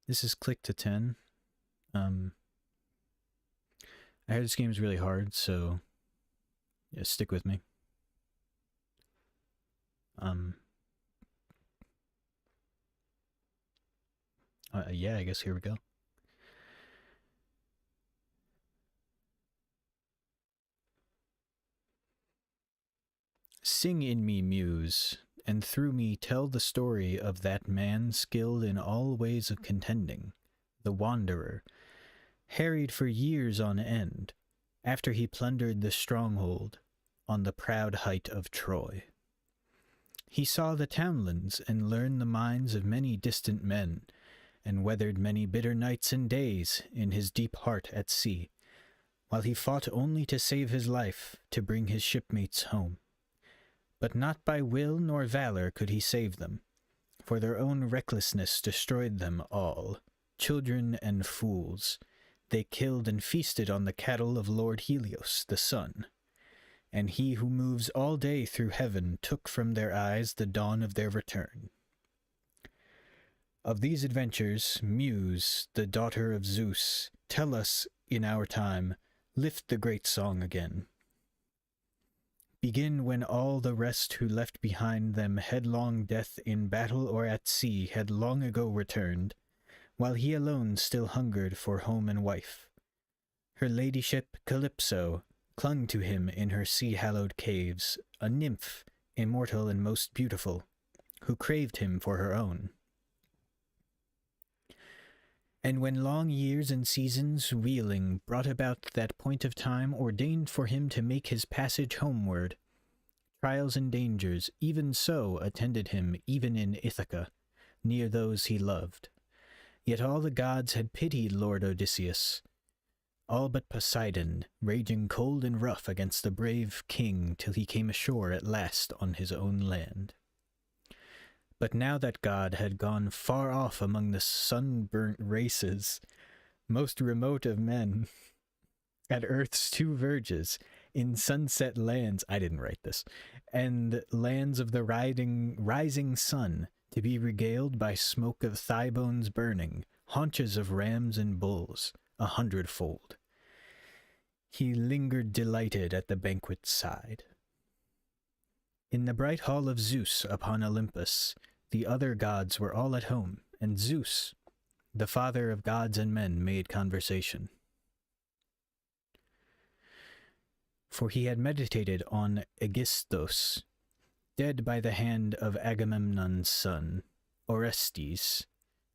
This is Click to 10. I heard this game is really hard, so yeah, stick with me. Yeah, I guess here we go. Sing in me, muse, and through me tell the story of that man skilled in all ways of contending, the wanderer, harried for years on end, after he plundered the stronghold on the proud height of Troy. He saw the townlands and learned the minds of many distant men, and weathered many bitter nights and days in his deep heart at sea, while he fought only to save his life, to bring his shipmates home. But not by will nor valor could he save them, for their own recklessness destroyed them all, children and fools. They killed and feasted on the cattle of Lord Helios, the sun. And he who moves all day through heaven took from their eyes the dawn of their return. Of these adventures, Muse, the daughter of Zeus, tell us in our time, lift the great song again. Begin when all the rest who left behind them headlong death in battle or at sea had long ago returned, while he alone still hungered for home and wife. Her ladyship Calypso clung to him in her sea-hallowed caves, a nymph, immortal and most beautiful, who craved him for her own. And when long years and seasons, wheeling, brought about that point of time ordained for him to make his passage homeward, trials and dangers even so attended him even in Ithaca, near those he loved. Yet all the gods had pitied Lord Odysseus, all but Poseidon, raging cold and rough against the brave king till he came ashore at last on his own land. But now that god had gone far off among the sunburnt races, most remote of men, at earth's two verges, in sunset lands, I didn't write this, and lands of the rising sun, to be regaled by smoke of thigh bones burning, haunches of rams and bulls, 100-fold. He lingered delighted at the banquet's side. In the bright hall of Zeus upon Olympus, the other gods were all at home, and Zeus, the father of gods and men, made conversation. For he had meditated on Aegisthus, dead by the hand of Agamemnon's son, Orestes,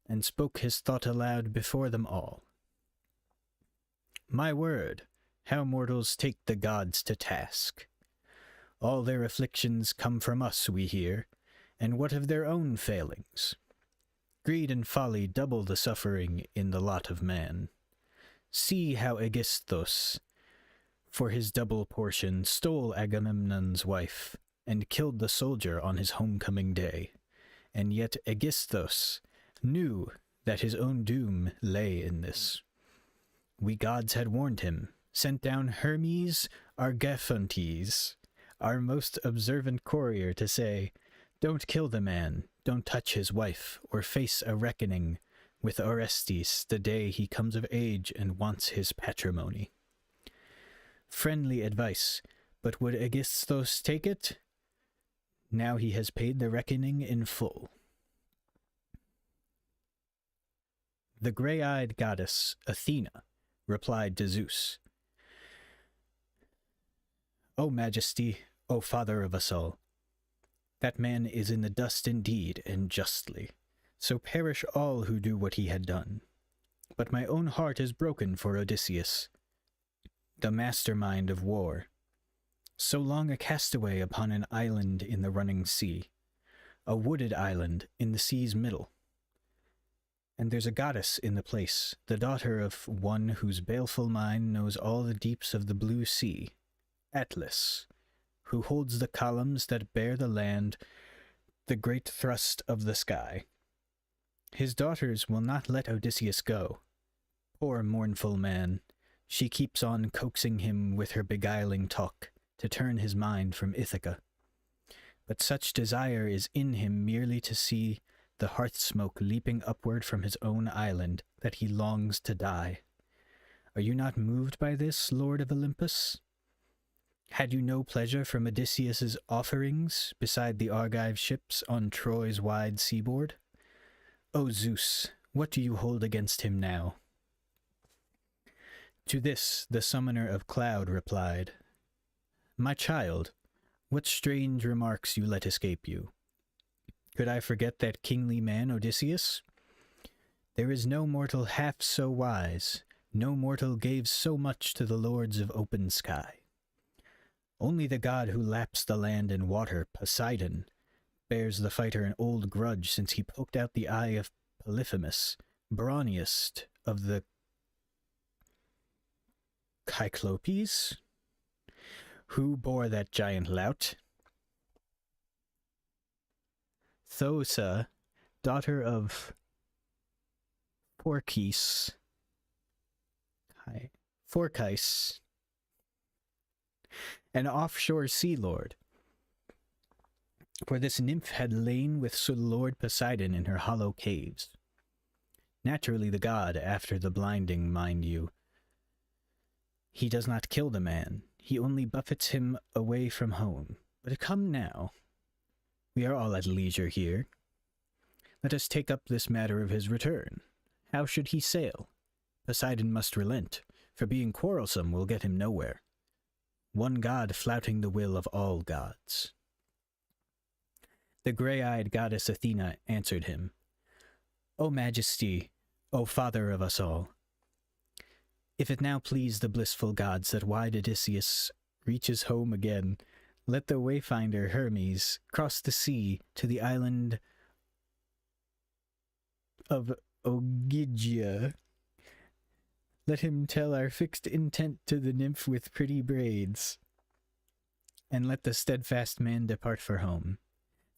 and spoke his thought aloud before them all. My word, how mortals take the gods to task! All their afflictions come from us, we hear, and what of their own failings? Greed and folly double the suffering in the lot of man. See how Aegisthus, for his double portion, stole Agamemnon's wife, and killed the soldier on his homecoming day. And yet Aegisthus knew that his own doom lay in this. We gods had warned him, sent down Hermes Argaphontes, our most observant courier, to say, don't kill the man, don't touch his wife, or face a reckoning with Orestes the day he comes of age and wants his patrimony. Friendly advice, but would Aegisthus take it? Now he has paid the reckoning in full. The grey-eyed goddess, Athena, replied to Zeus, O Majesty, O Father of us all, that man is in the dust indeed, and justly. So perish all who do what he had done. But my own heart is broken for Odysseus, the mastermind of war, so long a castaway upon an island in the running sea, a wooded island in the sea's middle. And there's a goddess in the place, the daughter of one whose baleful mind knows all the deeps of the blue sea, Atlas, who holds the columns that bear the land, the great thrust of the sky. His daughters will not let Odysseus go. Poor mournful man, she keeps on coaxing him with her beguiling talk to turn his mind from Ithaca. But such desire is in him merely to see the hearth smoke leaping upward from his own island, that he longs to die. Are you not moved by this, Lord of Olympus? Had you no pleasure from Odysseus's offerings beside the Argive ships on Troy's wide seaboard? O Zeus, what do you hold against him now? To this the summoner of cloud replied, My child, what strange remarks you let escape you. Could I forget that kingly man Odysseus? There is no mortal half so wise, no mortal gave so much to the lords of open sky. Only the god who laps the land in water, Poseidon, bears the fighter an old grudge since he poked out the eye of Polyphemus, brawniest of the Cyclopes, who bore that giant lout. Thosa, daughter of Phorcys, an offshore sea lord. For this nymph had lain with Lord Poseidon in her hollow caves. Naturally the god, after the blinding, mind you, he does not kill the man, he only buffets him away from home. But come now, we are all at leisure here. Let us take up this matter of his return. How should he sail? Poseidon must relent, for being quarrelsome will get him nowhere. One god flouting the will of all gods. The grey-eyed goddess Athena answered him, O Majesty, O Father of us all, if it now please the blissful gods that wide Odysseus reaches home again, let the wayfinder Hermes cross the sea to the island of Ogygia. Let him tell our fixed intent to the nymph with pretty braids, and let the steadfast man depart for home.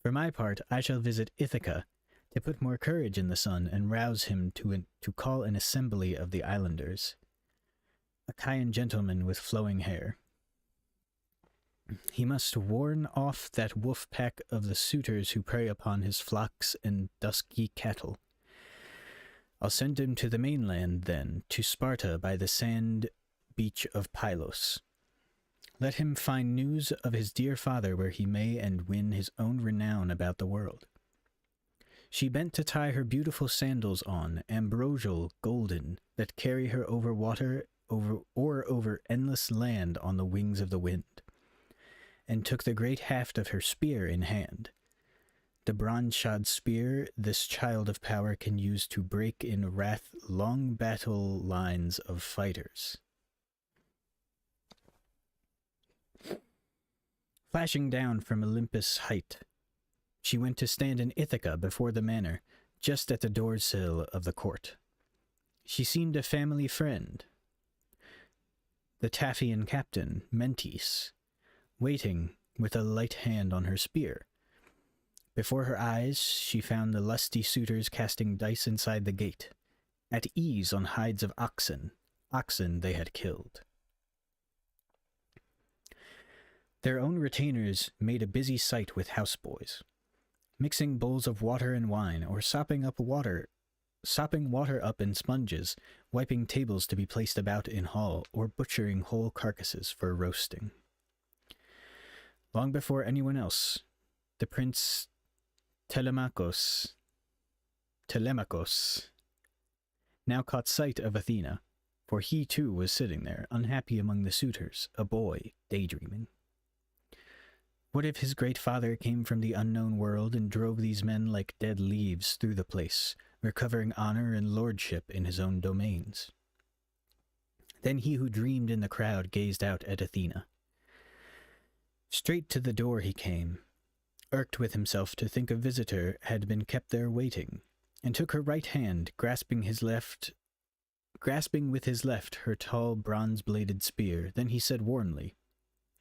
For my part, I shall visit Ithaca, to put more courage in the son and rouse him to call an assembly of the islanders. Achaean gentleman with flowing hair. He must warn off that wolf pack of the suitors who prey upon his flocks and dusky cattle. I'll send him to the mainland, then, to Sparta by the sand beach of Pylos. Let him find news of his dear father where he may and win his own renown about the world. She bent to tie her beautiful sandals on, ambrosial, golden, that carry her over water over endless land on the wings of the wind, and took the great haft of her spear in hand. The bronze-shod spear this child of power can use to break in wrath long battle lines of fighters. Flashing down from Olympus' height, she went to stand in Ithaca before the manor, just at the doorsill of the court. She seemed a family friend, the Taphian captain, Mentes, waiting with a light hand on her spear. Before her eyes she found the lusty suitors casting dice inside the gate, at ease on hides of oxen they had killed. Their own retainers made a busy sight with houseboys, mixing bowls of water and wine, or sopping water up in sponges, wiping tables to be placed about in hall, or butchering whole carcasses for roasting. Long before anyone else, the prince Telemachus now caught sight of Athena, for he too was sitting there, unhappy among the suitors, a boy, daydreaming. What if his great father came from the unknown world and drove these men like dead leaves through the place, recovering honor and lordship in his own domains? Then he who dreamed in the crowd gazed out at Athena. Straight to the door he came, irked with himself to think a visitor had been kept there waiting, and took her right hand, grasping with his left her tall bronze-bladed spear. Then he said warmly,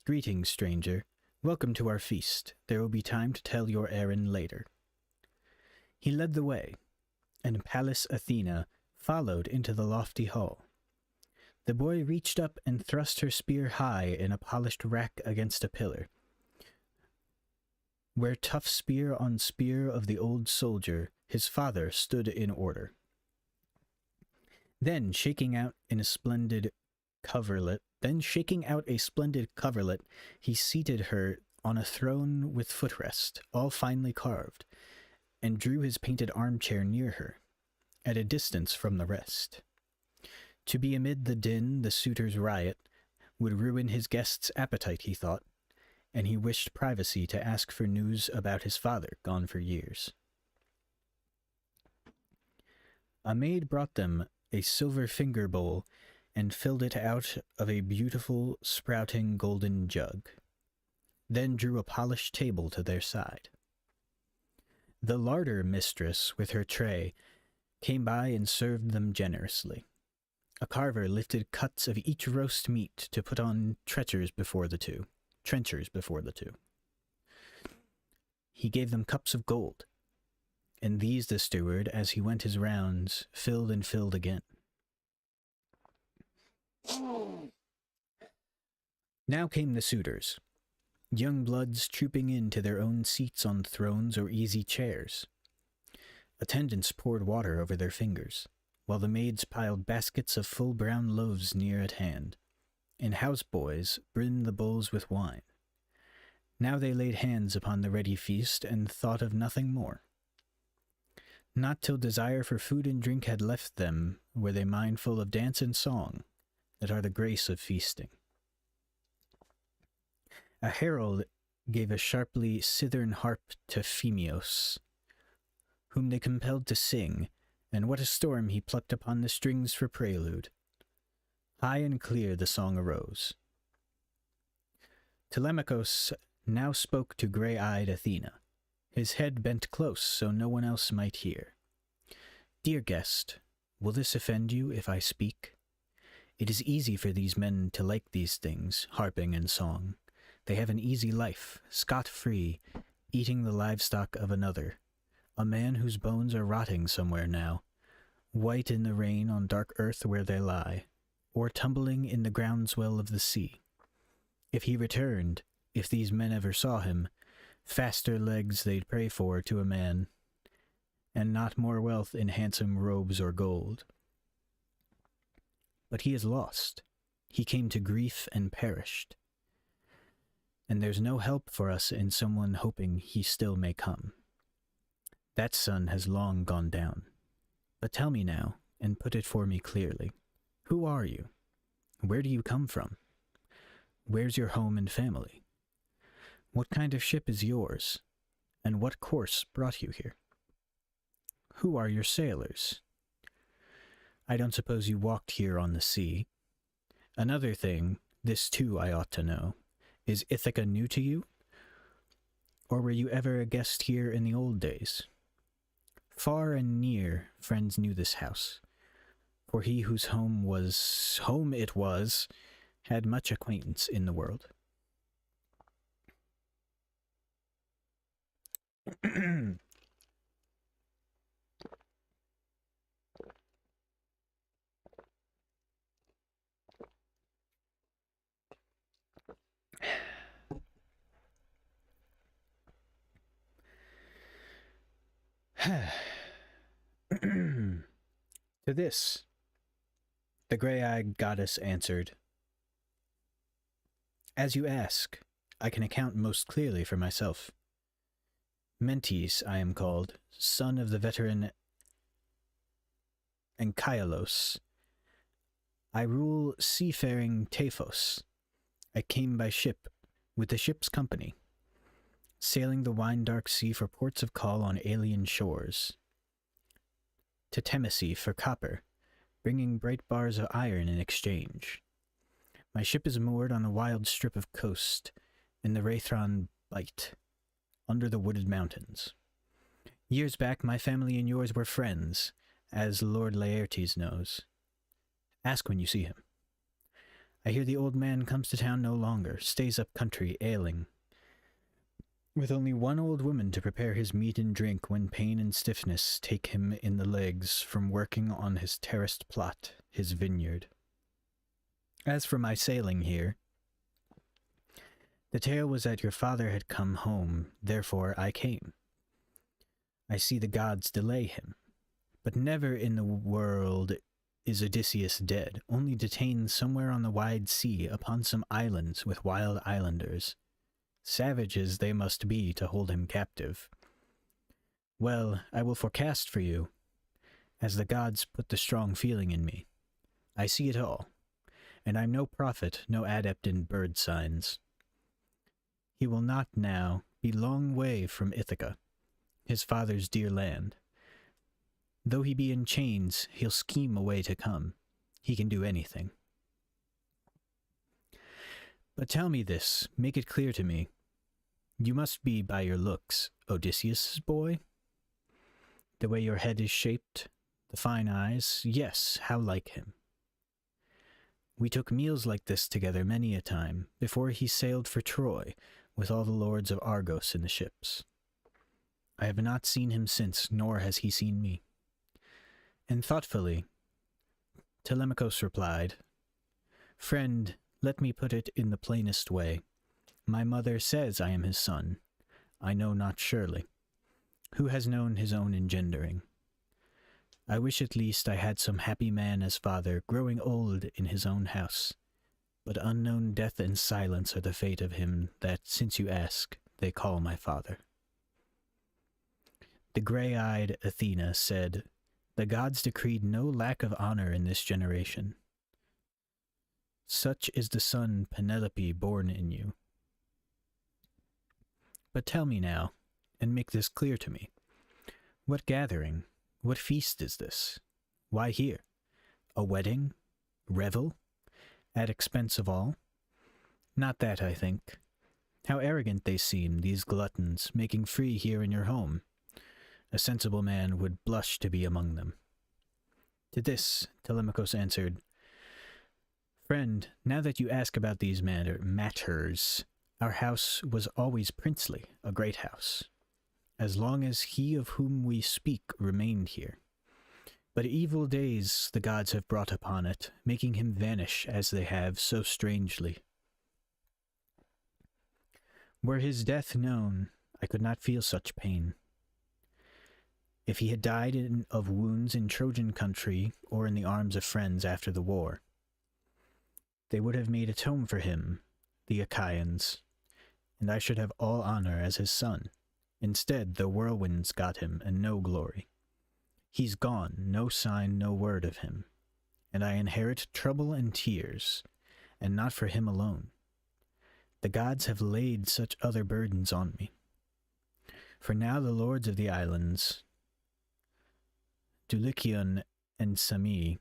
"Greetings, stranger. Welcome to our feast. There will be time to tell your errand later." He led the way, and Pallas Athena followed into the lofty hall. The boy reached up and thrust her spear high in a polished rack against a pillar, where tough spear on spear of the old soldier, his father stood in order. Then, shaking out a splendid coverlet, he seated her on a throne with footrest, all finely carved, and drew his painted armchair near her, at a distance from the rest. To be amid the din, the suitors' riot, would ruin his guest's appetite, he thought, and he wished privacy to ask for news about his father, gone for years. A maid brought them a silver finger bowl and filled it out of a beautiful, sprouting golden jug, then drew a polished table to their side. The larder mistress, with her tray, came by and served them generously. A carver lifted cuts of each roast meat to put on trenchers before the two. He gave them cups of gold, and these the steward, as he went his rounds, filled and filled again. Now came the suitors, young bloods trooping in to their own seats on thrones or easy chairs. Attendants poured water over their fingers, while the maids piled baskets of full brown loaves near at hand, and houseboys brimmed the bowls with wine. Now they laid hands upon the ready feast and thought of nothing more. Not till desire for food and drink had left them were they mindful of dance and song, that are the grace of feasting. A herald gave a sharply cithern harp to Phemios, whom they compelled to sing, and what a storm he plucked upon the strings for prelude. High and clear the song arose. Telemachus now spoke to grey-eyed Athena, his head bent close so no one else might hear. "Dear guest, will this offend you if I speak? It is easy for these men to like these things, harping and song. They have an easy life, scot-free, eating the livestock of another, a man whose bones are rotting somewhere now, white in the rain on dark earth where they lie, or tumbling in the groundswell of the sea. If he returned, if these men ever saw him, faster legs they'd pray for to a man, and not more wealth in handsome robes or gold. But he is lost. He came to grief and perished. And there's no help for us in someone hoping he still may come. That sun has long gone down. But tell me now, and put it for me clearly. Who are you? Where do you come from? Where's your home and family? What kind of ship is yours? And what course brought you here? Who are your sailors? I don't suppose you walked here on the sea. Another thing, this too I ought to know. Is Ithaca new to you? Or were you ever a guest here in the old days? Far and near friends knew this house, for he whose home it was, had much acquaintance in the world. To this, the grey-eyed goddess answered, "As you ask, I can account most clearly for myself. Mentes I am called, son of the veteran Anchialos. I rule seafaring Taphos. I came by ship, with the ship's company, sailing the wine-dark sea for ports of call on alien shores. To Temesi for copper, bringing bright bars of iron in exchange. My ship is moored on a wild strip of coast in the Raythron Bight, under the wooded mountains. Years back, my family and yours were friends, as Lord Laertes knows. Ask when you see him. I hear the old man comes to town no longer, stays up country, ailing, with only one old woman to prepare his meat and drink when pain and stiffness take him in the legs from working on his terraced plot, his vineyard. As for my sailing here, the tale was that your father had come home, therefore I came. I see the gods delay him. But never in the world is Odysseus dead, only detained somewhere on the wide sea upon some islands with wild islanders. Savages they must be to hold him captive. Well, I will forecast for you, as the gods put the strong feeling in me. I see it all, and I'm no prophet, no adept in bird signs. He will not now be long way from Ithaca, his father's dear land. Though he be in chains, he'll scheme a way to come. He can do anything. But tell me this, make it clear to me. You must be by your looks Odysseus' boy? The way your head is shaped, the fine eyes, yes, how like him. We took meals like this together many a time, before he sailed for Troy, with all the lords of Argos in the ships. I have not seen him since, nor has he seen me. And thoughtfully, Telemachus replied, Friend, let me put it in the plainest way. My mother says I am his son. I know not surely. Who has known his own engendering? I wish at least I had some happy man as father, growing old in his own house. But unknown death and silence are the fate of him that, since you ask, they call my father. The grey-eyed Athena said, The gods decreed no lack of honor in this generation. Such is the son Penelope born in you. But tell me now, and make this clear to me. What gathering, what feast is this? Why here? A wedding? Revel? At expense of all? Not that, I think. How arrogant they seem, these gluttons, making free here in your home. A sensible man would blush to be among them. To this, Telemachus answered, Friend, now that you ask about these matters, our house was always princely, a great house, as long as he of whom we speak remained here. But evil days the gods have brought upon it, making him vanish as they have so strangely. Were his death known, I could not feel such pain. If he had died of wounds in Trojan country or in the arms of friends after the war, they would have made a tomb for him, the Achaeans, and I should have all honor as his son. Instead, the whirlwinds got him, and no glory. He's gone, no sign, no word of him, and I inherit trouble and tears, and not for him alone. The gods have laid such other burdens on me. For now the lords of the islands, Dulichion and Sami,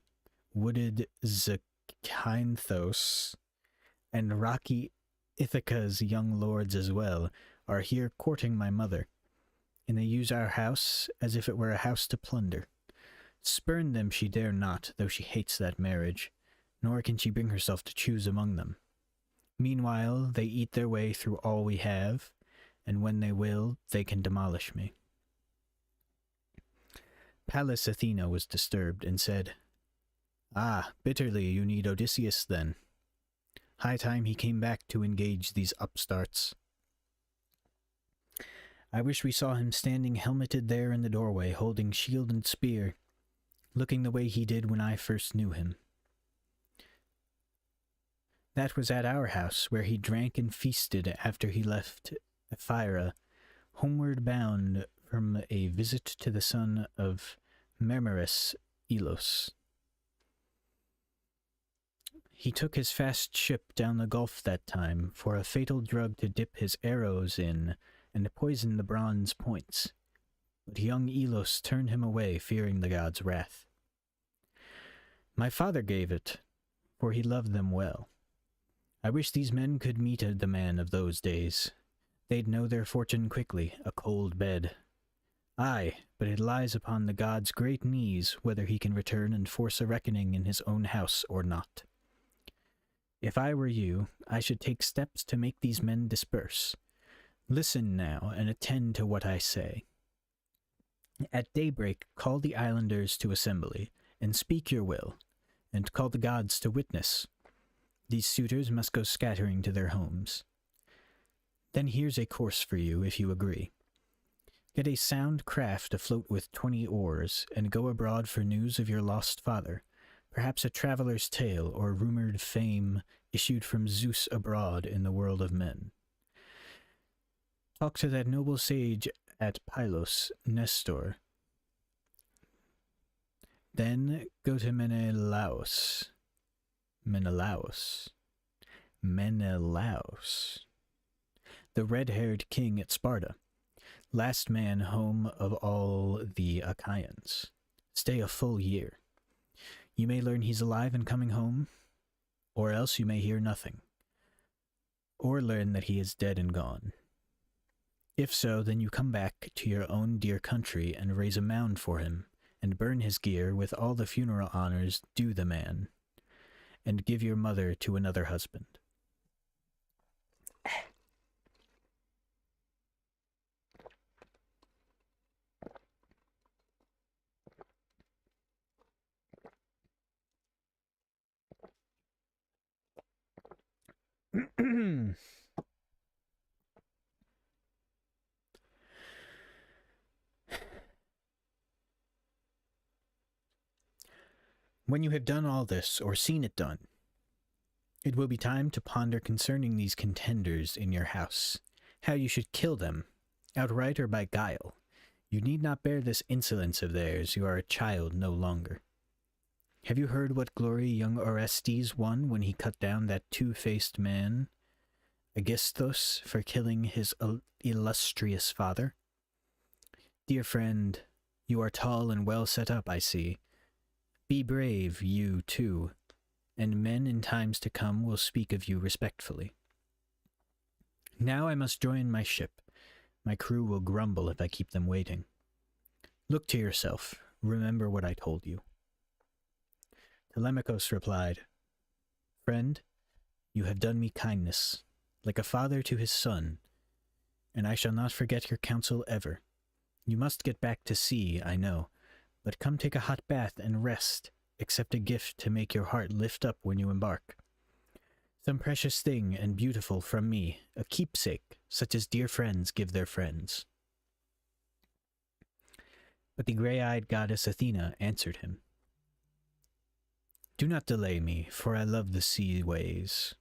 wooded Zakynthos, and rocky Ithaca's young lords as well, are here courting my mother, and they use our house as if it were a house to plunder. Spurn them she dare not, though she hates that marriage, nor can she bring herself to choose among them. Meanwhile, they eat their way through all we have, and when they will, they can demolish me. Pallas Athena was disturbed, and said, Ah, bitterly you need Odysseus then. High time he came back to engage these upstarts. I wish we saw him standing helmeted there in the doorway, holding shield and spear, looking the way he did when I first knew him. That was at our house, where he drank and feasted after he left Ephyra, homeward bound from a visit to the son of Mermerus Elos. He took his fast ship down the gulf that time for a fatal drug to dip his arrows in and poison the bronze points, but young Elos turned him away, fearing the god's wrath. My father gave it, for he loved them well. I wish these men could meet the man of those days. They'd know their fortune quickly, a cold bed. Aye, but it lies upon the god's great knees whether he can return and force a reckoning in his own house or not. If I were you, I should take steps to make these men disperse. Listen now, and attend to what I say. At daybreak call the islanders to assembly, and speak your will, and call the gods to witness. These suitors must go scattering to their homes. Then here's a course for you, if you agree. Get a sound craft afloat with 20 oars, and go abroad for news of your lost father, perhaps a traveller's tale or rumored fame issued from Zeus abroad in the world of men. Talk to that noble sage at Pylos, Nestor. Then go to Menelaus, the red-haired king at Sparta, last man home of all the Achaeans. Stay a full year. You may learn he's alive and coming home, or else you may hear nothing, or learn that he is dead and gone. If so, then you come back to your own dear country and raise a mound for him, and burn his gear with all the funeral honors due the man, and give your mother to another husband. When you have done all this, or seen it done, it will be time to ponder concerning these contenders in your house, how you should kill them, outright or by guile. You need not bear this insolence of theirs, you are a child no longer. Have you heard what glory young Orestes won when he cut down that two-faced man, Aegisthus, for killing his illustrious father? Dear friend, you are tall and well set up, I see. Be brave, you too, and men in times to come will speak of you respectfully. Now I must join my ship. My crew will grumble if I keep them waiting. Look to yourself. Remember what I told you. Telemachus replied, Friend, you have done me kindness, like a father to his son, and I shall not forget your counsel ever. You must get back to sea, I know, but come take a hot bath and rest, accept a gift to make your heart lift up when you embark. Some precious thing and beautiful from me, a keepsake, such as dear friends give their friends. But the gray-eyed goddess Athena answered him, Do not delay me, for I love the sea ways.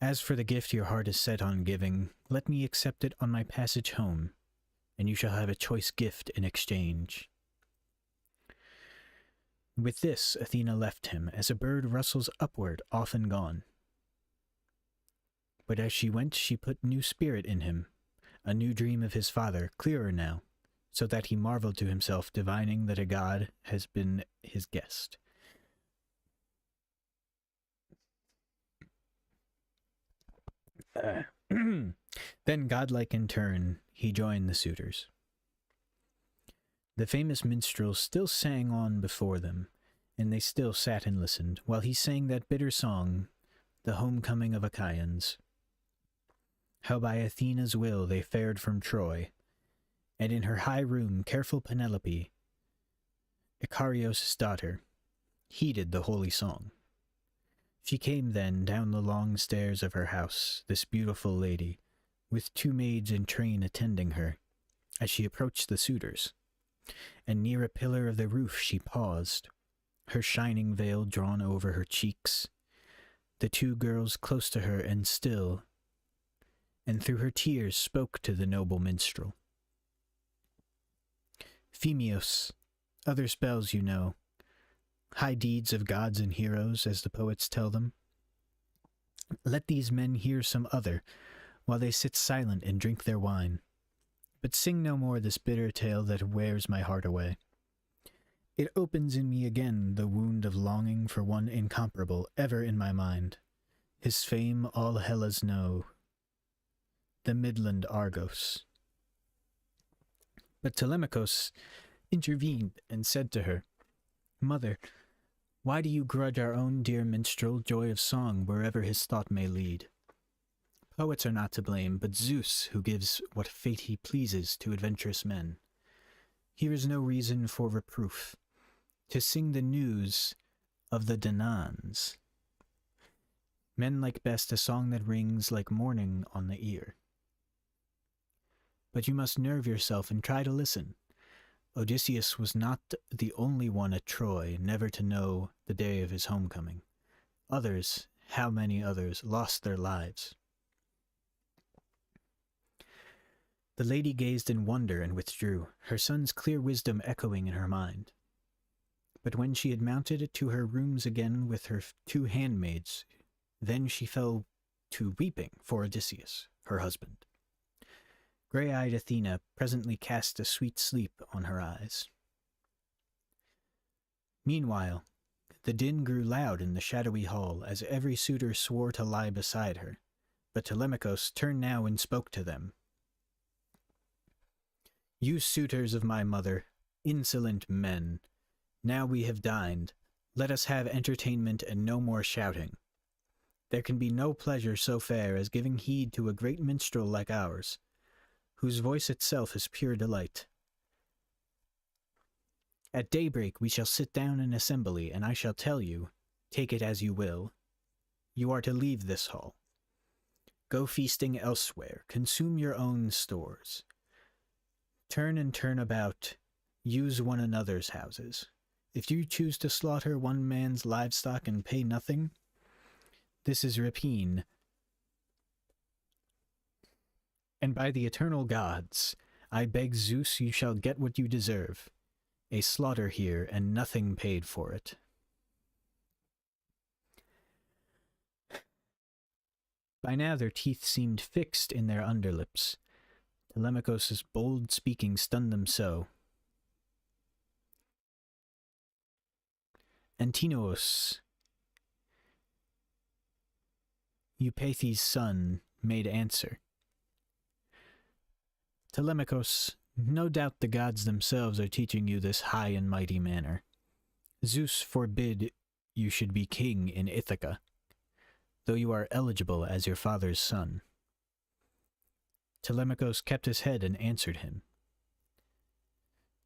As for the gift your heart is set on giving, let me accept it on my passage home, and you shall have a choice gift in exchange. With this, Athena left him, as a bird rustles upward, off and gone. But as she went, she put new spirit in him, a new dream of his father, clearer now, so that he marveled to himself, divining that a god has been his guest. Then, godlike in turn, he joined the suitors. The famous minstrel still sang on before them, and they still sat and listened, while he sang that bitter song, the homecoming of Achaeans. How by Athena's will they fared from Troy, and in her high room careful Penelope, Icarios' daughter, heeded the holy song. She came then down the long stairs of her house, this beautiful lady, with two maids in train attending her, as she approached the suitors. And near a pillar of the roof she paused, her shining veil drawn over her cheeks, the two girls close to her and still, and through her tears spoke to the noble minstrel. Phemios, other spells you know, high deeds of gods and heroes, as the poets tell them. Let these men hear some other, while they sit silent and drink their wine. But sing no more this bitter tale that wears my heart away. It opens in me again the wound of longing for one incomparable, ever in my mind. His fame all Hellas know, the midland Argos. But Telemachus intervened and said to her, Mother, why do you grudge our own dear minstrel joy of song wherever his thought may lead? Poets are not to blame, but Zeus, who gives what fate he pleases to adventurous men. Here is no reason for reproof. To sing the news of the Danaans. Men like best a song that rings like morning on the ear. But you must nerve yourself and try to listen. Odysseus was not the only one at Troy never to know the day of his homecoming. Others, how many others, lost their lives. The lady gazed in wonder and withdrew, her son's clear wisdom echoing in her mind. But when she had mounted to her rooms again with her 2 handmaids, then she fell to weeping for Odysseus, her husband. Grey-eyed Athena presently cast a sweet sleep on her eyes. Meanwhile, the din grew loud in the shadowy hall as every suitor swore to lie beside her, but Telemachus turned now and spoke to them. "You suitors of my mother, insolent men, now we have dined, let us have entertainment and no more shouting. There can be no pleasure so fair as giving heed to a great minstrel like ours, whose voice itself is pure delight. At daybreak we shall sit down in assembly, and I shall tell you, take it as you will, you are to leave this hall. Go feasting elsewhere, consume your own stores. Turn and turn about, use one another's houses. If you choose to slaughter one man's livestock and pay nothing, this is rapine. And by the eternal gods, I beg Zeus you shall get what you deserve. A slaughter here, and nothing paid for it." By now their teeth seemed fixed in their underlips. Telemachus' bold speaking stunned them so. Antinous, Eupeithes' son, made answer. "Telemachus, no doubt the gods themselves are teaching you this high and mighty manner. Zeus forbid you should be king in Ithaca, though you are eligible as your father's son." Telemachus kept his head and answered him.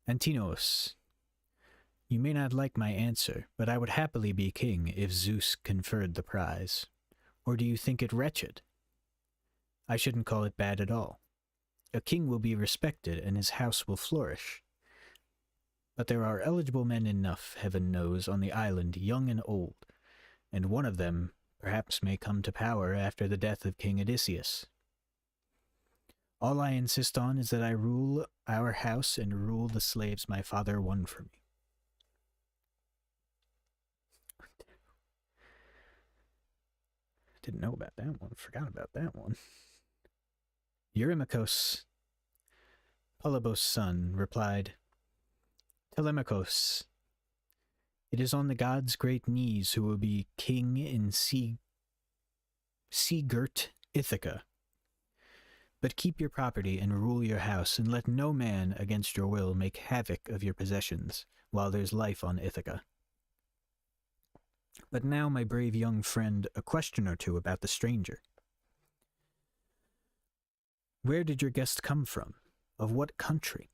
"Antinous, you may not like my answer, but I would happily be king if Zeus conferred the prize. Or do you think it wretched? I shouldn't call it bad at all. A king will be respected, and his house will flourish. But there are eligible men enough, heaven knows, on the island, young and old, and one of them perhaps may come to power after the death of King Odysseus. All I insist on is that I rule our house and rule the slaves my father won for me." Didn't know about that one. Forgot about that one. Eurymachus, Polybos' son, replied, "Telemachus, it is on the gods' great knees who will be king in sea-girt Ithaca. But keep your property and rule your house, and let no man, against your will, make havoc of your possessions while there's life on Ithaca. But now, my brave young friend, a question or two about the stranger. Where did your guest come from? Of what country?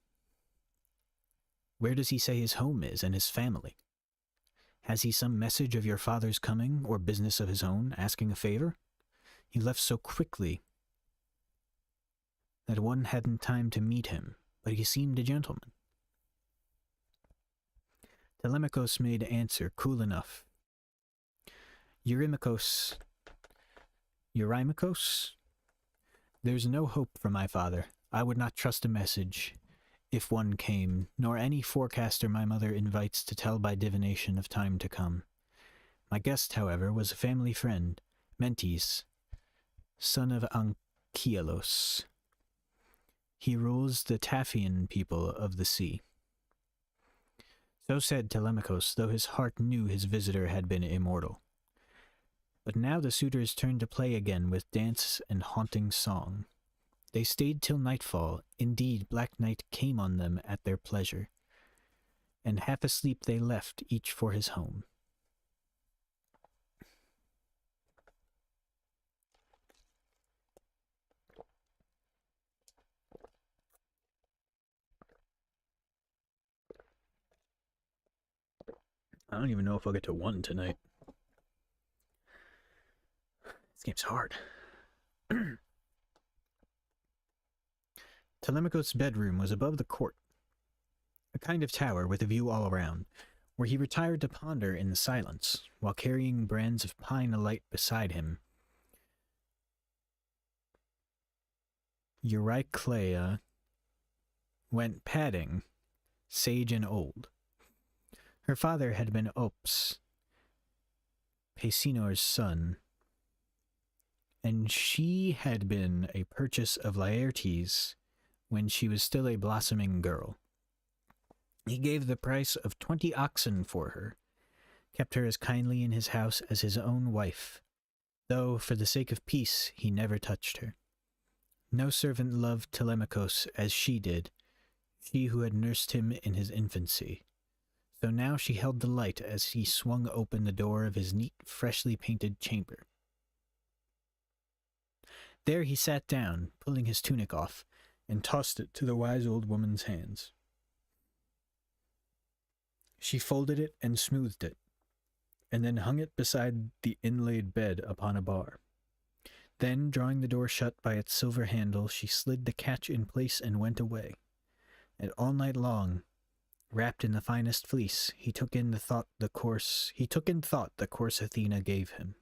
Where does he say his home is and his family? Has he some message of your father's coming, or business of his own, asking a favor? He left so quickly that one hadn't time to meet him, but he seemed a gentleman." Telemachus made answer, cool enough. Eurymachus, there's no hope for my father. I would not trust a message, if one came, nor any forecaster my mother invites to tell by divination of time to come. My guest, however, was a family friend, Mentes, son of Anchialos. He rules the Taphian people of the sea." So said Telemachus, though his heart knew his visitor had been immortal. But now the suitors turned to play again with dance and haunting song. They stayed till nightfall. Indeed, black night came on them at their pleasure, and half asleep they left, each for his home. I don't even know if I'll get to 1 tonight. This game's hard. Telemachus' bedroom was above the court, a kind of tower with a view all around, where he retired to ponder in the silence, while carrying brands of pine alight beside him. Euryclea went padding, sage and old. Her father had been Ops, Paesionor's son, and she had been a purchase of Laertes when she was still a blossoming girl. He gave the price of 20 oxen for her, kept her as kindly in his house as his own wife, though for the sake of peace he never touched her. No servant loved Telemachus as she did, she who had nursed him in his infancy. So now she held the light as he swung open the door of his neat, freshly painted chamber. There he sat down, pulling his tunic off, and tossed it to the wise old woman's hands. She folded it and smoothed it, and then hung it beside the inlaid bed upon a bar. Then, drawing the door shut by its silver handle, she slid the catch in place and went away. And all night long, wrapped in the finest fleece, he took in thought the course Athena gave him.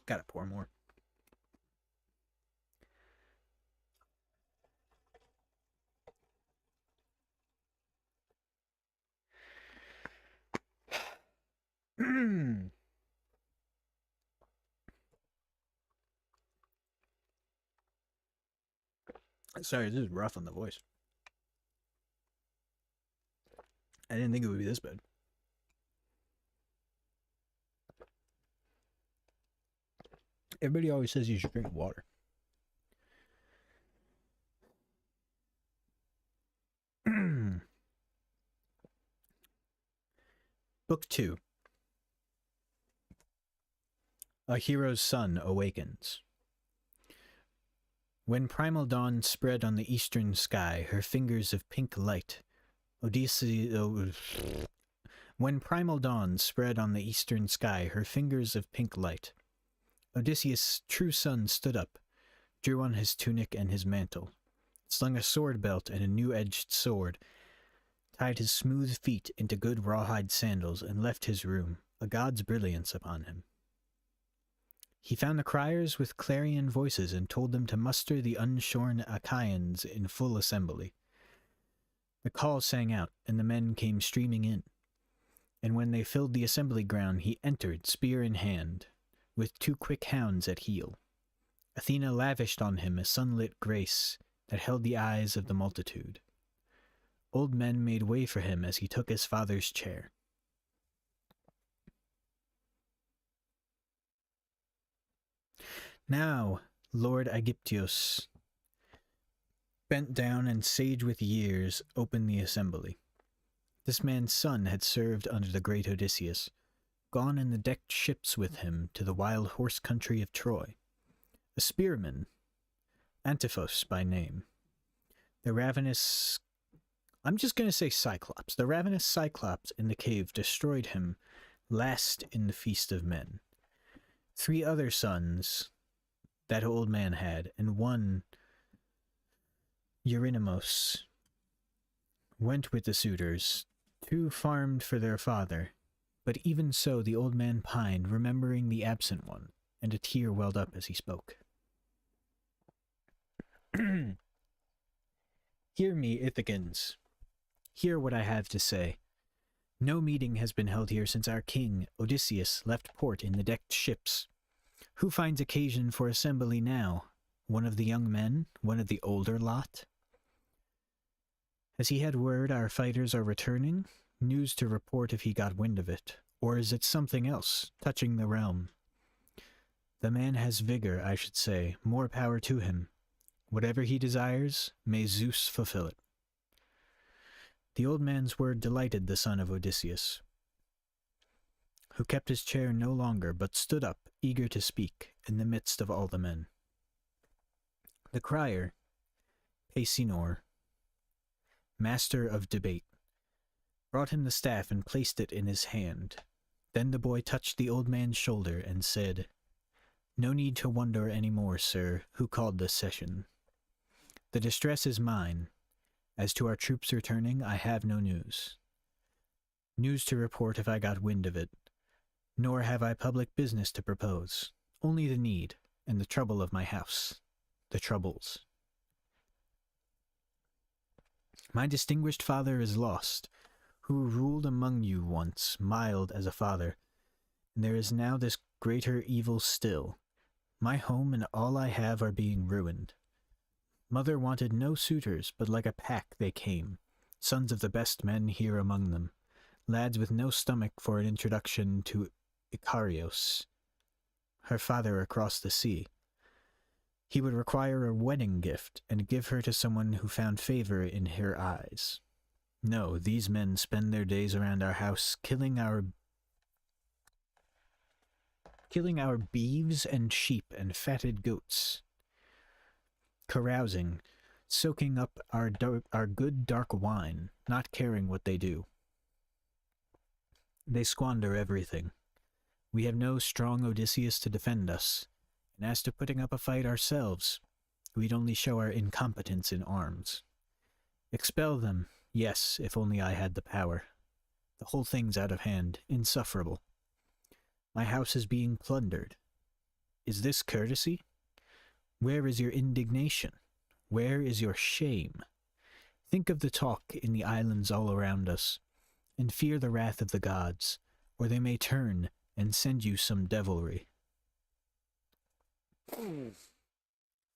Gotta pour more. Sorry, this is rough on the voice. I didn't think it would be this bad. Everybody always says you should drink water. Book 2. A Hero's Son Awakens. When primal dawn spread on the eastern sky her fingers of pink light, When primal dawn spread on the eastern sky her fingers of pink light, Odysseus' true son stood up, drew on his tunic and his mantle, slung a sword belt and a new-edged sword, tied his smooth feet into good rawhide sandals, and left his room, a god's brilliance upon him. He found the criers with clarion voices and told them to muster the unshorn Achaeans in full assembly. The call sang out, and the men came streaming in. And when they filled the assembly ground, he entered, spear in hand, with 2 quick hounds at heel. Athena lavished on him a sunlit grace that held the eyes of the multitude. Old men made way for him as he took his father's chair. Now, Lord Aegyptios, bent down and sage with years, opened the assembly. This man's son had served under the great Odysseus, gone in the decked ships with him to the wild horse country of Troy. A spearman, Antiphos by name. The ravenous... I'm just going to say Cyclops. The ravenous Cyclops in the cave destroyed him, last in the feast of men. 3 other sons that old man had, and one, Eurynamos, went with the suitors. 2 farmed for their father, but even so the old man pined, remembering the absent one, and a tear welled up as he spoke. Hear me, Ithacans. Hear what I have to say. No meeting has been held here since our king, Odysseus, left port in the decked ships. Who finds occasion for assembly now? One of the young men? One of the older lot? Has he had word our fighters are returning? News to report if he got wind of it? Or is it something else, touching the realm? The man has vigor, I should say. More power to him. Whatever he desires, may Zeus fulfill it. The old man's word delighted the son of Odysseus, who kept his chair no longer, but stood up, eager to speak, in the midst of all the men. The crier, Paysinor, master of debate, brought him the staff and placed it in his hand. Then the boy touched the old man's shoulder and said, "No need to wonder any more, sir, who called this session. The distress is mine. As to our troops returning, I have no news. News to report if I got wind of it. Nor have I public business to propose. Only the need, and the trouble of my house. The troubles. My distinguished father is lost, who ruled among you once, mild as a father, and there is now this greater evil still. My home and all I have are being ruined. Mother wanted no suitors, but like a pack they came, sons of the best men here among them, lads with no stomach for an introduction to Icarios, her father across the sea. He would require a wedding gift, and give her to someone who found favor in her eyes. No, these men spend their days around our house killing our beeves and sheep and fatted goats, carousing, soaking up our good dark wine, not caring what they do. They squander everything. We have no strong Odysseus to defend us, and as to putting up a fight ourselves, we'd only show our incompetence in arms. Expel them, yes, if only I had the power. The whole thing's out of hand, insufferable. My house is being plundered. Is this courtesy? Where is your indignation? Where is your shame? Think of the talk in the islands all around us, and fear the wrath of the gods, or they may turn and send you some devilry.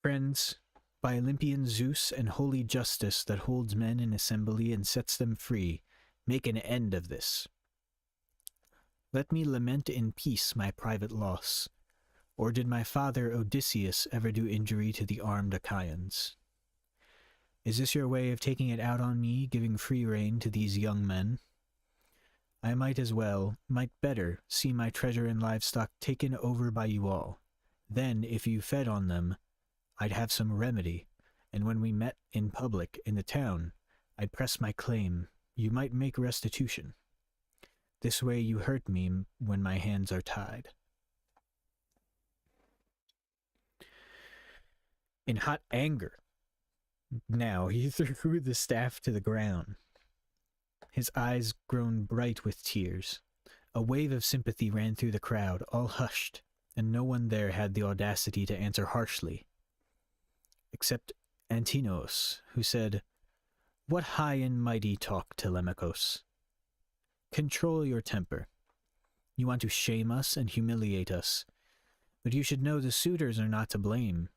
Friends, by Olympian Zeus and holy justice that holds men in assembly and sets them free, make an end of this. Let me lament in peace my private loss. Or did my father Odysseus ever do injury to the armed Achaeans? Is this your way of taking it out on me, giving free rein to these young men? I might better, see my treasure and livestock taken over by you all. Then, if you fed on them, I'd have some remedy, and when we met in public in the town, I'd press my claim. You might make restitution. This way you hurt me when my hands are tied." In hot anger, now he threw the staff to the ground, his eyes grown bright with tears. A wave of sympathy ran through the crowd, all hushed, and no one there had the audacity to answer harshly, except Antinous, who said, "What high and mighty talk, Telemachus? Control your temper. You want to shame us and humiliate us, but you should know the suitors are not to blame.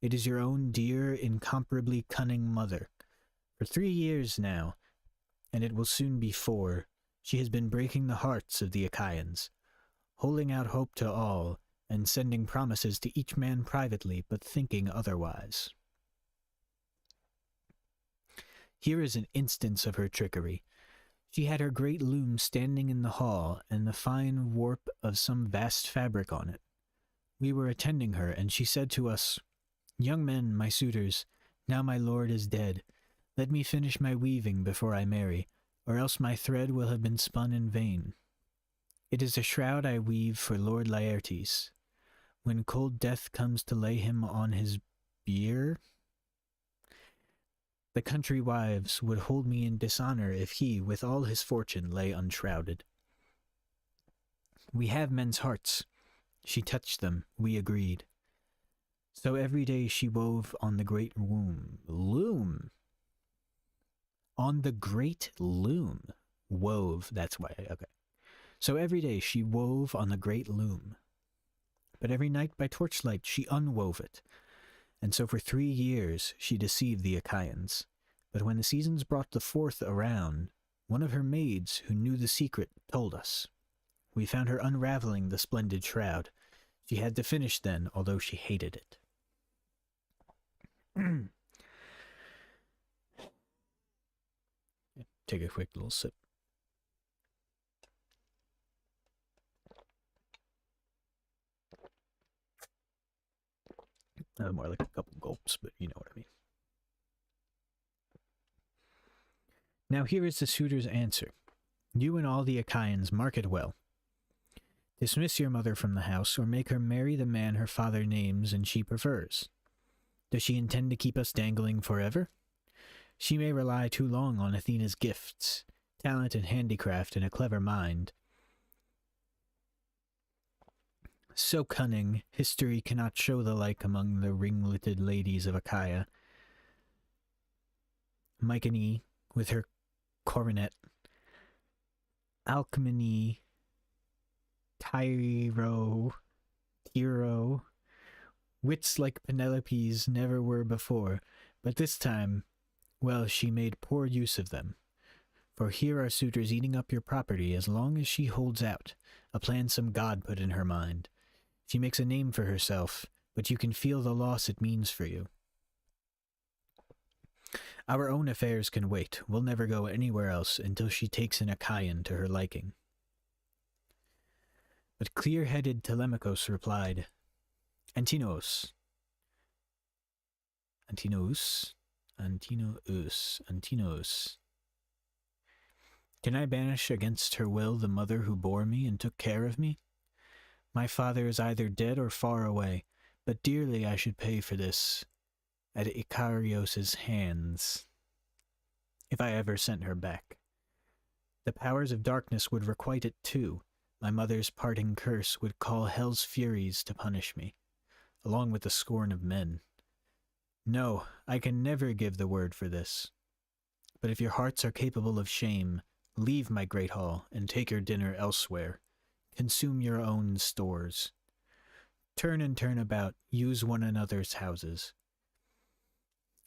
It is your own dear, incomparably cunning mother. For 3 years now, and it will soon be 4, she has been breaking the hearts of the Achaeans, holding out hope to all, and sending promises to each man privately, but thinking otherwise. Here is an instance of her trickery. She had her great loom standing in the hall, and the fine warp of some vast fabric on it. We were attending her, and she said to us, 'Young men, my suitors, now my lord is dead, let me finish my weaving before I marry, or else my thread will have been spun in vain. It is a shroud I weave for Lord Laertes. When cold death comes to lay him on his bier, the country wives would hold me in dishonor if he, with all his fortune, lay unshrouded. We have men's hearts. She touched them, we agreed. So every day she wove on the great loom. On the great loom. Wove, that's why, okay. So every day she wove on the great loom. But every night by torchlight she unwove it. And so for 3 years she deceived the Achaeans. But when the seasons brought the 4th around, one of her maids who knew the secret told us. We found her unraveling the splendid shroud. She had to finish then, although she hated it. Take a quick little sip. More like a couple gulps. helps, but you know what I mean. Now here is the suitor's answer. You and all the Achaeans mark it well. Dismiss your mother from the house, or make her marry the man her father names and she prefers. Does she intend to keep us dangling forever? She may rely too long on Athena's gifts, talent and handicraft, and a clever mind. So cunning, history cannot show the like among the ringleted ladies of Achaia. Mycenae, with her coronet, Alcmene, Tyro, wits like Penelope's never were before, but this time, well, she made poor use of them. For here are suitors eating up your property as long as she holds out, a plan some god put in her mind. She makes a name for herself, but you can feel the loss it means for you. Our own affairs can wait. We'll never go anywhere else until she takes an Achaean to her liking. But clear-headed Telemachus replied, Antinous. Can I banish against her will the mother who bore me and took care of me? My father is either dead or far away, but dearly I should pay for this at Icarios' hands, if I ever sent her back. The powers of darkness would requite it too. My mother's parting curse would call hell's furies to punish me, along with the scorn of men. No, I can never give the word for this. But if your hearts are capable of shame, leave my great hall and take your dinner elsewhere. Consume your own stores. Turn and turn about, use one another's houses.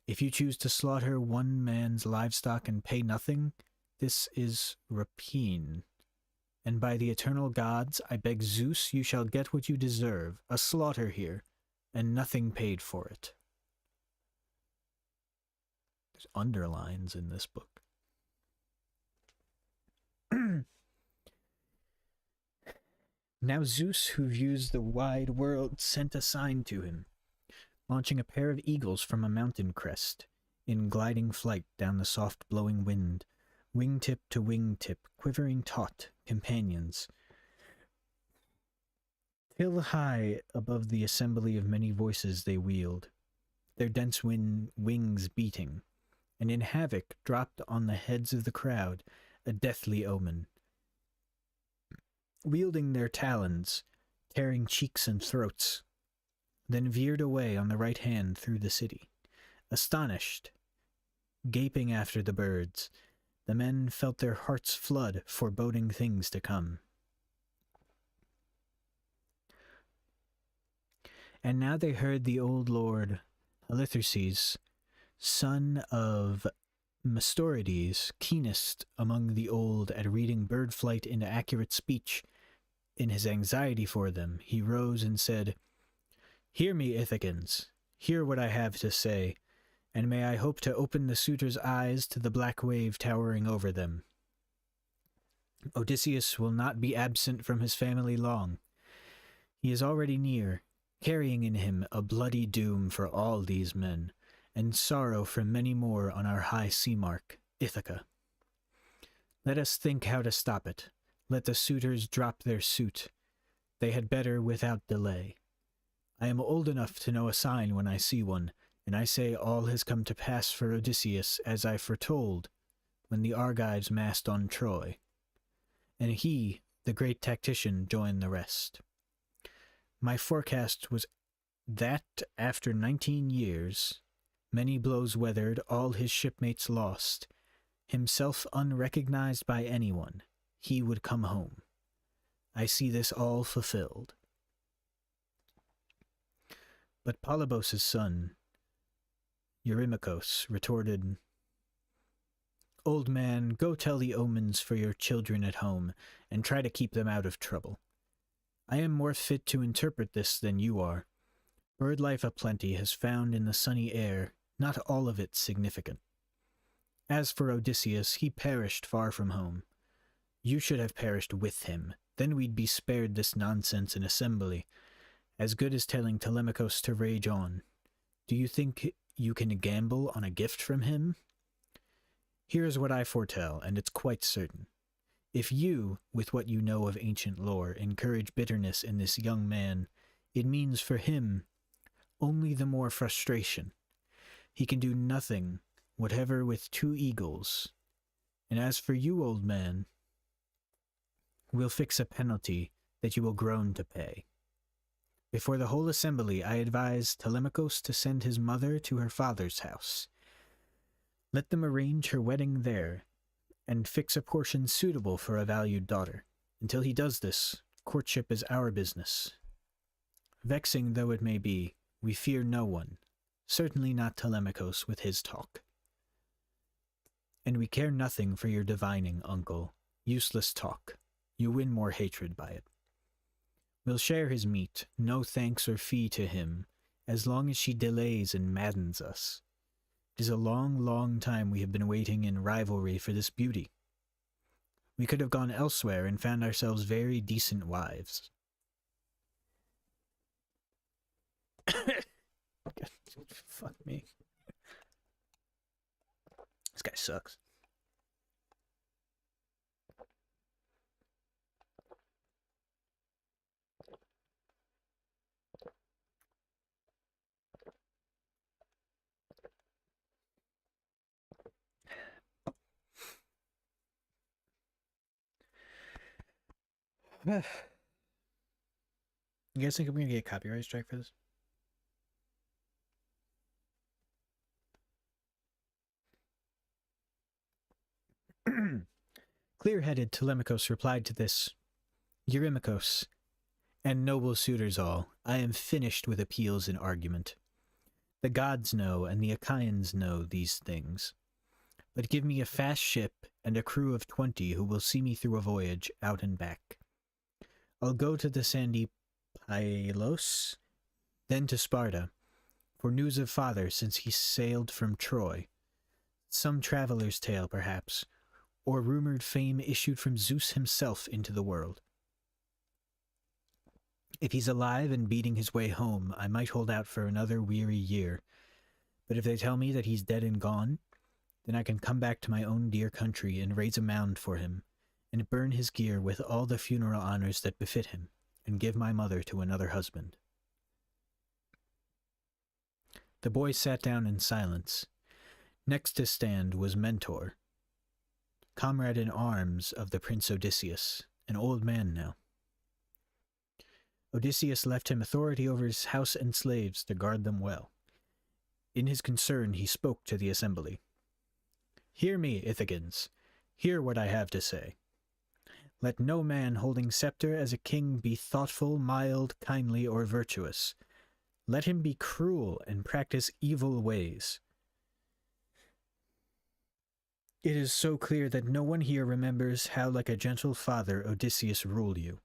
If you choose to slaughter one man's livestock and pay nothing, this is rapine. And by the eternal gods, I beg Zeus you shall get what you deserve, a slaughter here, and nothing paid for it. There's underlines in this book. Now Zeus, who views the wide world, sent a sign to him, launching a pair of eagles from a mountain crest, in gliding flight down the soft-blowing wind, wingtip to wingtip, quivering taut, companions. Till high above the assembly of many voices they wheeled, their dense wings beating, and in havoc dropped on the heads of the crowd a deathly omen. Wielding their talons, tearing cheeks and throats, then veered away on the right hand through the city. Astonished, gaping after the birds, the men felt their hearts flood, foreboding things to come. And now they heard the old lord Halitherses, son of Mastorides, keenest among the old at reading bird flight into accurate speech. In his anxiety for them, he rose and said, Hear me, Ithacans, hear what I have to say, and may I hope to open the suitors' eyes to the black wave towering over them. Odysseus will not be absent from his family long. He is already near, carrying in him a bloody doom for all these men, and sorrow for many more on our high sea mark, Ithaca. Let us think how to stop it. Let the suitors drop their suit. They had better without delay. I am old enough to know a sign when I see one, and I say all has come to pass for Odysseus as I foretold when the Argives massed on Troy. And he, the great tactician, joined the rest. My forecast was that after 19 years, many blows weathered, all his shipmates lost, himself unrecognized by anyone, he would come home. I see this all fulfilled. But Polybos' son, Eurymachus, retorted, Old man, go tell the omens for your children at home, and try to keep them out of trouble. I am more fit to interpret this than you are. Bird life aplenty has found in the sunny air, not all of it significant. As for Odysseus, he perished far from home. You should have perished with him, then we'd be spared this nonsense in assembly, as good as telling Telemachus to rage on. Do you think you can gamble on a gift from him? Here is what I foretell, and it's quite certain. If you, with what you know of ancient lore, encourage bitterness in this young man, it means for him only the more frustration. He can do nothing whatever with two eagles. And as for you, old man, we'll fix a penalty that you will groan to pay. Before the whole assembly, I advise Telemachus to send his mother to her father's house. Let them arrange her wedding there, and fix a portion suitable for a valued daughter. Until he does this, courtship is our business. Vexing though it may be, we fear no one, certainly not Telemachus with his talk. And we care nothing for your divining, uncle. Useless talk. You win more hatred by it. We'll share his meat, no thanks or fee to him, as long as she delays and maddens us. It is a long, long time we have been waiting in rivalry for this beauty. We could have gone elsewhere and found ourselves very decent wives. Fuck me. This guy sucks. You guys think I'm gonna get a copyright strike for this? Clear-headed Telemachus replied to this, Eurymachus, and noble suitors all, I am finished with appeals and argument. The gods know, and the Achaeans know these things. But give me a fast ship and a crew of 20 who will see me through a voyage, out and back. I'll go to the sandy Pylos, then to Sparta, for news of father since he sailed from Troy. Some traveler's tale, perhaps, or rumored fame issued from Zeus himself into the world. If he's alive and beating his way home, I might hold out for another weary year. But if they tell me that he's dead and gone, then I can come back to my own dear country and raise a mound for him, and burn his gear with all the funeral honors that befit him, and give my mother to another husband. The boy sat down in silence. Next to stand was Mentor, comrade in arms of the Prince Odysseus, an old man now. Odysseus left him authority over his house and slaves to guard them well. In his concern he spoke to the assembly. Hear me, Ithacans. Hear what I have to say. Let no man holding scepter as a king be thoughtful, mild, kindly, or virtuous. Let him be cruel and practice evil ways. It is so clear that no one here remembers how like a gentle father Odysseus ruled you.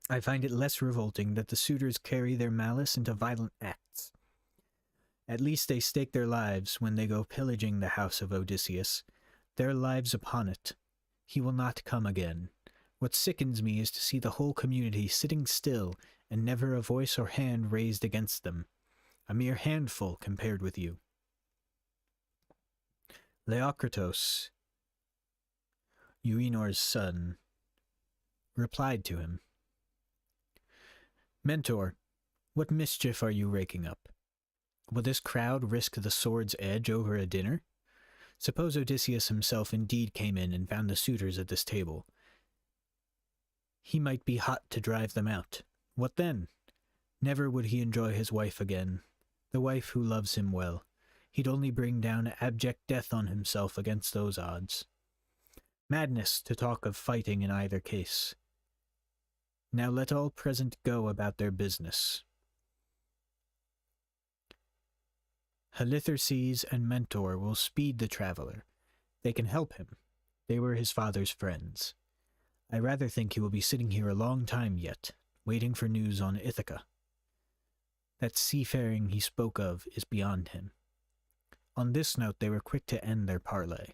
I find it less revolting that the suitors carry their malice into violent acts. At least they stake their lives when they go pillaging the house of Odysseus, their lives upon it. He will not come again. What sickens me is to see the whole community sitting still and never a voice or hand raised against them. A mere handful compared with you. Leocritos, Euenor's son, replied to him. Mentor, what mischief are you raking up? Will this crowd risk the sword's edge over a dinner? Suppose Odysseus himself indeed came in and found the suitors at this table. He might be hot to drive them out. What then? Never would he enjoy his wife again, the wife who loves him well. He'd only bring down abject death on himself against those odds. Madness to talk of fighting in either case. Now let all present go about their business. Halitherses and Mentor will speed the traveler. They can help him. They were his father's friends. I rather think he will be sitting here a long time yet, waiting for news on Ithaca. That seafaring he spoke of is beyond him. On this note, they were quick to end their parley.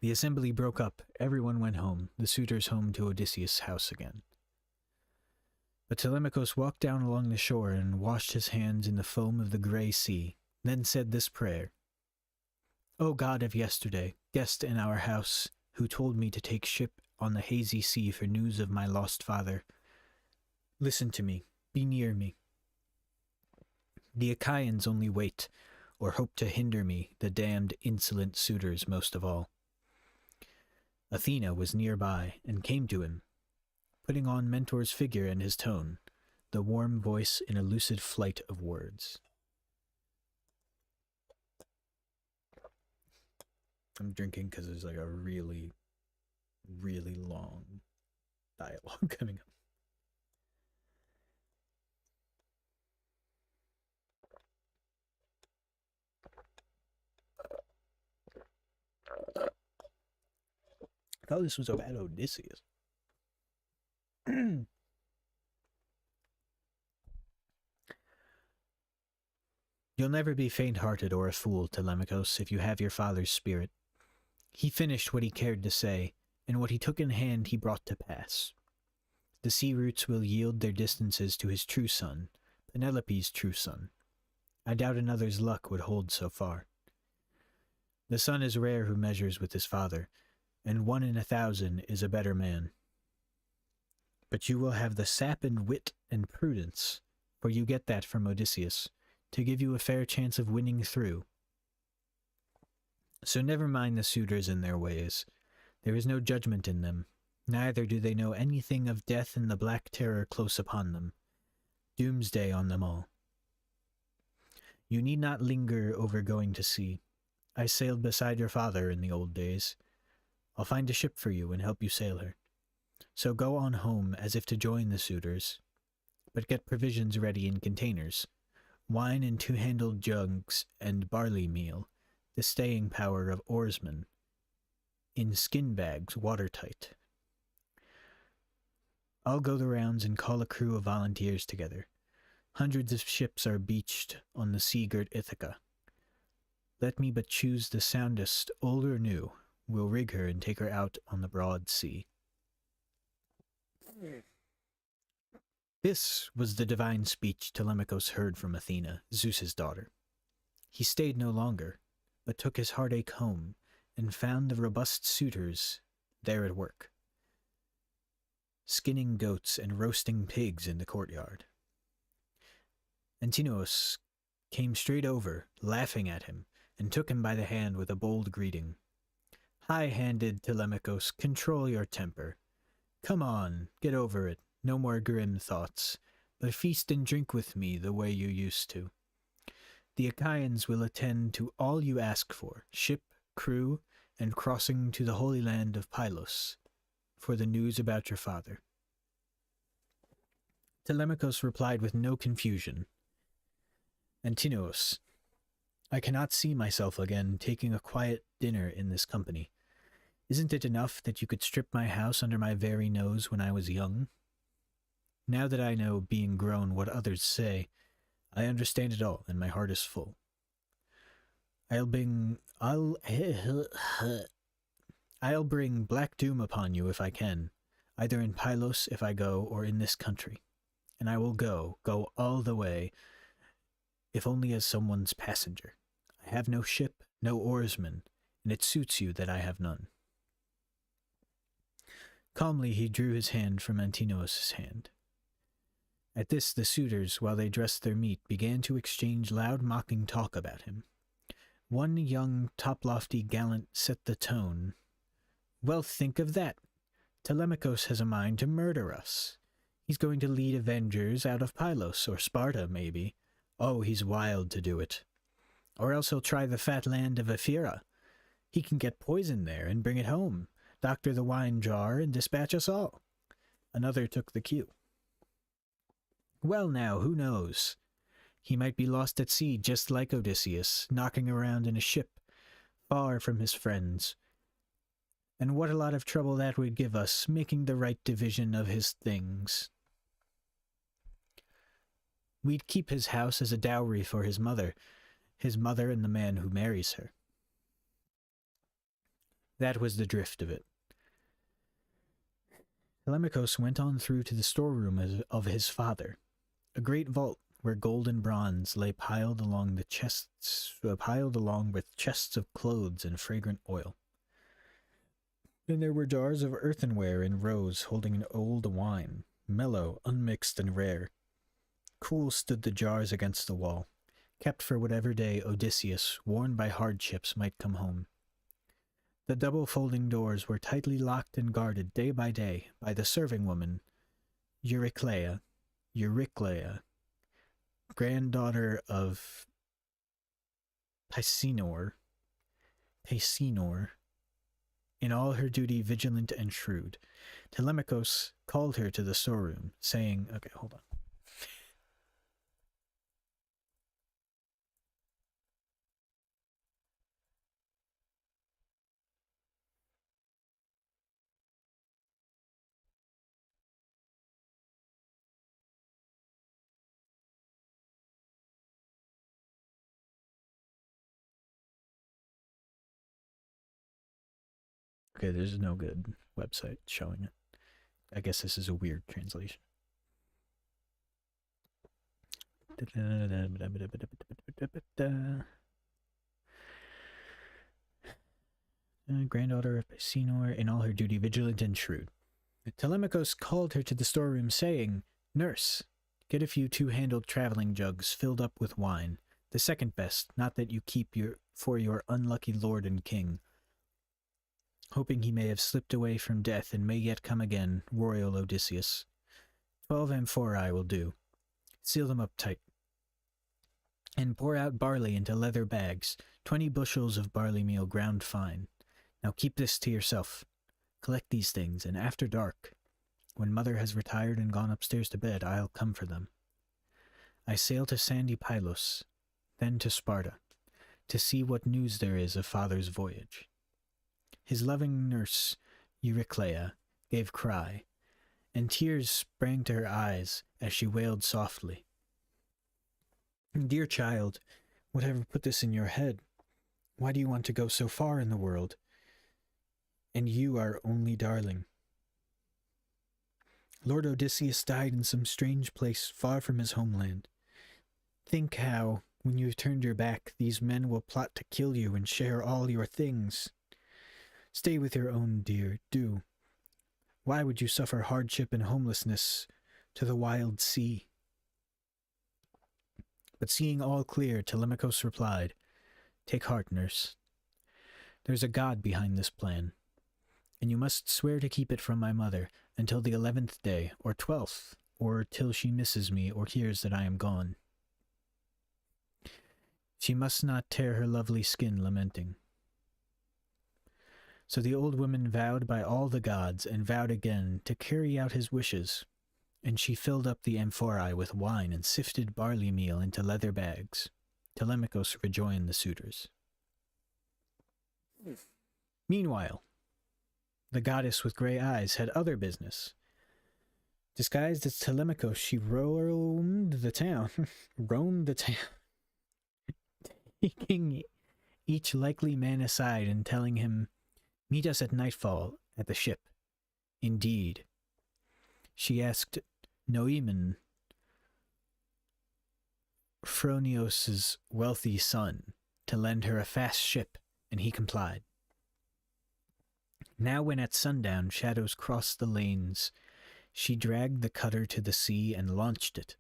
The assembly broke up. Everyone went home, the suitors home to Odysseus' house again. But Telemachus walked down along the shore and washed his hands in the foam of the grey sea, then said this prayer: O God of yesterday, guest in our house, who told me to take ship on the hazy sea for news of my lost father, listen to me, be near me. The Achaeans only wait, or hope to hinder me, the damned insolent suitors most of all. Athena was nearby, and came to him, putting on Mentor's figure and his tone, the warm voice in a lucid flight of words. I'm drinking because there's like a really, really long dialogue coming up. I thought this was about Odysseus. You'll never be faint-hearted or a fool, Telemachus, if you have your father's spirit. He finished what he cared to say, and what he took in hand he brought to pass. The sea roots will yield their distances to his true son, Penelope's true son. I doubt another's luck would hold so far. The son is rare who measures with his father, and 1 in 1,000 is a better man. But you will have the sap and wit and prudence, for you get that from Odysseus, to give you a fair chance of winning through. So never mind the suitors and their ways. There is no judgment in them, neither do they know anything of death and the black terror close upon them. Doomsday on them all. You need not linger over going to sea. I sailed beside your father in the old days. I'll find a ship for you and help you sail her. So go on home as if to join the suitors, but get provisions ready in containers, wine in 2-handled jugs and barley meal, the staying power of oarsmen, in skin bags watertight. I'll go the rounds and call a crew of volunteers together. Hundreds of ships are beached on the sea-girt Ithaca. Let me but choose the soundest, old or new. We'll rig her and take her out on the broad sea. This was the divine speech Telemachus heard from Athena, Zeus's daughter. He stayed no longer, but took his heartache home, and found the robust suitors there at work, skinning goats and roasting pigs in the courtyard. Antinous came straight over, laughing at him, and took him by the hand with a bold greeting. High-handed Telemachus, control your temper. Come on, get over it, no more grim thoughts, but feast and drink with me the way you used to. The Achaeans will attend to all you ask for, ship, crew, and crossing to the holy land of Pylos, for the news about your father. Telemachus replied with no confusion. Antinous, I cannot see myself again taking a quiet dinner in this company. Isn't it enough that you could strip my house under my very nose when I was young? Now that I know, being grown, what others say, I understand it all, and my heart is full. I'll bring black doom upon you if I can, either in Pylos if I go, or in this country. And I will go all the way, if only as someone's passenger. I have no ship, no oarsman, and it suits you that I have none. Calmly he drew his hand from Antinous' hand. At this the suitors, while they dressed their meat, began to exchange loud mocking talk about him. One young top-lofty gallant set the tone. Well, think of that! Telemachus has a mind to murder us. He's going to lead avengers out of Pylos, or Sparta, maybe. Oh, he's wild to do it. Or else he'll try the fat land of Ephyra. He can get poison there and bring it home, doctor the wine jar, and dispatch us all. Another took the cue. Well now, who knows? He might be lost at sea just like Odysseus, knocking around in a ship, far from his friends. And what a lot of trouble that would give us, making the right division of his things. We'd keep his house as a dowry for his mother and the man who marries her. That was the drift of it. Telemachus went on through to the storeroom of his father, a great vault where gold and bronze lay piled along with chests of clothes and fragrant oil. And there were jars of earthenware in rows holding an old wine, mellow, unmixed, and rare. Cool stood the jars against the wall, kept for whatever day Odysseus, worn by hardships, might come home. The double folding doors were tightly locked and guarded day by day by the serving woman, Euryclea, granddaughter of Pisenor, in all her duty vigilant and shrewd. Telemachus called her to the storeroom, saying, okay, hold on. Okay, there's no good website showing it. I guess this is a weird translation. Granddaughter of Pisenor, in all her duty vigilant and shrewd. Telemachus called her to the storeroom, saying, Nurse, get a few two-handled traveling jugs filled up with wine, the second best, not that you keep for your unlucky lord and king, hoping he may have slipped away from death and may yet come again, royal Odysseus. 12 amphorae will do. Seal them up tight. And pour out barley into leather bags, 20 bushels of barley meal ground fine. Now keep this to yourself. Collect these things, and after dark, when mother has retired and gone upstairs to bed, I'll come for them. I sail to sandy Pylos, then to Sparta, to see what news there is of father's voyage. His loving nurse, Euryclea, gave cry, and tears sprang to her eyes as she wailed softly. Dear child, whatever put this in your head? Why do you want to go so far in the world? And you are only darling. Lord Odysseus died in some strange place far from his homeland. Think how, when you have turned your back, these men will plot to kill you and share all your things. Stay with your own, dear, do. Why would you suffer hardship and homelessness to the wild sea? But seeing all clear, Telemachus replied, Take heart, nurse. There's a god behind this plan, and you must swear to keep it from my mother until the 11th day, or 12th, or till she misses me or hears that I am gone. She must not tear her lovely skin lamenting. So the old woman vowed by all the gods, and vowed again to carry out his wishes, and she filled up the amphorae with wine and sifted barley meal into leather bags. Telemachus rejoined the suitors. Meanwhile, the goddess with gray eyes had other business. Disguised as Telemachus, she roamed the town, taking each likely man aside and telling him, Meet us at nightfall at the ship. Indeed. She asked Noemon, Phronios' wealthy son, to lend her a fast ship, and he complied. Now when at sundown shadows crossed the lanes, she dragged the cutter to the sea and launched it,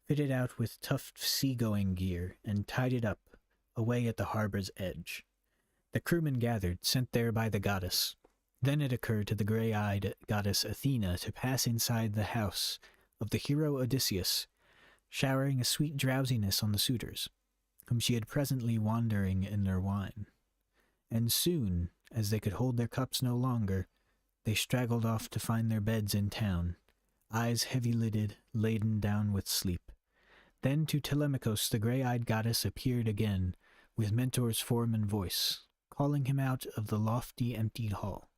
fitted out with tough seagoing gear, and tied it up, away at the harbor's edge. The crewmen gathered, sent there by the goddess. Then it occurred to the gray-eyed goddess Athena to pass inside the house of the hero Odysseus, showering a sweet drowsiness on the suitors, whom she had presently wandering in their wine. And soon, as they could hold their cups no longer, they straggled off to find their beds in town, eyes heavy-lidded, laden down with sleep. Then to Telemachus the gray-eyed goddess appeared again, with Mentor's form and voice, calling him out of the lofty emptied hall.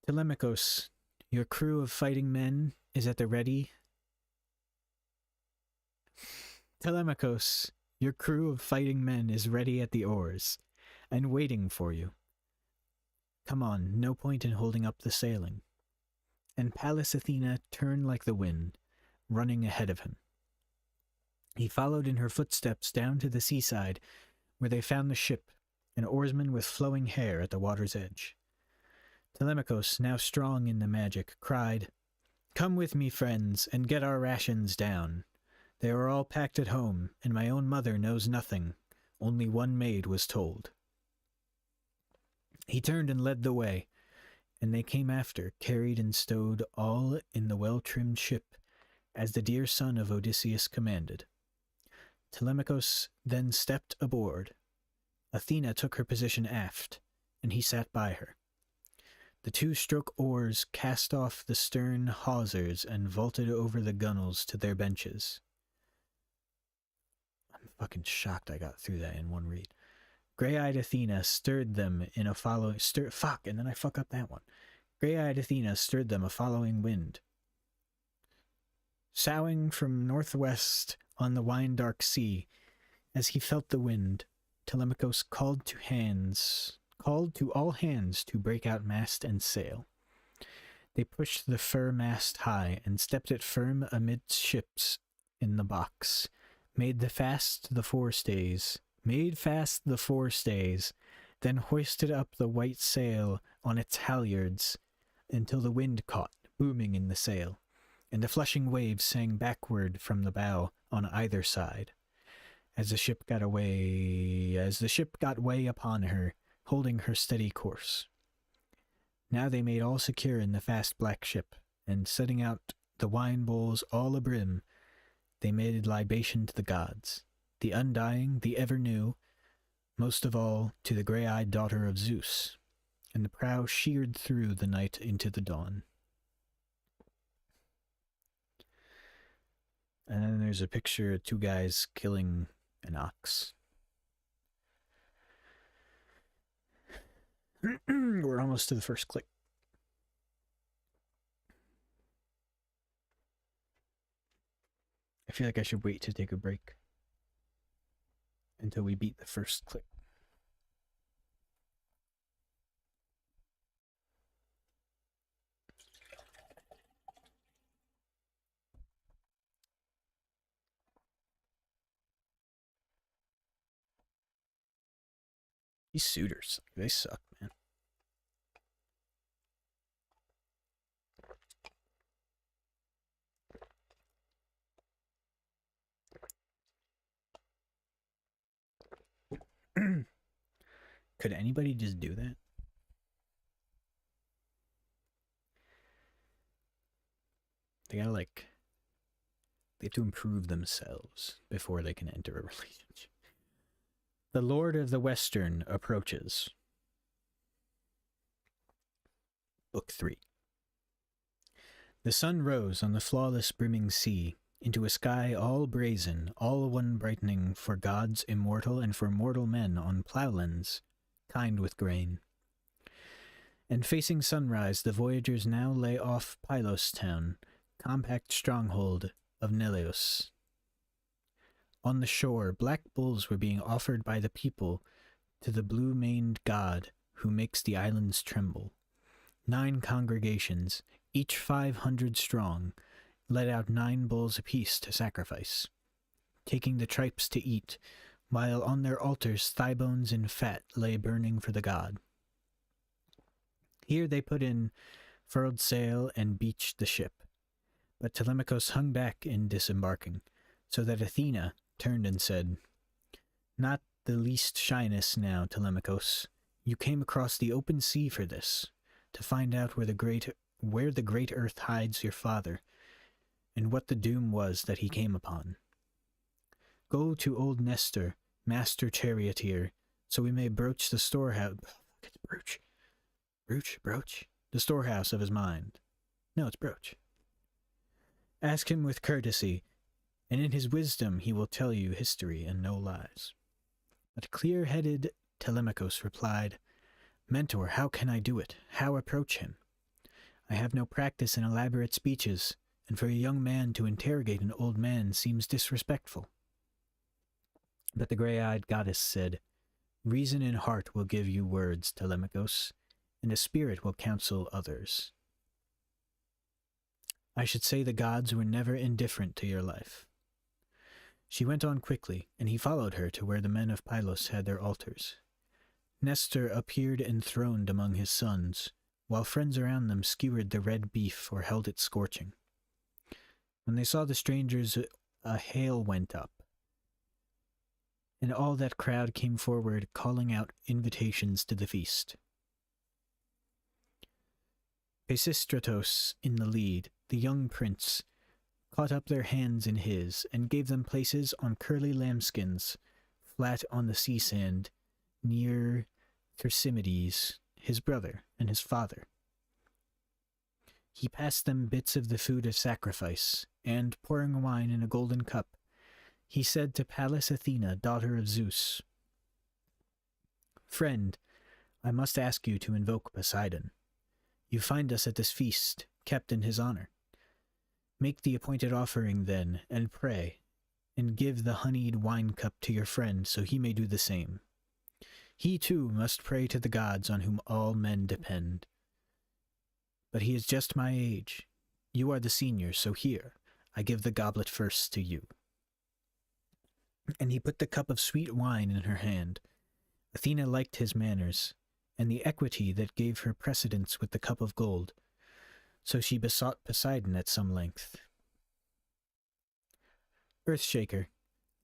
Telemachus, your crew of fighting men is at the ready. Telemachus, your crew of fighting men is ready at the oars, and waiting for you. Come on, no point in holding up the sailing. And Pallas Athena turned like the wind, running ahead of him. He followed in her footsteps down to the seaside, where they found the ship, an oarsman with flowing hair at the water's edge. Telemachus, now strong in the magic, cried, "Come with me, friends, and get our rations down. They are all packed at home, and my own mother knows nothing. Only one maid was told." He turned and led the way, and they came after, carried and stowed all in the well-trimmed ship, as the dear son of Odysseus commanded. Telemachus then stepped aboard. Athena took her position aft, and he sat by her. The two-stroke oars cast off the stern hawsers and vaulted over the gunwales to their benches. I'm fucking shocked I got through that in one read. Grey-eyed Athena stirred them in a following... and then I fuck up that one. Grey-eyed Athena stirred them a following wind. Soughing from northwest on the wine-dark sea, as he felt the wind, Telemachus called to all hands to break out mast and sail. They pushed the fir mast high and stepped it firm amidships in the box, made fast the forestays, then hoisted up the white sail on its halyards until the wind caught, booming in the sail, and the flushing waves sang backward from the bow on either side, as the ship got way upon her, holding her steady course. Now they made all secure in the fast black ship, and setting out the wine bowls all abrim, they made libation to the gods, the undying, the ever-new, most of all to the grey-eyed daughter of Zeus, and the prow sheered through the night into the dawn. And then there's a picture of two guys killing an ox. We're almost to the first click. I feel like I should wait to take a break until we beat the first click. These suitors, they suck, man. Could anybody just do that? They gotta, they have to improve themselves before they can enter a relationship. The Lord of the Western approaches. Book 3. The sun rose on the flawless brimming sea, into a sky all brazen, all one brightening for gods immortal and for mortal men on ploughlands, kind with grain. And facing sunrise, the voyagers now lay off Pylos town, compact stronghold of Neleus. On the shore, black bulls were being offered by the people to the blue-maned god who makes the islands tremble. 9 congregations, each 500 strong, let out 9 bulls apiece to sacrifice, taking the tripes to eat, while on their altars thigh bones and fat lay burning for the god. Here they put in furled sail and beached the ship, but Telemachus hung back in disembarking, so that Athena turned and said, "Not the least shyness now, Telemachus. You came across the open sea for this, to find out where the great earth hides your father, and what the doom was that he came upon. Go to old Nestor, master charioteer, so we may broach the storehouse. It's broach. The storehouse of his mind. No, it's broach. Ask him with courtesy, and in his wisdom he will tell you history and no lies." But clear-headed Telemachus replied, "Mentor, how can I do it? How approach him? I have no practice in elaborate speeches, and for a young man to interrogate an old man seems disrespectful." But the gray-eyed goddess said, "Reason and heart will give you words, Telemachus, and a spirit will counsel others. I should say the gods were never indifferent to your life." She went on quickly, and he followed her to where the men of Pylos had their altars. Nestor appeared enthroned among his sons, while friends around them skewered the red beef or held it scorching. When they saw the strangers, a hail went up, and all that crowd came forward, calling out invitations to the feast. Pisistratos, in the lead, the young prince, caught up their hands in his, and gave them places on curly lambskins, flat on the sea sand, near Thrasimides, his brother, and his father. He passed them bits of the food of sacrifice, and, pouring wine in a golden cup, he said to Pallas Athena, daughter of Zeus, "Friend, I must ask you to invoke Poseidon. You find us at this feast, kept in his honor. Make the appointed offering, then, and pray, and give the honeyed wine cup to your friend so he may do the same. He, too, must pray to the gods on whom all men depend. But he is just my age. You are the senior, so here, I give the goblet first to you." And he put the cup of sweet wine in her hand. Athena liked his manners, and the equity that gave her precedence with the cup of gold, so she besought Poseidon at some length. "Earthshaker,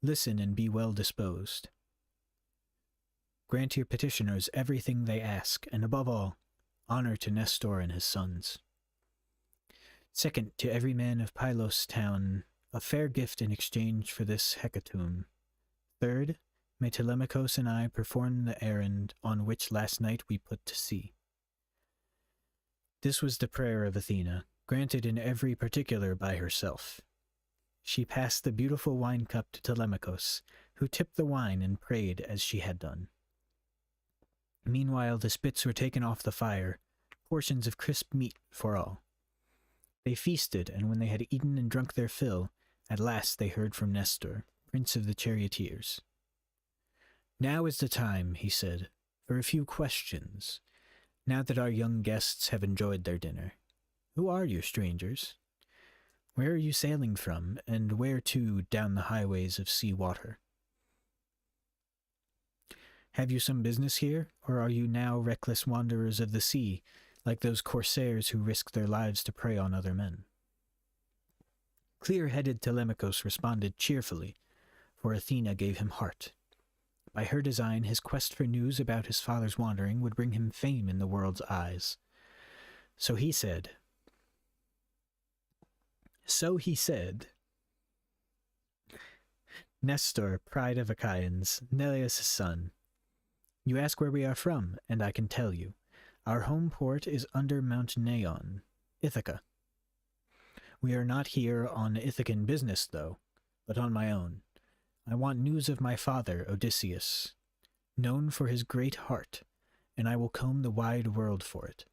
listen and be well disposed. Grant your petitioners everything they ask, and above all, honor to Nestor and his sons. Second, to every man of Pylos town, a fair gift in exchange for this hecatomb. Third, may Telemachus and I perform the errand on which last night we put to sea." This was the prayer of Athena, granted in every particular by herself. She passed the beautiful wine cup to Telemachus, who tipped the wine and prayed as she had done. Meanwhile the spits were taken off the fire, portions of crisp meat for all. They feasted, and when they had eaten and drunk their fill, at last they heard from Nestor, prince of the charioteers. "Now is the time," he said, "for a few questions, now that our young guests have enjoyed their dinner. Who are you, strangers? Where are you sailing from, and where to down the highways of sea water? Have you some business here, or are you now reckless wanderers of the sea, like those corsairs who risk their lives to prey on other men?" Clear-headed Telemachus responded cheerfully, for Athena gave him heart. By her design, his quest for news about his father's wandering would bring him fame in the world's eyes. So he said, "Nestor, pride of Achaeans, Neleus' son, you ask where we are from, and I can tell you. Our home port is under Mount Neon, Ithaca. We are not here on Ithacan business, though, but on my own. I want news of my father, Odysseus, known for his great heart, and I will comb the wide world for it.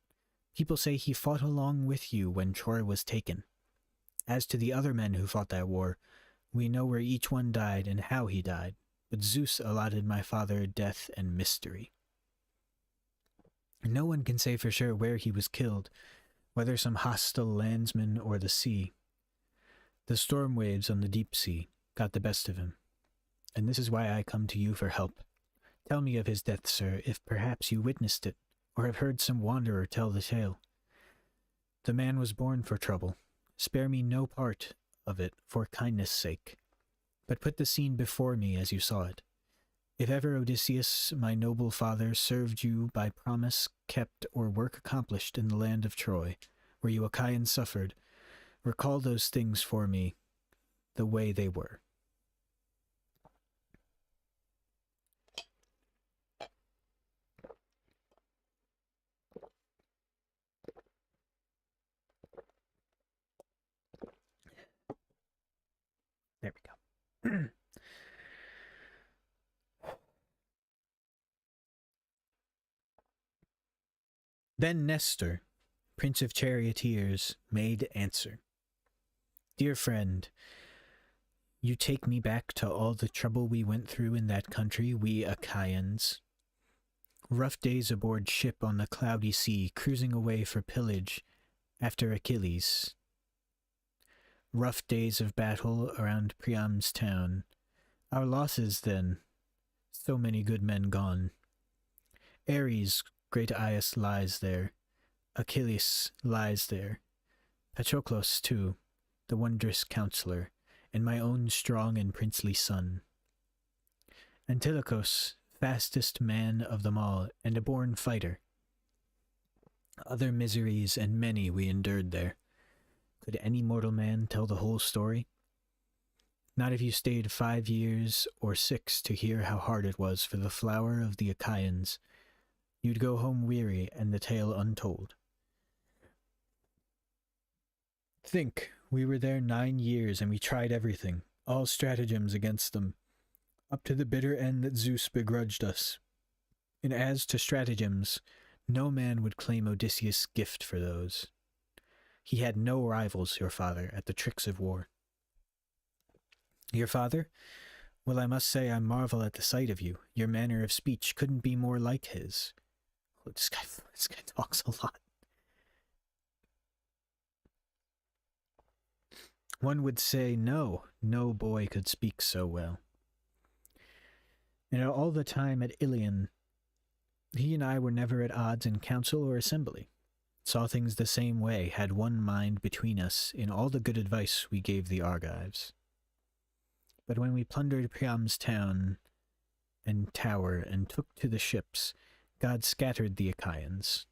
People say he fought along with you when Troy was taken. As to the other men who fought that war, we know where each one died and how he died, but Zeus allotted my father death and mystery. No one can say for sure where he was killed, whether some hostile landsman or the sea. The storm waves on the deep sea got the best of him, and this is why I come to you for help. Tell me of his death, sir, if perhaps you witnessed it, or have heard some wanderer tell the tale. The man was born for trouble. Spare me no part of it for kindness' sake, but put the scene before me as you saw it. If ever Odysseus, my noble father, served you by promise kept or work accomplished in the land of Troy, where you Achaeans suffered, recall those things for me the way they were." There we go. Then Nestor, prince of charioteers, made answer. "Dear friend, you take me back to all the trouble we went through in that country, we Achaeans. Rough days aboard ship on the cloudy sea, cruising away for pillage after Achilles. Rough days of battle around Priam's town. Our losses then, so many good men gone. Ares, great Aias, lies there. Achilles lies there. Patroclus, too, the wondrous counselor, and my own strong and princely son. Antilochus, fastest man of them all, and a born fighter. Other miseries and many we endured there. Could any mortal man tell the whole story? Not if you stayed 5 years or 6 to hear how hard it was for the flower of the Achaeans. You'd go home weary and the tale untold. Think, we were there 9 years and we tried everything, all stratagems against them, up to the bitter end that Zeus begrudged us. And as to stratagems, no man would claim Odysseus' gift for those. He had no rivals, your father, at the tricks of war. Your father? Well, I must say I marvel at the sight of you. Your manner of speech couldn't be more like his. Oh, this guy talks a lot. One would say no boy could speak so well. And all the time at Ilion, he and I were never at odds in council or assembly. Saw things the same way, had one mind between us in all the good advice we gave the Argives. But when we plundered Priam's town and tower and took to the ships, God scattered the Achaeans.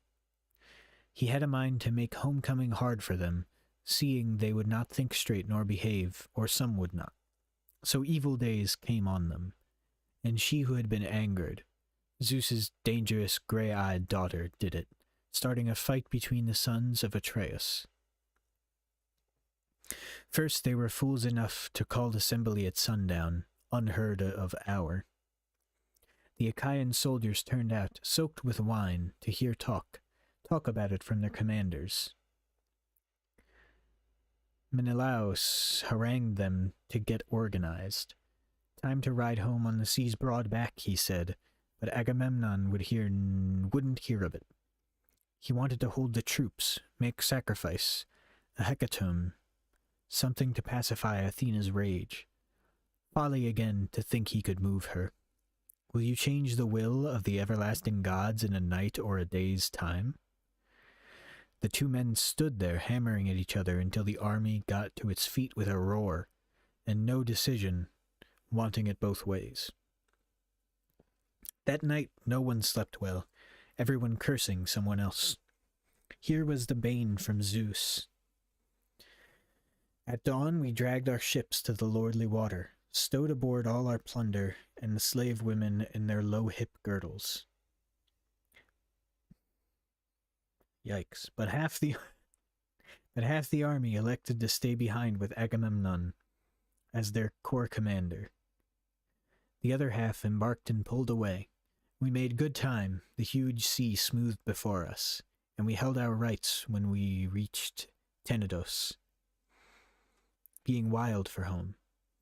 He had a mind to make homecoming hard for them, seeing they would not think straight nor behave, or some would not. So evil days came on them, and she who had been angered, Zeus's dangerous grey-eyed daughter, did it, starting a fight between the sons of Atreus. First they were fools enough to call assembly at sundown, unheard of hour. The Achaean soldiers turned out, soaked with wine, to hear talk about it from their commanders. Menelaus harangued them to get organized. Time to ride home on the sea's broad back, he said, but Agamemnon wouldn't hear of it. He wanted to hold the troops, make sacrifice, a hecatomb, something to pacify Athena's rage. Folly again to think he could move her. Will you change the will of the everlasting gods in a night or a day's time? The two men stood there hammering at each other until the army got to its feet with a roar, and no decision, wanting it both ways. That night no one slept well, everyone cursing someone else. Here was the bane from Zeus. At dawn we dragged our ships to the lordly water, stowed aboard all our plunder and the slave women in their low hip girdles. Yikes, but half the army elected to stay behind with Agamemnon as their corps commander. The other half embarked and pulled away. We made good time, the huge sea smoothed before us, and we held our rights when we reached Tenedos, being wild for home.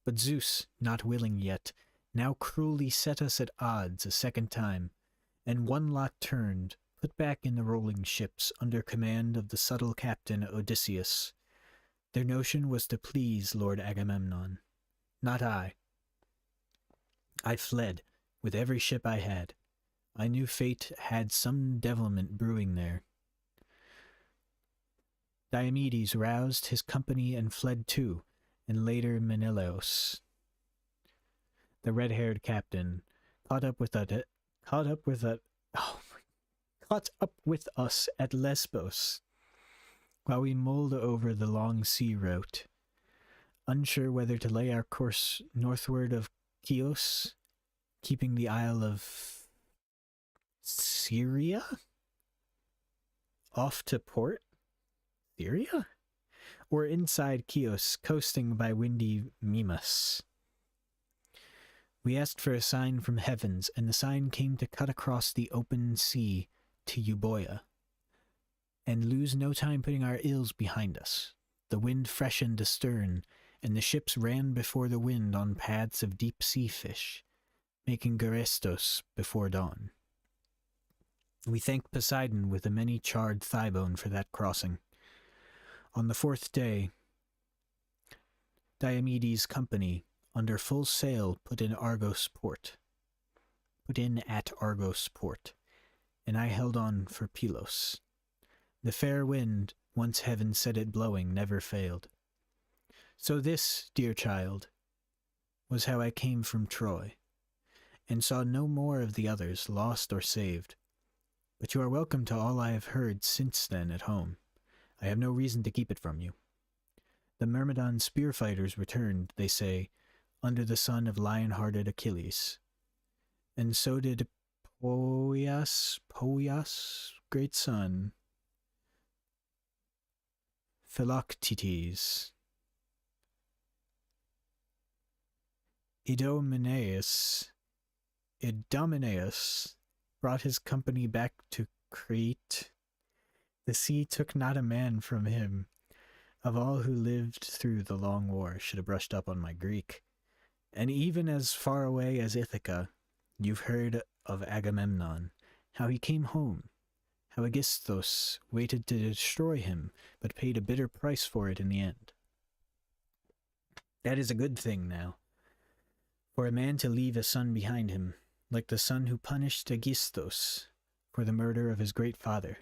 But Zeus, not willing yet, now cruelly set us at odds a second time, and one lot turned, put back in the rolling ships under command of the subtle captain Odysseus. Their notion was to please Lord Agamemnon, not I. I fled, with every ship I had. I knew fate had some devilment brewing there. Diomedes roused his company and fled too, and later Menelaus, the red-haired captain, caught up with us at Lesbos, while we mulled over the long sea route, unsure whether to lay our course northward of Chios, keeping the Isle of Syria off to port? Syria? Or inside Chios, coasting by windy Mimas. We asked for a sign from heavens, and the sign came to cut across the open sea to Euboea, and lose no time putting our ills behind us. The wind freshened astern, and the ships ran before the wind on paths of deep sea fish, making Gerestos before dawn. We thanked Poseidon with a many-charred thigh bone for that crossing. On the fourth day, Diomedes' company, under full sail, put in at Argos port, and I held on for Pylos. The fair wind, once heaven set it blowing, never failed. So this, dear child, was how I came from Troy, and saw no more of the others, lost or saved. But you are welcome to all I have heard since then at home. I have no reason to keep it from you. The Myrmidon spear-fighters returned, they say, under the son of lion-hearted Achilles. And so did Poias, great son, Philoctetes. Idomeneus brought his company back to Crete. The sea took not a man from him. Of all who lived through the long war, should have brushed up on my Greek. And even as far away as Ithaca, you've heard of Agamemnon, how he came home, how Aegisthus waited to destroy him, but paid a bitter price for it in the end. That is a good thing now, for a man to leave a son behind him, like the son who punished Aegisthus for the murder of his great father.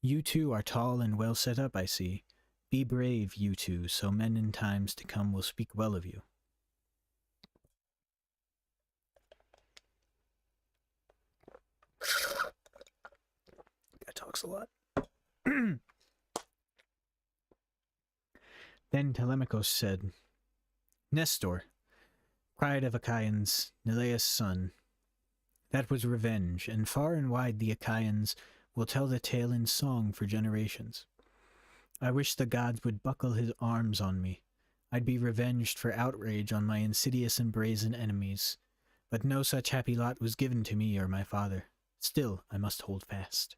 You two are tall and well set up, I see. Be brave, you two, so men in times to come will speak well of you. Guy talks a lot. Then Telemachus said, Nestor, pride of Achaeans, Neleus' son, that was revenge, and far and wide the Achaeans will tell the tale in song for generations. I wish the gods would buckle his arms on me. I'd be revenged for outrage on my insidious and brazen enemies, but no such happy lot was given to me or my father. Still, I must hold fast.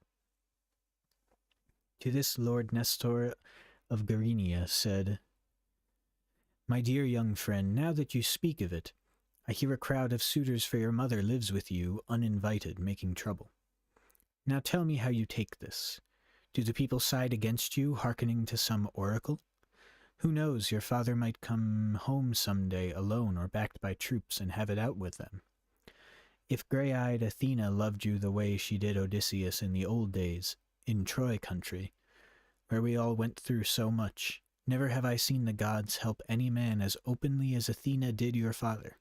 To this Lord Nestor of Gerenia said, My dear young friend, now that you speak of it, I hear a crowd of suitors for your mother lives with you, uninvited, making trouble. Now tell me how you take this. Do the people side against you, hearkening to some oracle? Who knows, your father might come home some day alone or backed by troops and have it out with them. If grey-eyed Athena loved you the way she did Odysseus in the old days, in Troy country, where we all went through so much, never have I seen the gods help any man as openly as Athena did your father.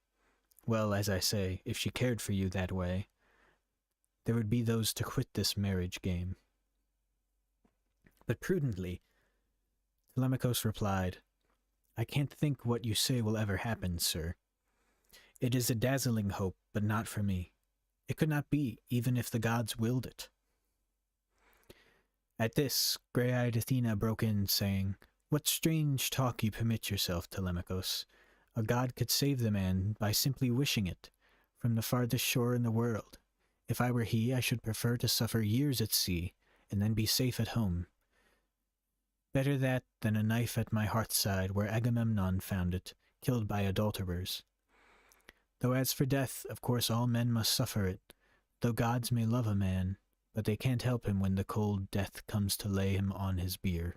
Well, as I say, if she cared for you that way, there would be those to quit this marriage game. But prudently, Telemachus replied, I can't think what you say will ever happen, sir. It is a dazzling hope, but not for me. It could not be, even if the gods willed it. At this, grey-eyed Athena broke in, saying, What strange talk you permit yourself, Telemachus. A god could save the man by simply wishing it, from the farthest shore in the world. If I were he, I should prefer to suffer years at sea, and then be safe at home. Better that than a knife at my heart's side, where Agamemnon found it, killed by adulterers. Though as for death, of course all men must suffer it, though gods may love a man, but they can't help him when the cold death comes to lay him on his bier.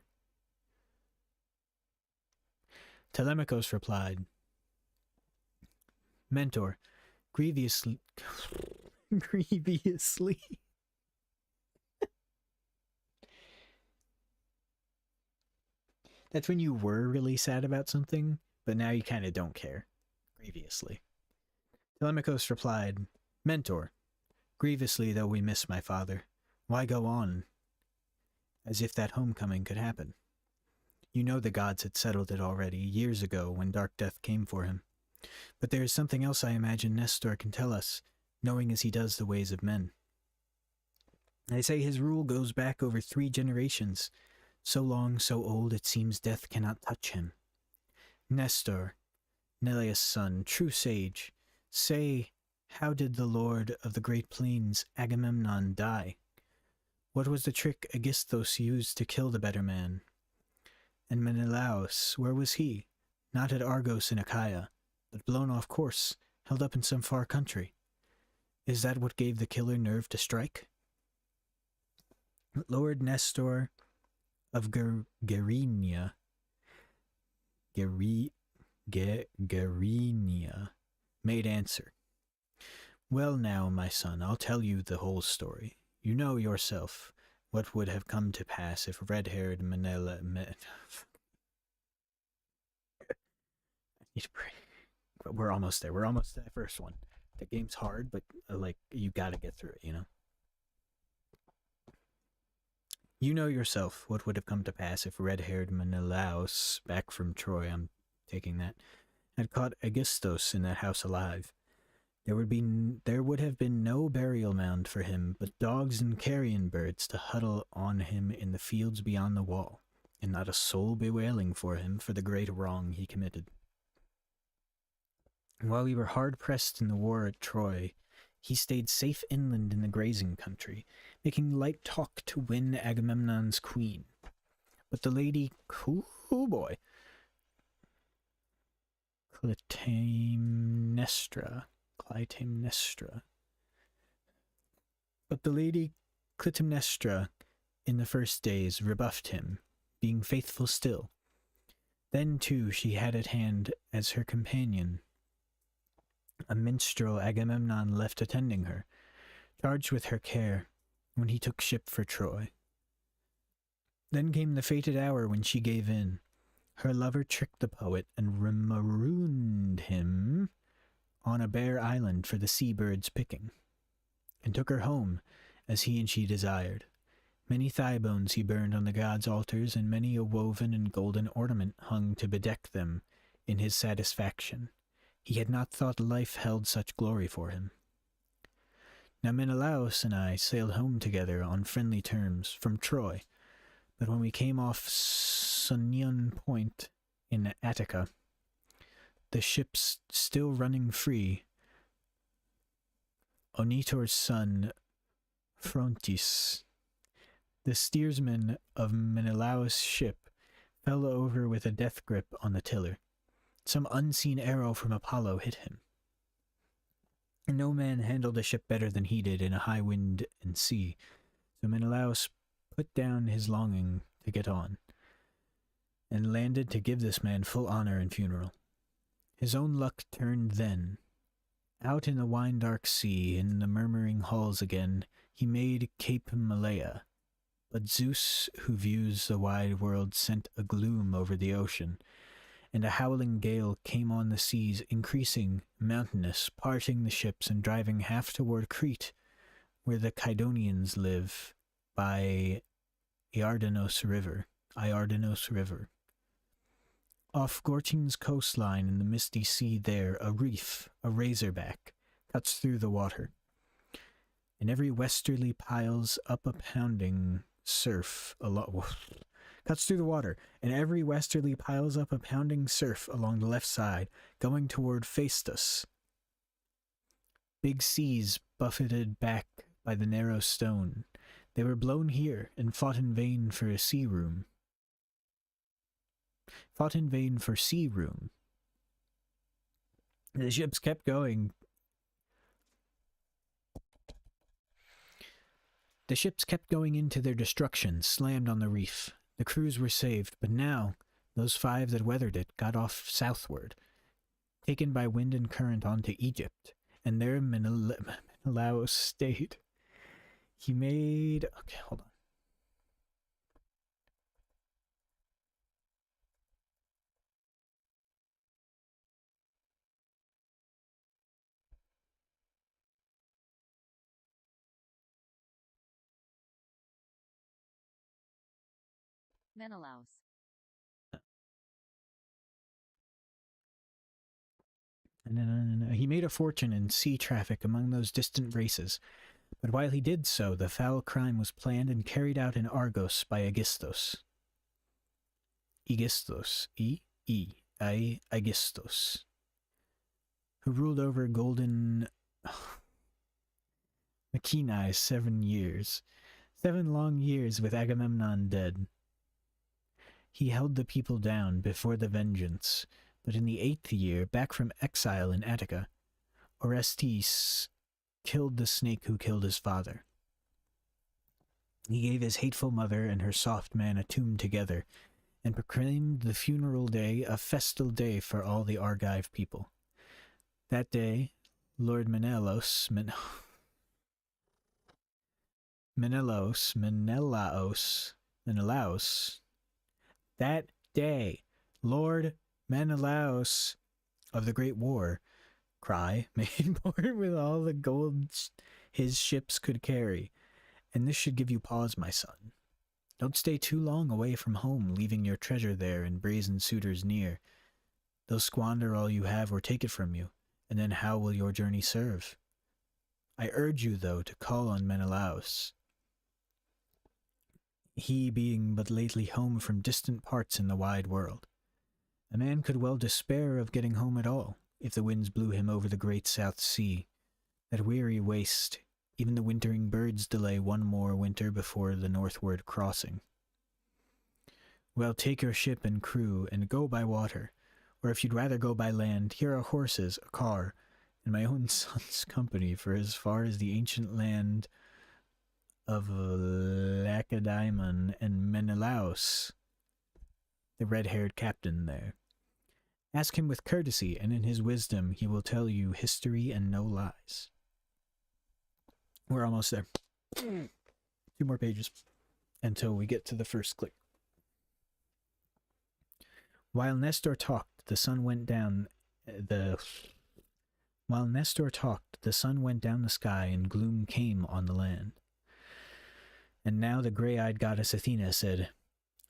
Telemachus replied, Mentor, grievously... That's when you were really sad about something, but now you kind of don't care. Grievously. Telemachus replied, Mentor, grievously though we miss my father, why go on as if that homecoming could happen? You know the gods had settled it already, years ago, when dark death came for him. But there is something else I imagine Nestor can tell us, knowing as he does the ways of men. They say his rule goes back over 3 generations, so long, so old, it seems death cannot touch him. Nestor, Neleus' son, true sage, say, how did the lord of the great plains, Agamemnon, die? What was the trick Aegisthus used to kill the better man? And Menelaus, where was he? Not at Argos in Achaia, but blown off course, held up in some far country. Is that what gave the killer nerve to strike? Lord Nestor of Gerenia, Gerenia, made answer. Well now, my son, I'll tell you the whole story. You know yourself what would have come to pass if red-haired Manila... But we're almost there. We're almost to that first one. The game's hard, but you gotta get through it, you know? You know yourself what would have come to pass if red-haired Menelaus, back from Troy, I'm taking that, had caught Aegisthus in that house alive. There would have been no burial mound for him, but dogs and carrion birds to huddle on him in the fields beyond the wall, and not a soul bewailing for him for the great wrong he committed. And while we were hard-pressed in the war at Troy, he stayed safe inland in the grazing country, making light talk to win Agamemnon's queen. But the lady, Clytemnestra. But the lady Clytemnestra, in the first days, rebuffed him, being faithful still. Then, too, she had at hand as her companion a minstrel Agamemnon left attending her, charged with her care, when he took ship for Troy. Then came the fated hour when she gave in. Her lover tricked the poet and marooned him on a bare island for the sea-birds picking, and took her home, as he and she desired. Many thigh bones he burned on the gods' altars, and many a woven and golden ornament hung to bedeck them in his satisfaction. He had not thought life held such glory for him. Now Menelaus and I sailed home together on friendly terms from Troy, but when we came off Sunion Point in Attica, the ships still running free, Onitor's son Phrontis, the steersman of Menelaus' ship, fell over with a death grip on the tiller. Some unseen arrow from Apollo hit him. And no man handled a ship better than he did in a high wind and sea, so Menelaus put down his longing to get on, and landed to give this man full honor and funeral. His own luck turned then. Out in the wine-dark sea, in the murmuring halls again, he made Cape Malea. But Zeus, who views the wide world, sent a gloom over the ocean, and a howling gale came on the seas, increasing, mountainous, parting the ships and driving half toward Crete, where the Kydonians live, by Iardanos River. Off Gortyn's coastline in the misty sea there, a reef, a razorback, cuts through the water, and every westerly piles up a pounding surf cuts through the water, and every westerly piles up a pounding surf along the left side, going toward Phaestus. Big seas buffeted back by the narrow stone. They were blown here and fought in vain for sea room. The ships kept going. The ships kept going into their destruction, slammed on the reef. The crews were saved, but now those 5 that weathered it got off southward, taken by wind and current onto Egypt, and there Menelaus stayed. He made... Okay, hold on. Menelaus. He made a fortune in sea traffic among those distant races, but while he did so, the foul crime was planned and carried out in Argos by Aegisthus. Aegisthus, who ruled over golden Machinae 7 years, 7 long years with Agamemnon dead. He held the people down before the vengeance, but in the 8th year, back from exile in Attica, Orestes killed the snake who killed his father. He gave his hateful mother and her soft man a tomb together, and proclaimed the funeral day a festal day for all the Argive people. That day, Lord Menelaus, that day, Lord Menelaus of the Great War, made port with all the gold his ships could carry. And this should give you pause, my son. Don't stay too long away from home, leaving your treasure there and brazen suitors near. They'll squander all you have or take it from you, and then how will your journey serve? I urge you, though, to call on Menelaus, he being but lately home from distant parts in the wide world. A man could well despair of getting home at all, if the winds blew him over the great South Sea, that weary waste. Even the wintering birds delay one more winter before the northward crossing. Well, take your ship and crew, and go by water, or if you'd rather go by land, here are horses, a car, and my own son's company for as far as the ancient land of Lacedaemon and Menelaus, the red-haired captain there. Ask him with courtesy, and in his wisdom he will tell you history and no lies. We're almost there. 2 more pages until we get to the first click. While Nestor talked, the sun went down the sky, and gloom came on the land. And now the grey-eyed goddess Athena said,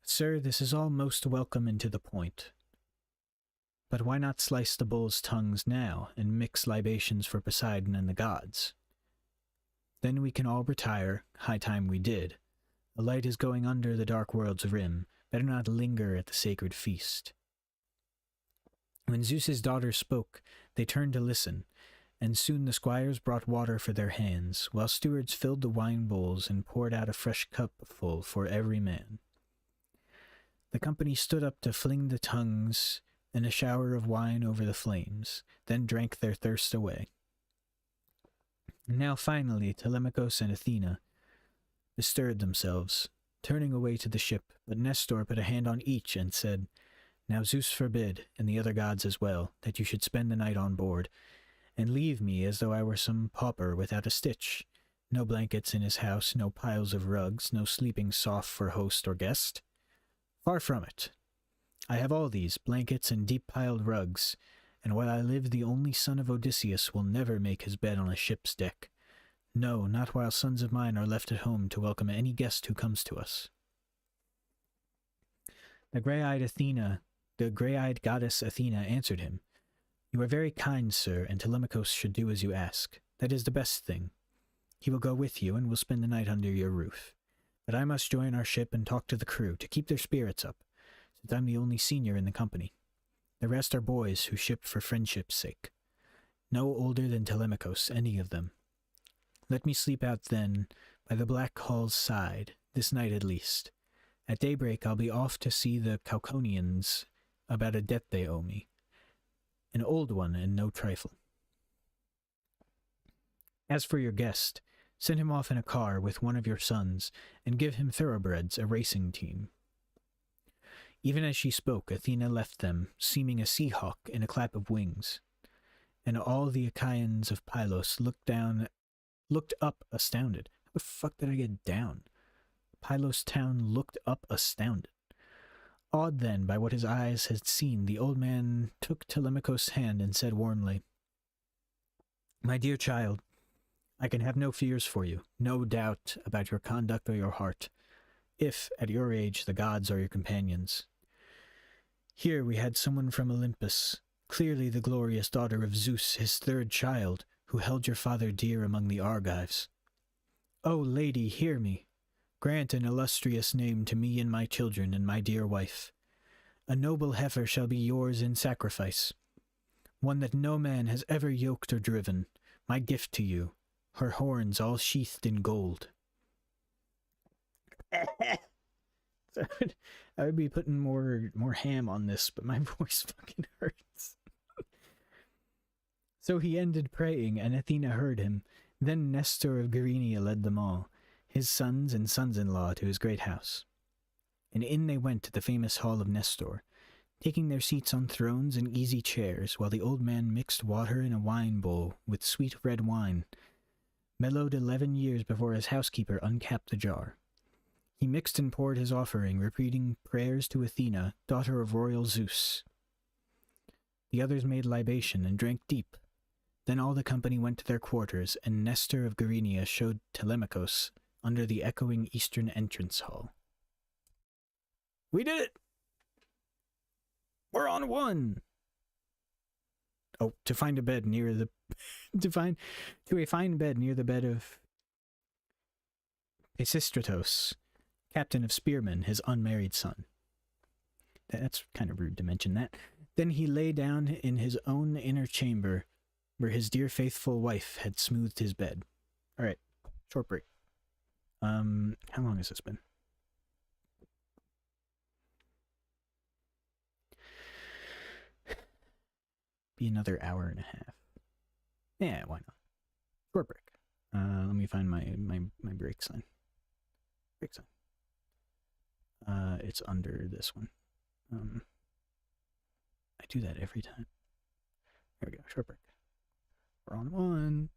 "Sir, this is all most welcome and to the point. But why not slice the bulls' tongues now, and mix libations for Poseidon and the gods? Then we can all retire, high time we did. The light is going under the dark world's rim, better not linger at the sacred feast." When Zeus's daughter spoke, they turned to listen, and soon the squires brought water for their hands, while stewards filled the wine bowls and poured out a fresh cupful for every man. The company stood up to fling the tongues and a shower of wine over the flames, then drank their thirst away. Now finally Telemachus and Athena bestirred themselves, turning away to the ship, but Nestor put a hand on each and said, "Now Zeus forbid, and the other gods as well, that you should spend the night on board, and leave me as though I were some pauper without a stitch. No blankets in his house, no piles of rugs, no sleeping soft for host or guest. Far from it. I have all these, blankets and deep-piled rugs, and while I live the only son of Odysseus will never make his bed on a ship's deck. No, not while sons of mine are left at home to welcome any guest who comes to us." The grey-eyed goddess Athena answered him, "You are very kind, sir, and Telemachus should do as you ask. That is the best thing. He will go with you, and will spend the night under your roof. But I must join our ship and talk to the crew, to keep their spirits up, since I'm the only senior in the company. The rest are boys who ship for friendship's sake. No older than Telemachus, any of them. Let me sleep out then, by the black hull's side, this night at least. At daybreak I'll be off to see the Cauconians about a debt they owe me. An old one and no trifle. As for your guest, send him off in a car with one of your sons, and give him thoroughbreds, a racing team." Even as she spoke, Athena left them, seeming a sea-hawk in a clap of wings. And all the Achaeans of Pylos looked up astounded. How the fuck did I get down? Pylos town looked up astounded. Awed then by what his eyes had seen, the old man took Telemachus' hand and said warmly, "My dear child, I can have no fears for you, no doubt about your conduct or your heart, if, at your age, the gods are your companions. Here we had someone from Olympus, clearly the glorious daughter of Zeus, his third child, who held your father dear among the Argives. O lady, hear me. Grant an illustrious name to me and my children and my dear wife. A noble heifer shall be yours in sacrifice, one that no man has ever yoked or driven, my gift to you, her horns all sheathed in gold." So I would be putting more ham on this, but my voice fucking hurts. So he ended praying, and Athena heard him. Then Nestor of Gerenia led them all. his sons and sons-in-law to his great house. And in they went to the famous hall of Nestor, taking their seats on thrones and easy chairs, while the old man mixed water in a wine bowl with sweet red wine, mellowed 11 years before his housekeeper uncapped the jar. He mixed and poured his offering, repeating prayers to Athena, daughter of royal Zeus. The others made libation and drank deep. Then all the company went to their quarters, and Nestor of Gerenia showed Telemachus under the echoing eastern entrance hall. We did it! We're on one! Oh, to find a bed near the... to a fine bed near the bed of Pisistratos, captain of spearmen, his unmarried son. That's kind of rude to mention that. Then he lay down in his own inner chamber, where his dear faithful wife had smoothed his bed. All right, short break. How long has this been? Be another hour and a half. Yeah, why not? Short break. Let me find my break sign. Break sign. It's under this one. I do that every time. There we go. Short break. We're on one.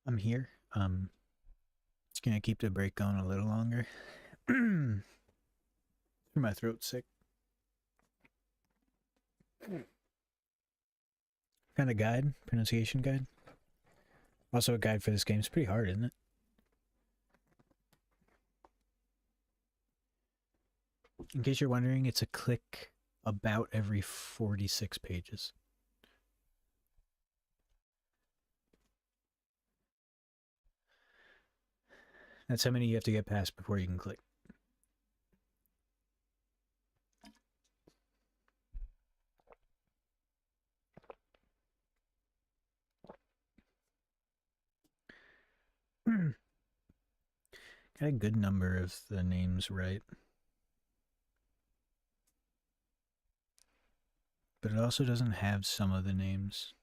I'm here. Just gonna keep the break going a little longer. My throat's sick. Found a guide, pronunciation guide. Also a guide for this game. It's pretty hard, isn't it? In case you're wondering, it's a click about every 46 pages. That's how many you have to get past before you can click. Got a good number of the names right. But it also doesn't have some of the names.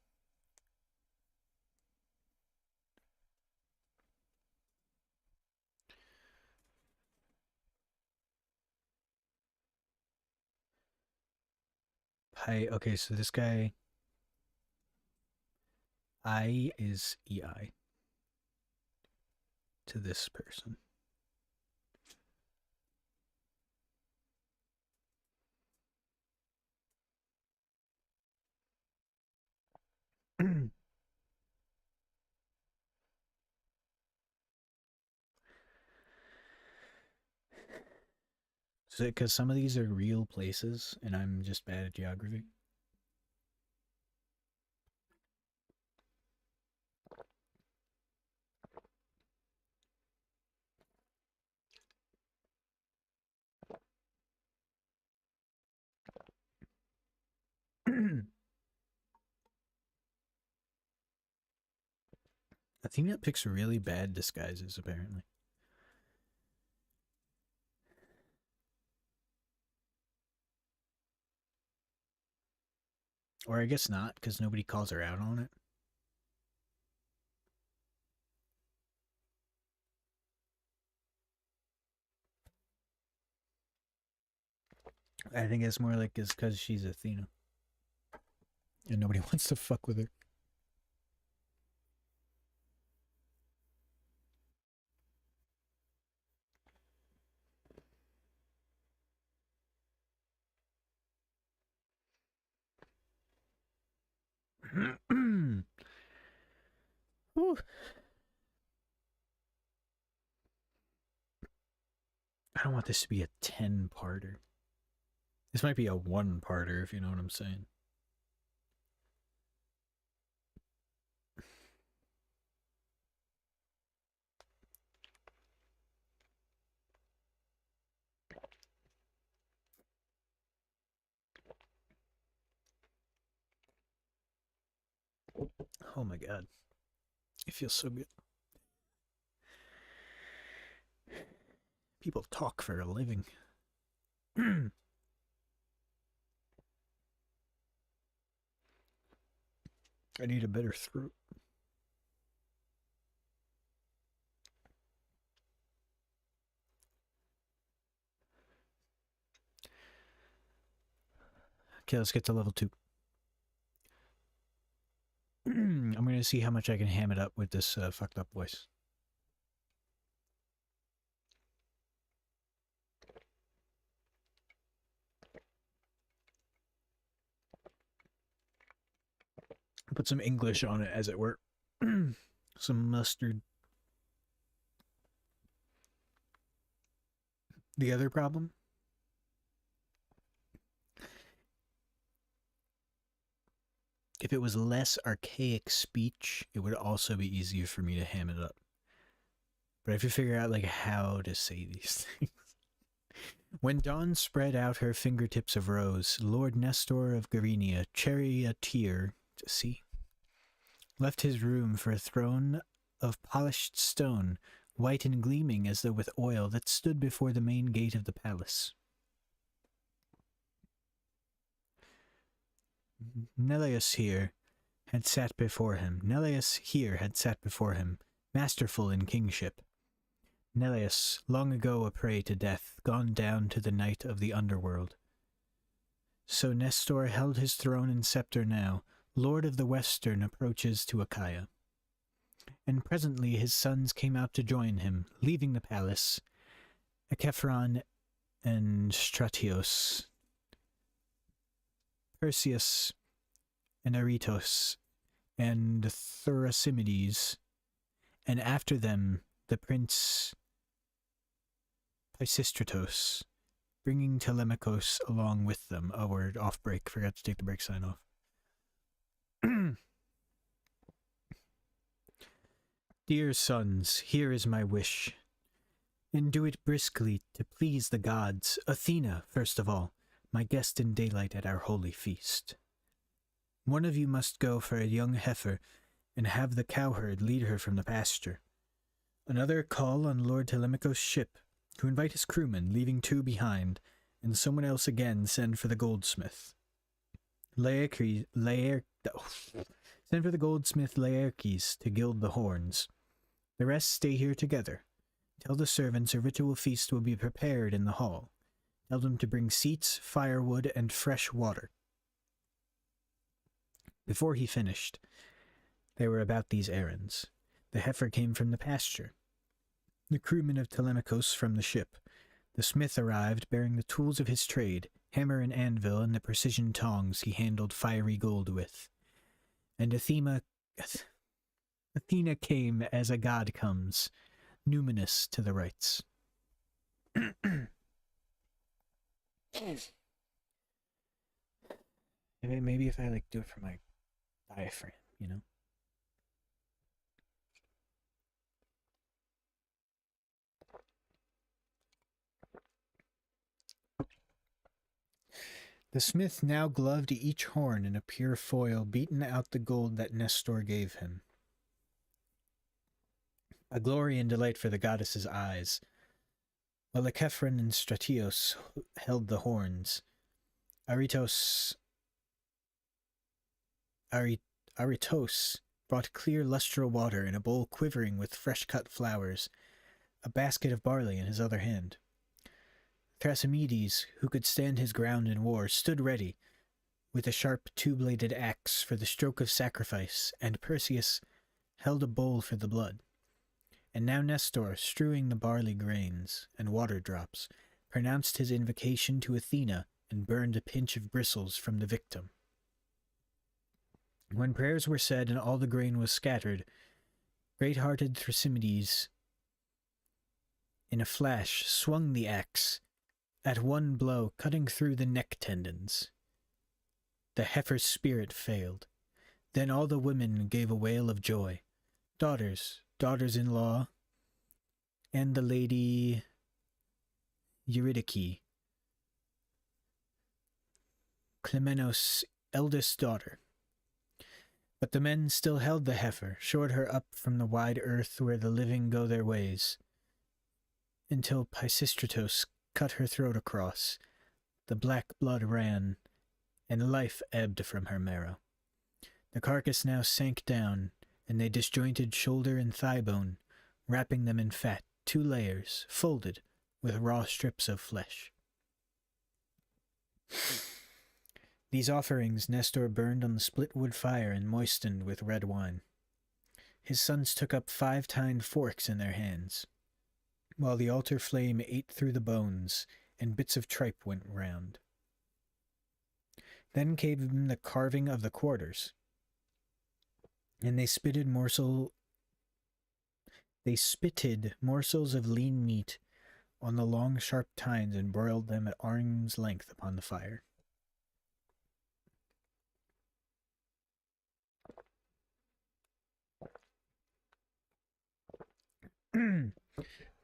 Okay, so this guy, I is EI to this person. So, because some of these are real places and I'm just bad at geography. Athena picks really bad disguises, apparently. Or I guess not, because nobody calls her out on it. I think it's more like it's because she's Athena. And nobody wants to fuck with her. I don't want this to be a 10-parter. This might be a 1-parter, if you know what I'm saying. Oh my god. It feels so good. People talk for a living. I need a better throat. Okay, let's get to level 2. I'm going to see how much I can ham it up with this fucked up voice. Put some English on it, as it were. Some mustard. The other problem? If it was less archaic speech, it would also be easier for me to ham it up. But I have to figure out like how to say these things. When dawn spread out her fingertips of rose, Lord Nestor of Garenia, charioteer, left his room for a throne of polished stone, white and gleaming as though with oil, that stood before the main gate of the palace. Neleus here had sat before him, masterful in kingship. Neleus, long ago a prey to death, gone down to the night of the underworld. So Nestor held his throne and scepter now, Lord of the Western, approaches to Achaia. And presently his sons came out to join him, leaving the palace, Achephron and Stratios, Perseus and Aretos, and Thurasimedes, and after them the prince Pisistratos, bringing Telemachus along with them. Oh, we're off break. Forgot to take the break sign off. Dear sons, here is my wish, and do it briskly to please the gods. Athena, first of all, my guest in daylight at our holy feast. One of you must go for a young heifer and have the cowherd lead her from the pasture. Another call on Lord Telemachus' ship to invite his crewmen, leaving 2 behind, and someone else again send for the goldsmith. Send for the goldsmith Laerches to gild the horns. The rest stay here together. Tell the servants a ritual feast will be prepared in the hall. Tell them to bring seats, firewood, and fresh water. Before he finished, they were about these errands. The heifer came from the pasture, the crewmen of Telemachus from the ship. The smith arrived bearing the tools of his trade, hammer and anvil, and the precision tongs he handled fiery gold with. And Athena came as a god comes, numinous to the rites. Maybe if I do it for my diaphragm, you know? The smith now gloved each horn in a pure foil, beaten out the gold that Nestor gave him. A glory and delight for the goddess's eyes. While Achephron and Stratios held the horns, Aretos brought clear lustral water in a bowl quivering with fresh-cut flowers, a basket of barley in his other hand. Thrasymedes, who could stand his ground in war, stood ready, with a sharp 2-bladed axe for the stroke of sacrifice, and Perseus held a bowl for the blood. And now Nestor, strewing the barley grains and water drops, pronounced his invocation to Athena and burned a pinch of bristles from the victim. When prayers were said and all the grain was scattered, great-hearted Thrasymedes, in a flash, swung the axe, at one blow cutting through the neck tendons. The heifer's spirit failed. Then all the women gave a wail of joy. Daughters-in-law, and the lady Eurydice, Clemenos' eldest daughter. But the men still held the heifer, shored her up from the wide earth where the living go their ways, until Pisistratos cut her throat across. The black blood ran, and life ebbed from her marrow. The carcass now sank down, and they disjointed shoulder and thigh bone, wrapping them in fat, 2 layers, folded, with raw strips of flesh. These offerings Nestor burned on the split wood fire and moistened with red wine. His sons took up 5 tined forks in their hands, while the altar flame ate through the bones, and bits of tripe went round. Then came the carving of the quarters, and they spitted morsels of lean meat on the long sharp tines and broiled them at arm's length upon the fire.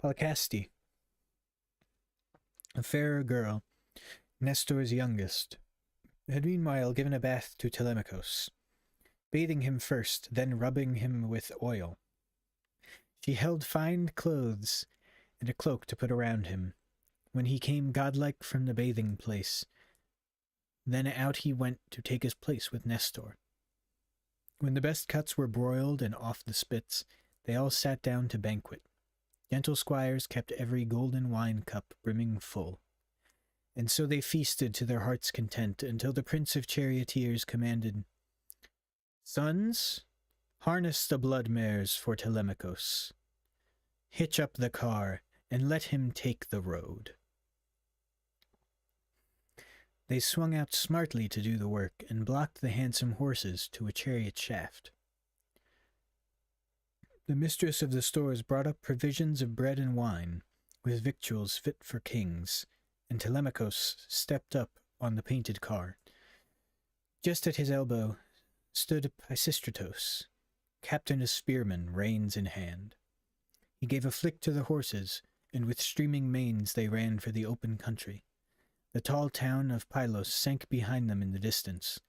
Polycaste, a fairer girl, Nestor's youngest, had meanwhile given a bath to Telemachus, bathing him first, then rubbing him with oil. She held fine clothes and a cloak to put around him, when he came godlike from the bathing place. Then out he went to take his place with Nestor. When the best cuts were broiled and off the spits, they all sat down to banquet. Gentle squires kept every golden wine cup brimming full. And so they feasted to their heart's content until the prince of charioteers commanded, "Sons, Harness the blood mares for Telemachus. Hitch up the car, and let him take the road. They swung out smartly to do the work, and blocked the handsome horses to a chariot shaft. The mistress of the stores brought up provisions of bread and wine, with victuals fit for kings, and Telemachus stepped up on the painted car. Just at his elbow stood Pisistratos, captain of spearmen, reins in hand. He gave a flick to the horses, and with streaming manes they ran for the open country. The tall town of Pylos sank behind them in the distance,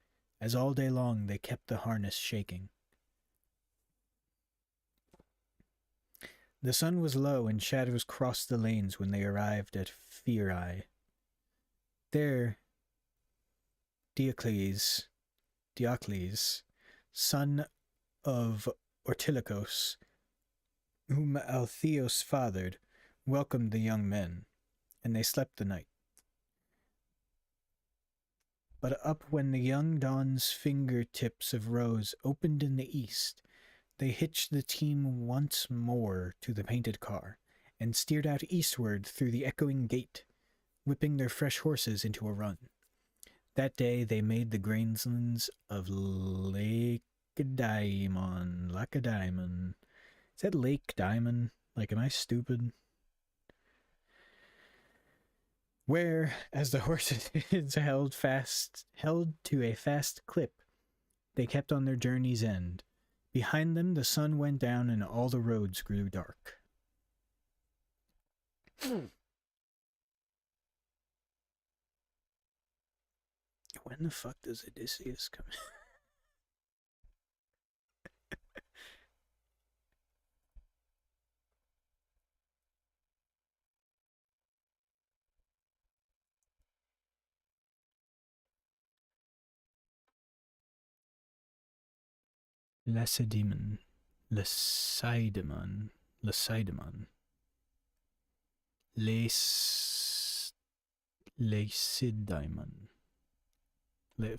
as all day long they kept the harness shaking. The sun was low, and shadows crossed the lanes when they arrived at Pherai. There, Diocles, son of Ortilochos, whom Altheios fathered, welcomed the young men, and they slept the night. But up when the young dawn's finger-tips of rose opened in the east, they hitched the team once more to the painted car, and steered out eastward through the echoing gate, whipping their fresh horses into a run. That day they made the grainlands of Lacedaemon. Is that Lake Diamond? Like, am I stupid? Where, as the horses held to a fast clip, they kept on their journey's end. Behind them the sun went down and all the roads grew dark. When the fuck does Odysseus come? Lacedaemon. Lacedaemon.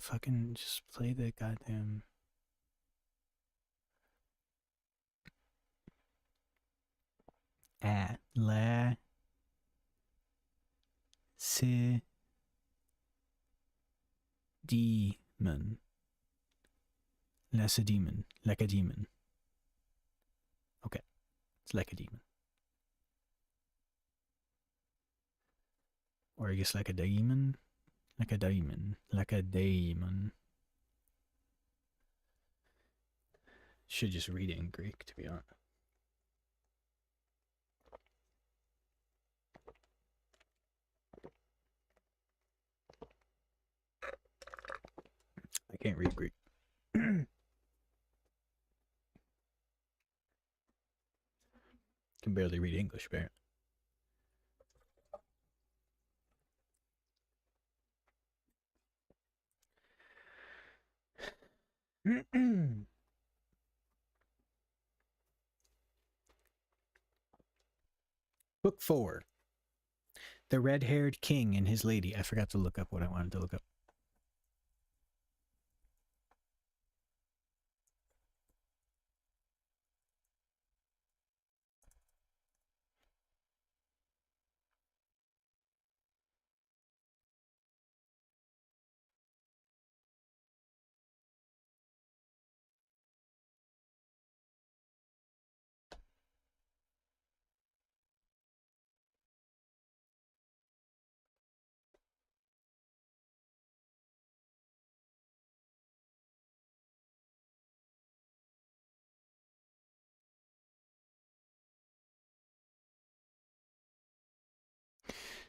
Fucking just play the goddamn. Lacedaemon. Okay, it's Lacedaemon. Or I guess Lacedaemon. Should just read it in Greek, to be honest. I can't read Greek. Can barely read English, apparently. Book 4. The Red-Haired King and His Lady. I forgot to look up what I wanted to look up.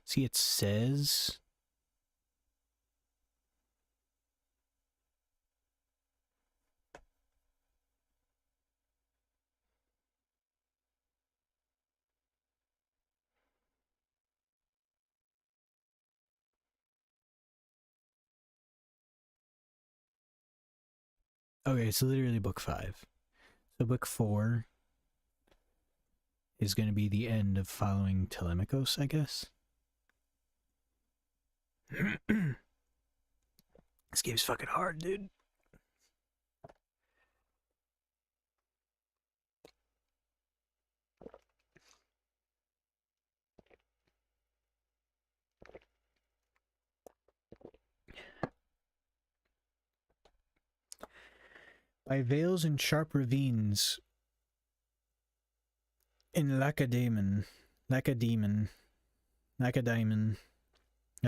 See, it says... Okay, it's literally book 5. So book 4 is going to be the end of following Telemachus, I guess. This game's fucking hard, dude. By vales and sharp ravines in Lacedaemon, the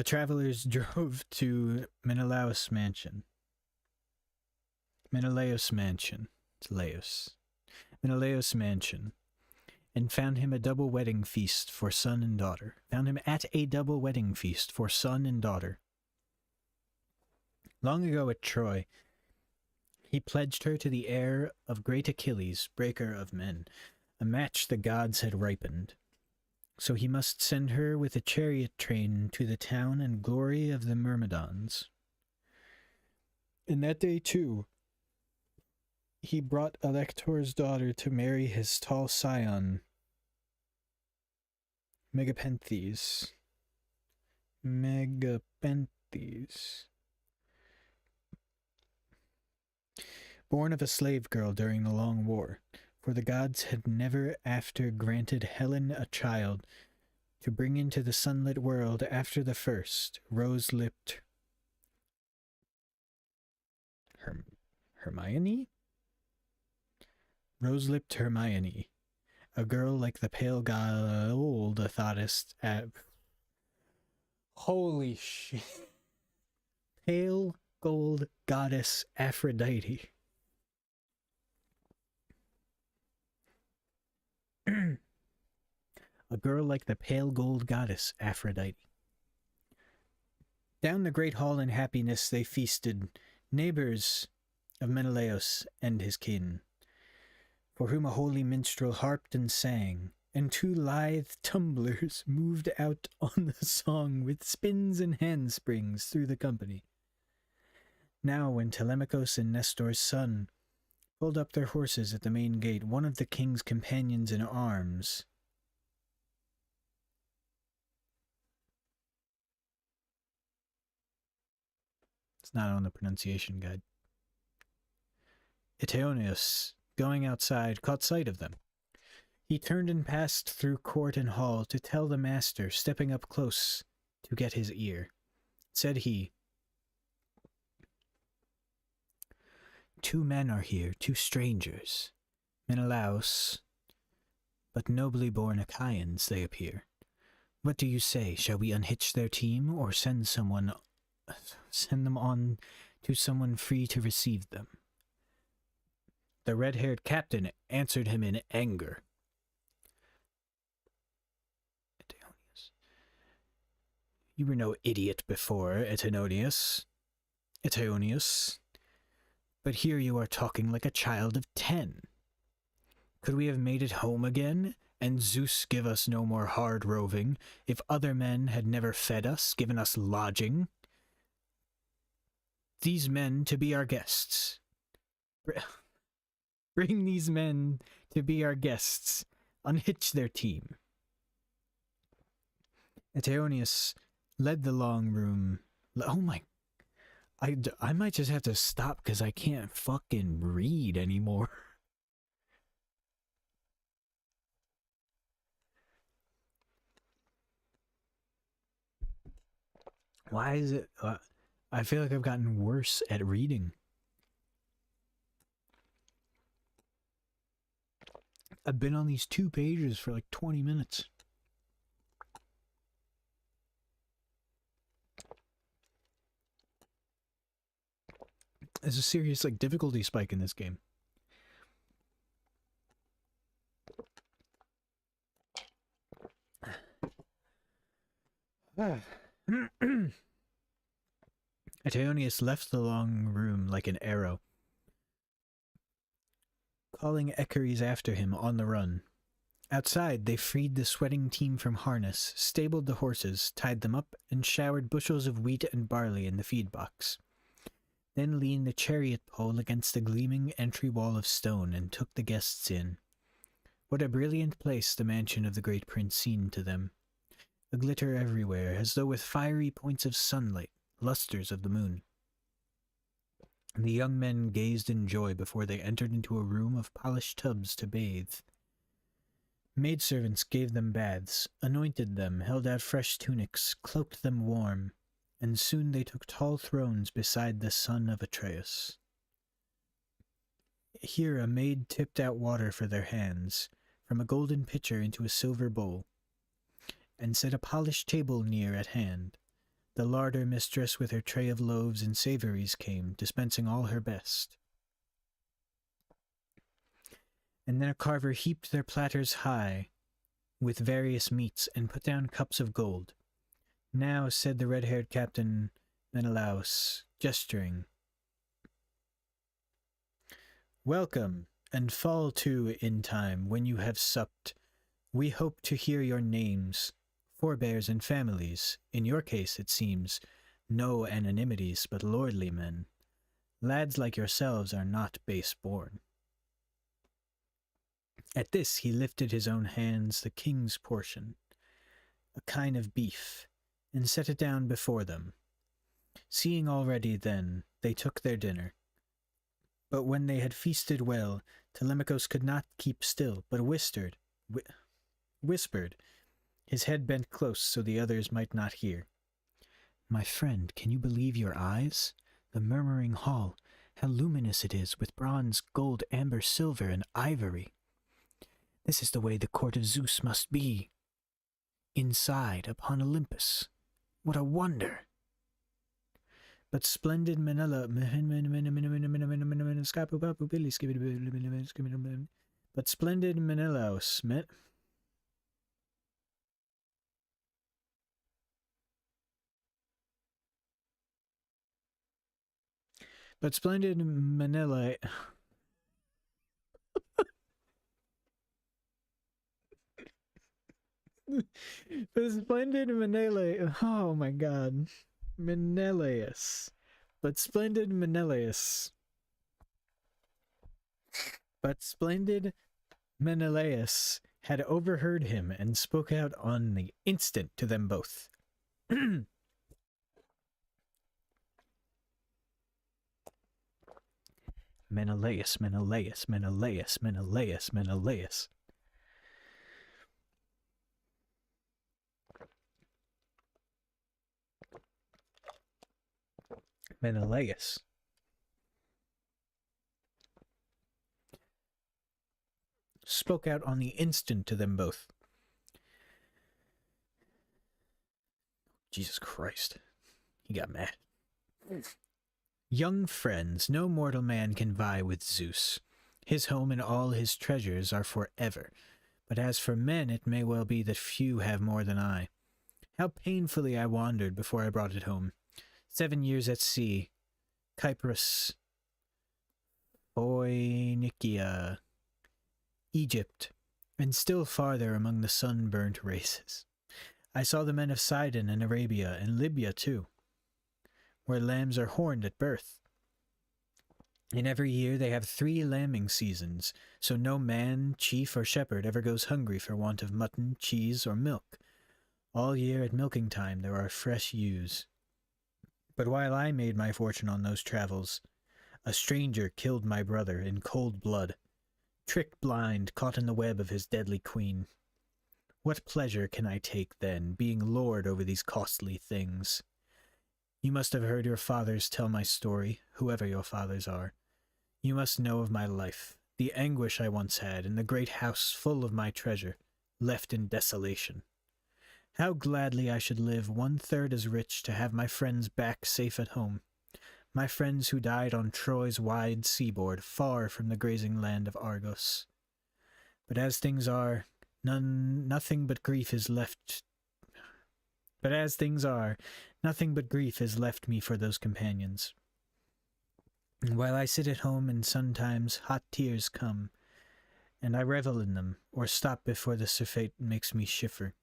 travelers drove to Menelaus' mansion. Menelaus' mansion. It's Laos. Menelaus' mansion. And found him a double wedding feast for son and daughter. Found him at a double wedding feast for son and daughter. Long ago at Troy, he pledged her to the heir of great Achilles, breaker of men, a match the gods had ripened. So he must send her with a chariot train to the town and glory of the Myrmidons. And that day, too, he brought Alector's daughter to marry his tall scion, Megapenthes. Born of a slave girl during the long war, for the gods had never after granted Helen a child to bring into the sunlit world after the first, rose-lipped Hermione? Rose-lipped Hermione, a girl like the pale gold goddess at... Holy shit. Pale gold goddess Aphrodite. A girl like the pale gold goddess Aphrodite. Down the great hall in happiness they feasted, neighbors of Menelaus and his kin, for whom a holy minstrel harped and sang, and two lithe tumblers moved out on the song with spins and handsprings through the company. Now when Telemachus and Nestor's son pulled up their horses at the main gate, one of the king's companions in arms it's not on the pronunciation guide. Eteonius, going outside, caught sight of them. He turned and passed through court and hall to tell the master, stepping up close to get his ear. Said he, "Two men are here, two strangers. Menelaus, but nobly born Achaeans they appear. What do you say? Shall we unhitch their team, or send them on to someone free to receive them?" The red-haired captain answered him in anger. "You were no idiot before, Eteonius, but here you are talking like a child of 10. Could we have made it home again, and Zeus give us no more hard roving, if other men had never fed us, given us lodging? These men to be our guests. Bring these men to be our guests. Unhitch their team." Eteonius led the long room. Oh my... I might just have to stop because I can't fucking read anymore. Why is it... I feel like I've gotten worse at reading. I've been on these 2 pages for like 20 minutes. There's a serious like difficulty spike in this game. Eteonius left the long room like an arrow, calling equerries after him on the run. Outside, they freed the sweating team from harness, stabled the horses, tied them up, and showered bushels of wheat and barley in the feed box. Then leaned the chariot pole against the gleaming entry wall of stone and took the guests in. What a brilliant place the mansion of the great prince seemed to them. A glitter everywhere, as though with fiery points of sunlight, lustres of the moon. The young men gazed in joy before they entered into a room of polished tubs to bathe. Maidservants gave them baths, anointed them, held out fresh tunics, cloaked them warm, and soon they took tall thrones beside the son of Atreus. Here a maid tipped out water for their hands, from a golden pitcher into a silver bowl, and set a polished table near at hand. The larder mistress with her tray of loaves and savories came, dispensing all her best. And then a carver heaped their platters high with various meats, and put down cups of gold. Now, said the red-haired Captain Menelaus, gesturing, welcome, and fall to in time when you have supped. We hope to hear your names, forebears and families. In your case, it seems, no anonymities, but lordly men. Lads like yourselves are not base-born. At this he lifted his own hands the king's portion, a kind of beef, and set it down before them. Seeing already then, they took their dinner. But when they had feasted well, Telemachus could not keep still, but whispered, his head bent close so the others might not hear. My friend, can you believe your eyes? The murmuring hall, how luminous it is, with bronze, gold, amber, silver, and ivory. This is the way the court of Zeus must be. Inside, upon Olympus. What a wonder! But splendid Menelaus, oh my god. Menelaus. But splendid Menelaus had overheard him and spoke out on the instant to them both. Menelaus, Menelaus, Menelaus, Menelaus, Menelaus. Menelaus. Spoke out on the instant to them both. Jesus Christ. He got mad. Young friends, no mortal man can vie with Zeus. His home and all his treasures are forever. But as for men, it may well be that few have more than I. How painfully I wandered before I brought it home. 7 years at sea, Cyprus, Phoenicia, Egypt, and still farther among the sunburnt races. I saw the men of Sidon and Arabia, and Libya too, where lambs are horned at birth. And every year they have 3 lambing seasons, so no man, chief, or shepherd ever goes hungry for want of mutton, cheese, or milk. All year at milking time there are fresh ewes. But while I made my fortune on those travels, a stranger killed my brother in cold blood, tricked blind, caught in the web of his deadly queen. What pleasure can I take, then, being lord over these costly things? You must have heard your fathers tell my story, whoever your fathers are. You must know of my life, the anguish I once had, and the great house full of my treasure, left in desolation. How gladly I should live 1/3 as rich to have my friends back safe at home, my friends who died on Troy's wide seaboard, far from the grazing land of Argos. But as things are, nothing but grief is left. But as things are, nothing but grief is left me for those companions. And while I sit at home, and sometimes hot tears come, and I revel in them, or stop before the surfeit makes me shiver.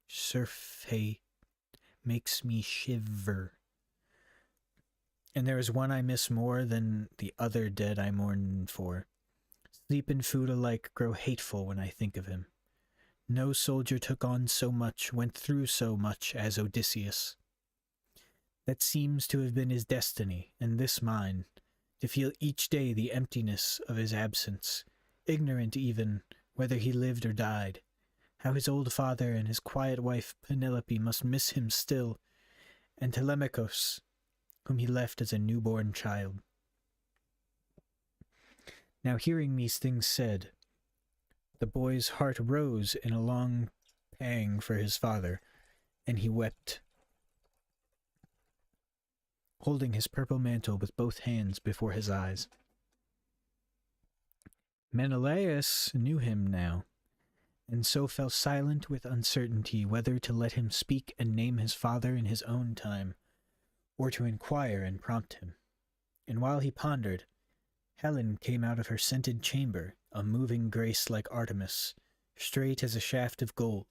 Surfeit makes me shiver. And there is one I miss more than the other dead I mourn for. Sleep and food alike grow hateful when I think of him. No soldier took on so much, went through so much as Odysseus. That seems to have been his destiny, and this mine, to feel each day the emptiness of his absence, ignorant even whether he lived or died. How his old father and his quiet wife Penelope must miss him still, and Telemachus, whom he left as a newborn child. Now hearing these things said, the boy's heart rose in a long pang for his father, and he wept, holding his purple mantle with both hands before his eyes. Menelaus knew him now, and so fell silent with uncertainty whether to let him speak and name his father in his own time, or to inquire and prompt him. And while he pondered, Helen came out of her scented chamber, a moving grace like Artemis, straight as a shaft of gold.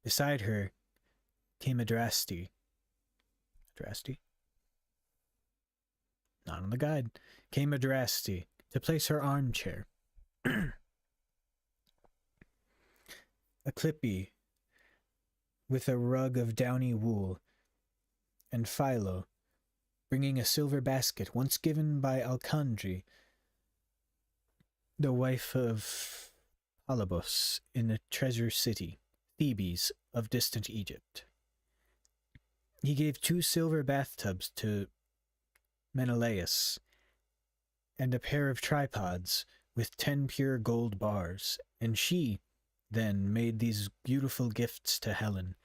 Beside her came Adraste. Adraste? Not on the guide. Came Adraste to place her armchair. Eclipse, with a rug of downy wool, and Philo, bringing a silver basket once given by Alcandre, the wife of Polybus in the treasure city, Thebes of distant Egypt. He gave 2 silver bathtubs to Menelaus, and a pair of tripods with 10 pure gold bars, and she then made these beautiful gifts to Helen: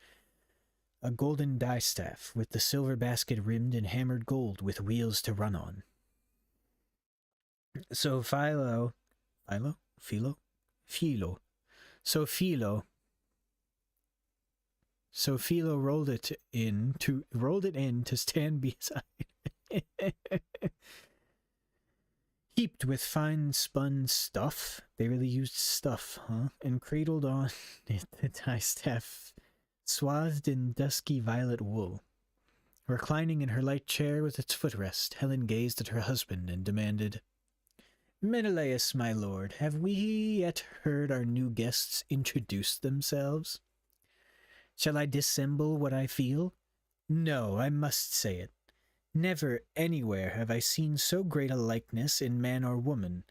a golden distaff with the silver basket rimmed in hammered gold with wheels to run on. So Philo rolled it in to stand beside, heaped with fine spun stuff. They really used stuff, huh? And cradled on it the distaff, swathed in dusky violet wool. Reclining in her light chair with its footrest, Helen gazed at her husband and demanded, "Menelaus, my lord, have we yet heard our new guests introduce themselves? Shall I dissemble what I feel? No, I must say it. Never anywhere have I seen so great a likeness in man or woman,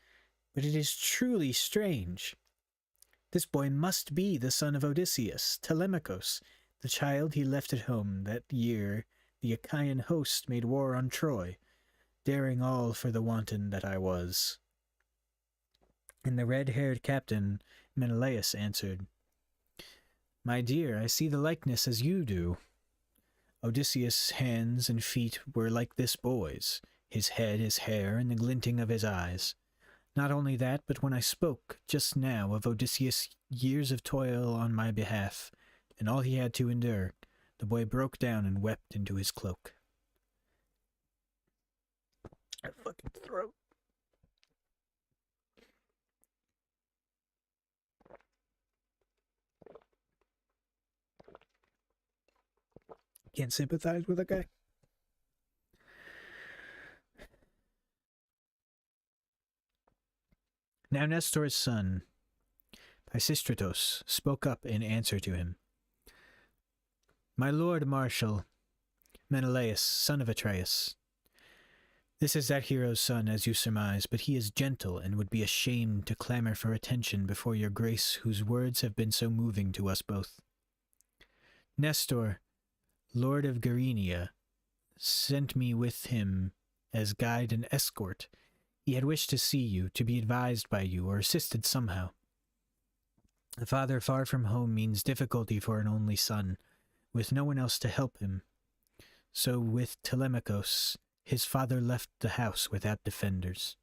but it is truly strange. This boy must be the son of Odysseus, Telemachus, the child he left at home that year the Achaean host made war on Troy, daring all for the wanton that I was." And the red-haired captain, Menelaus, answered, "My dear, I see the likeness as you do. Odysseus' hands and feet were like this boy's, his head, his hair, and the glinting of his eyes. Not only that, but when I spoke just now of Odysseus' years of toil on my behalf, and all he had to endure, the boy broke down and wept into his cloak." My fucking throat. Can't sympathize with a guy. Now Nestor's son, Pisistratos, spoke up in answer to him. "My lord Marshal, Menelaus, son of Atreus, this is that hero's son, as you surmise, but he is gentle and would be ashamed to clamor for attention before your grace, whose words have been so moving to us both. Nestor, lord of Gerenia, sent me with him as guide and escort. He had wished to see you, to be advised by you, or assisted somehow. A father far from home means difficulty for an only son, with no one else to help him. So with Telemachus, his father left the house without defenders."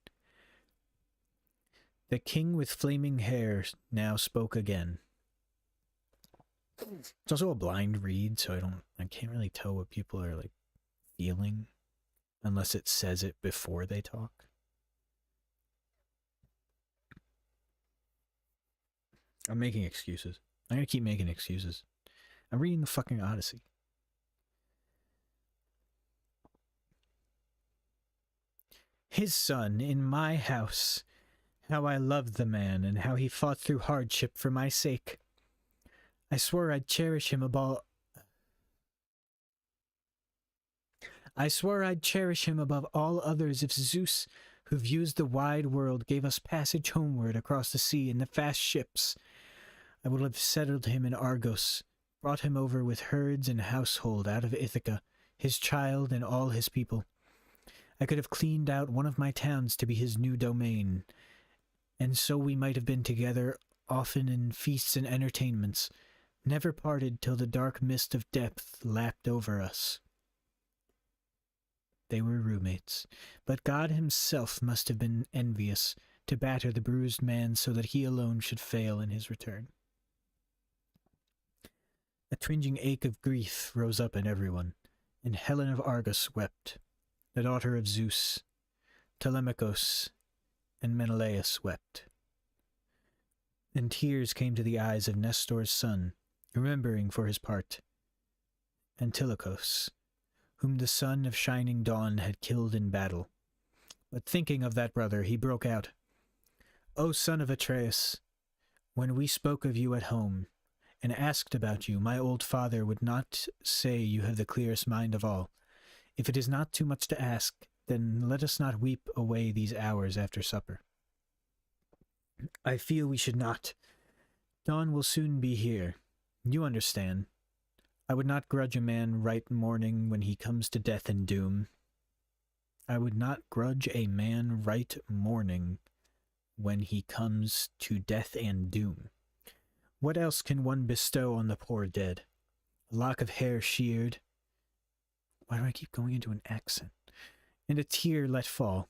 The king with flaming hair now spoke again. It's also a blind read, so I can't really tell what people are like feeling unless it says it before they talk. I'm making excuses. I'm gonna keep making excuses. I'm reading the fucking Odyssey. "His son in my house. How I loved the man, and how he fought through hardship for my sake. I swore I'd cherish him above all others if Zeus, who views the wide world, gave us passage homeward across the sea in the fast ships. I would have settled him in Argos, brought him over with herds and household out of Ithaca, his child and all his people. I could have cleaned out one of my towns to be his new domain, and so we might have been together often in feasts and entertainments, never parted till the dark mist of death lapped over us. They were roommates, but God himself must have been envious to batter the bruised man so that he alone should fail in his return. A twinging ache of grief rose up in everyone, and Helen of Argos wept, the daughter of Zeus. Telemachus and Menelaus wept. And tears came to the eyes of Nestor's son, remembering for his part Antilochus, whom the son of shining dawn had killed in battle. But thinking of that brother, he broke out, "O son of Atreus, when we spoke of you at home, and asked about you, my old father would not say you have the clearest mind of all. If it is not too much to ask, then let us not weep away these hours after supper. I feel we should not. Dawn will soon be here. You understand. I would not grudge a man right mourning when he comes to death and doom. I would not grudge a man right mourning when he comes to death and doom. What else can one bestow on the poor dead? A lock of hair sheared. Why do I keep going into an accent? And a tear let fall.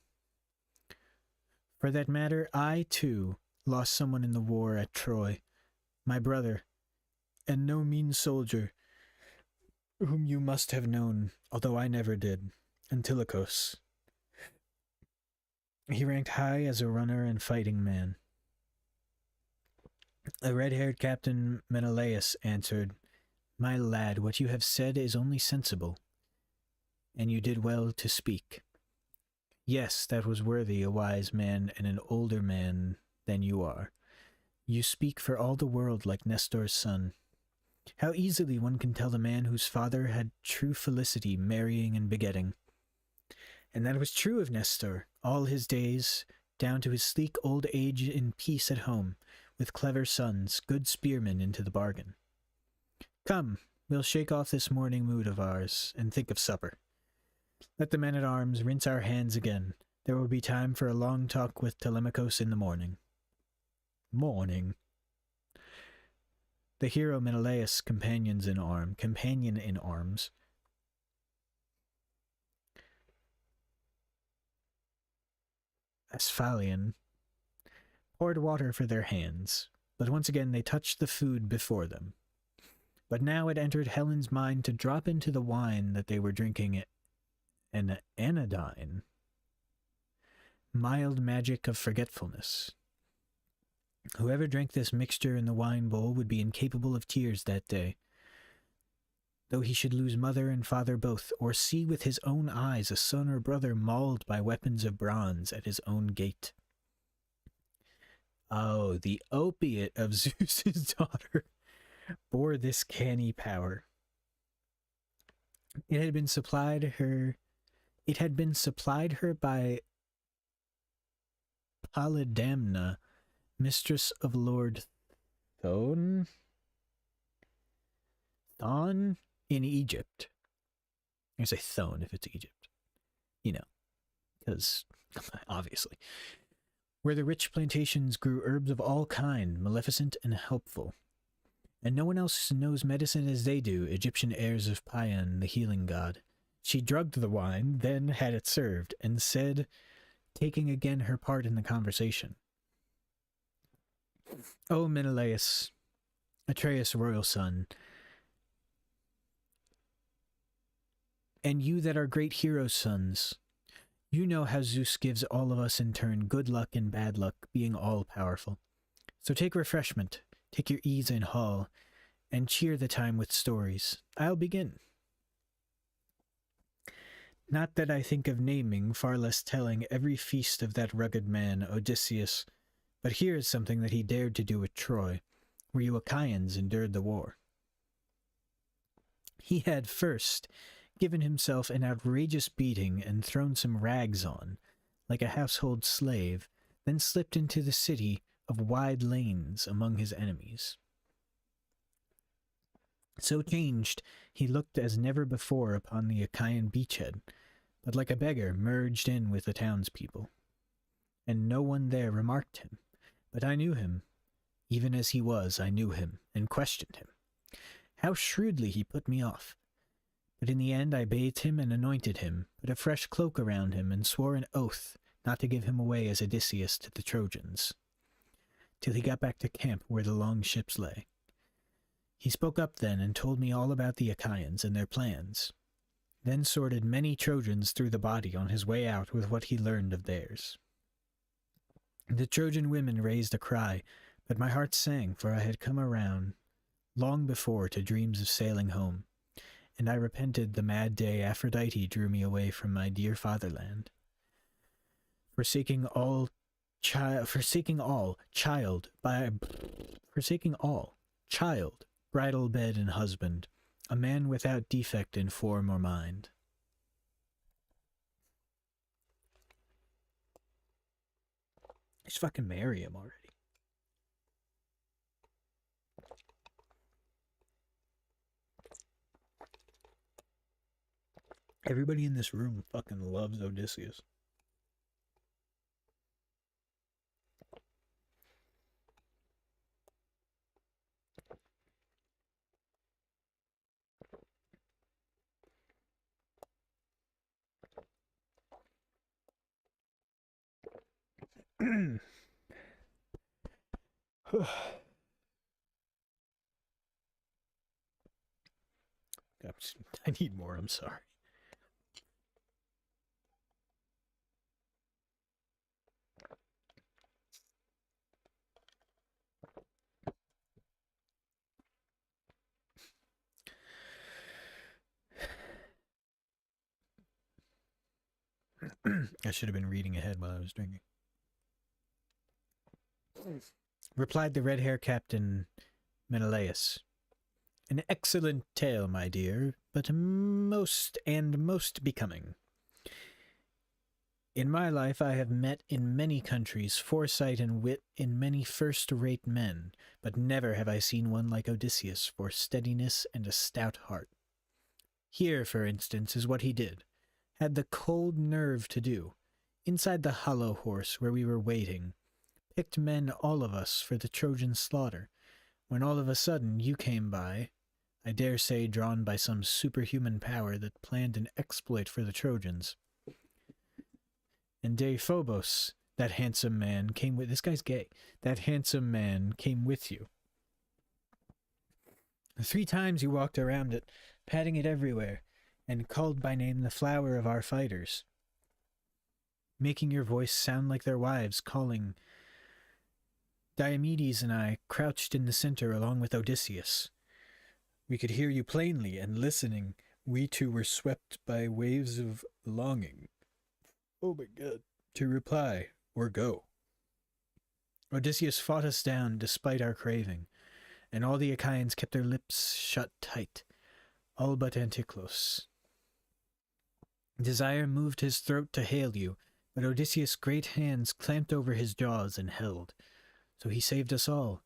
For that matter, I, too, lost someone in the war at Troy, my brother, and no mean soldier, whom you must have known, although I never did, Antilochus. He ranked high as a runner and fighting man. A red-haired Captain Menelaus answered, My lad, what you have said is only sensible, and you did well to speak. Yes, that was worthy a wise man and an older man than you are. You speak for all the world like Nestor's son. How easily one can tell the man whose father had true felicity marrying and begetting. And that was true of Nestor, all his days, down to his sleek old age in peace at home, with clever sons, good spearmen into the bargain. Come, we'll shake off this morning mood of ours, and think of supper. Let the men-at-arms rinse our hands again. There will be time for a long talk with Telemachus in the morning. Morning. The hero Menelaus, companion in arms, Asphalion, poured water for their hands, but once again they touched the food before them. But now it entered Helen's mind to drop into the wine that they were drinking an anodyne, mild magic of forgetfulness. Whoever drank this mixture in the wine bowl would be incapable of tears that day, though he should lose mother and father both, or see with his own eyes a son or brother mauled by weapons of bronze at his own gate. Oh, the opiate of Zeus's daughter bore this canny power. It had been supplied her by Polydamna, mistress of Lord Thon in Egypt. I say Thon if it's Egypt. You know, because obviously. Where the rich plantations grew herbs of all kind, maleficent and helpful. And no one else knows medicine as they do, Egyptian heirs of Payan, the healing god. She drugged the wine, then had it served, and said, taking again her part in the conversation, O Menelaus, Atreus' royal son, and you that are great heroes' sons, you know how Zeus gives all of us in turn good luck and bad luck, being all-powerful. So take refreshment, take your ease in hall, and cheer the time with stories. I'll begin. Not that I think of naming, far less telling, every feast of that rugged man, Odysseus, but here is something that he dared to do at Troy, where you Achaeans endured the war. He had first given himself an outrageous beating and thrown some rags on, like a household slave, then slipped into the city of wide lanes among his enemies. So changed, he looked as never before upon the Achaean beachhead, but like a beggar merged in with the townspeople. And no one there remarked him, but I knew him. Even as he was, I knew him, and questioned him. How shrewdly he put me off. But in the end I bathed him and anointed him, put a fresh cloak around him, and swore an oath not to give him away as Odysseus to the Trojans, till he got back to camp where the long ships lay. He spoke up then and told me all about the Achaeans and their plans, then sorted many Trojans through the body on his way out with what he learned of theirs. The Trojan women raised a cry, but my heart sang, for I had come around long before to dreams of sailing home, and I repented the mad day Aphrodite drew me away from my dear fatherland. Forsaking all, child, bridal bed and husband, a man without defect in form or mind. Just fucking marry him already. Everybody in this room fucking loves Odysseus. I need more, I'm sorry. I should have been reading ahead while I was drinking. Replied the red-haired captain Menelaus. An excellent tale, my dear, but most becoming. In my life I have met in many countries foresight and wit in many first-rate men, but never have I seen one like Odysseus for steadiness and a stout heart. Here, for instance, is what he did. Had the cold nerve to do. Inside the hollow horse where we were waiting, picked men all of us for the Trojan slaughter, when all of a sudden you came by, I dare say drawn by some superhuman power that planned an exploit for the Trojans. And Deiphobos, that handsome man, came with... This guy's gay. That handsome man came with you. 3 times you walked around it, patting it everywhere, and called by name the flower of our fighters, making your voice sound like their wives, calling. Diomedes and I crouched in the center along with Odysseus. We could hear you plainly, and listening, we two were swept by waves of longing. Oh my God. To reply, or go. Odysseus fought us down despite our craving, and all the Achaeans kept their lips shut tight, all but Anticlus. Desire moved his throat to hail you, but Odysseus' great hands clamped over his jaws and held. So he saved us all,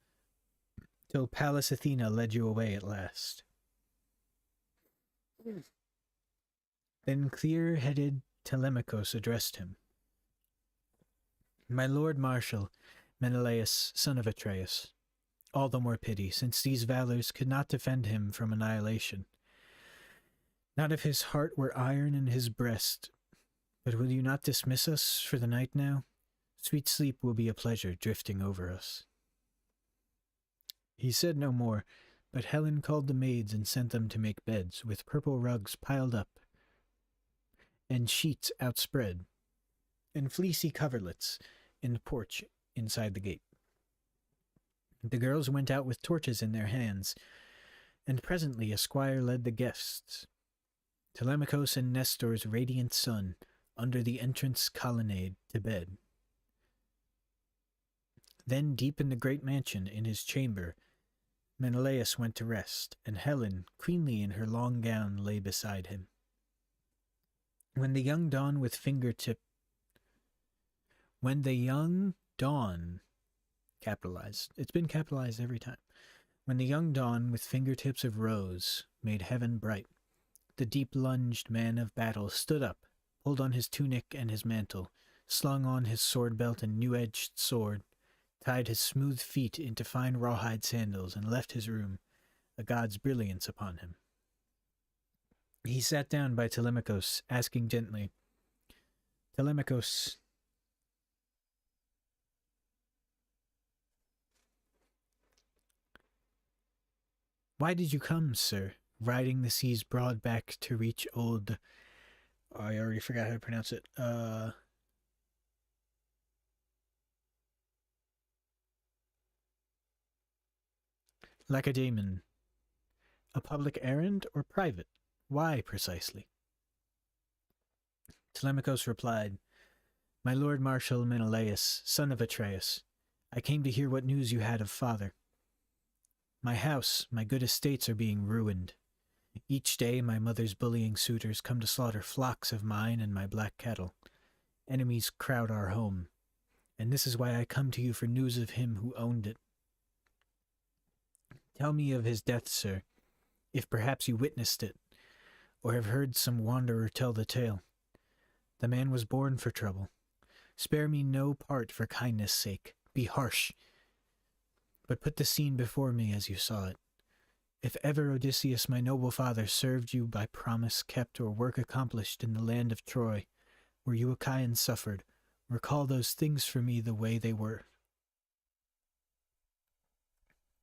till Pallas Athena led you away at last. Then clear-headed Telemachus addressed him. My lord Marshal, Menelaus, son of Atreus, all the more pity, since these valors could not defend him from annihilation. Not if his heart were iron in his breast. But will you not dismiss us for the night now? Sweet sleep will be a pleasure drifting over us. He said no more, but Helen called the maids and sent them to make beds, with purple rugs piled up, and sheets outspread, and fleecy coverlets in the porch inside the gate. The girls went out with torches in their hands, and presently a squire led the guests, Telemachus and Nestor's radiant son, under the entrance colonnade to bed. Then deep in the great mansion, in his chamber, Menelaus went to rest, and Helen, queenly in her long gown, lay beside him. When the young dawn, capitalized, it's been capitalized every time. When the young dawn with fingertips of rose made heaven bright, the deep-lunged man of battle stood up, pulled on his tunic and his mantle, slung on his sword belt and new-edged sword, tied his smooth feet into fine rawhide sandals, and left his room, a god's brilliance upon him. He sat down by Telemachus, asking gently, Telemachus, why did you come, sir, riding the sea's broad back to reach old... Oh, I already forgot how to pronounce it. Lacedaemon. A public errand or private? Why, precisely? Telemachus replied, My lord Marshal Menelaus, son of Atreus, I came to hear what news you had of father. My house, my good estates are being ruined. Each day my mother's bullying suitors come to slaughter flocks of mine and my black cattle. Enemies crowd our home, and this is why I come to you for news of him who owned it. Tell me of his death, sir, if perhaps you witnessed it, or have heard some wanderer tell the tale. The man was born for trouble. Spare me no part for kindness' sake. Be harsh, but put the scene before me as you saw it. If ever Odysseus, my noble father, served you by promise kept or work accomplished in the land of Troy, where you Achaeans suffered, recall those things for me the way they were.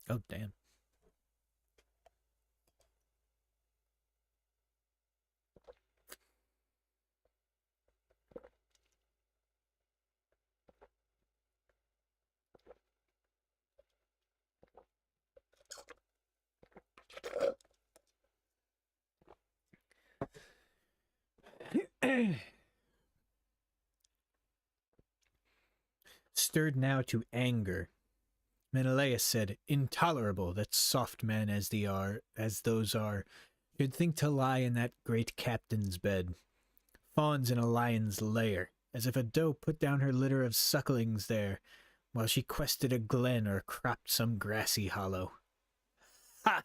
Oh, damn. Stirred now to anger, Menelaus said, Intolerable that soft men as those are, should think to lie in that great captain's bed. Fawns in a lion's lair, as if a doe put down her litter of sucklings there, while she quested a glen or cropped some grassy hollow. Ha!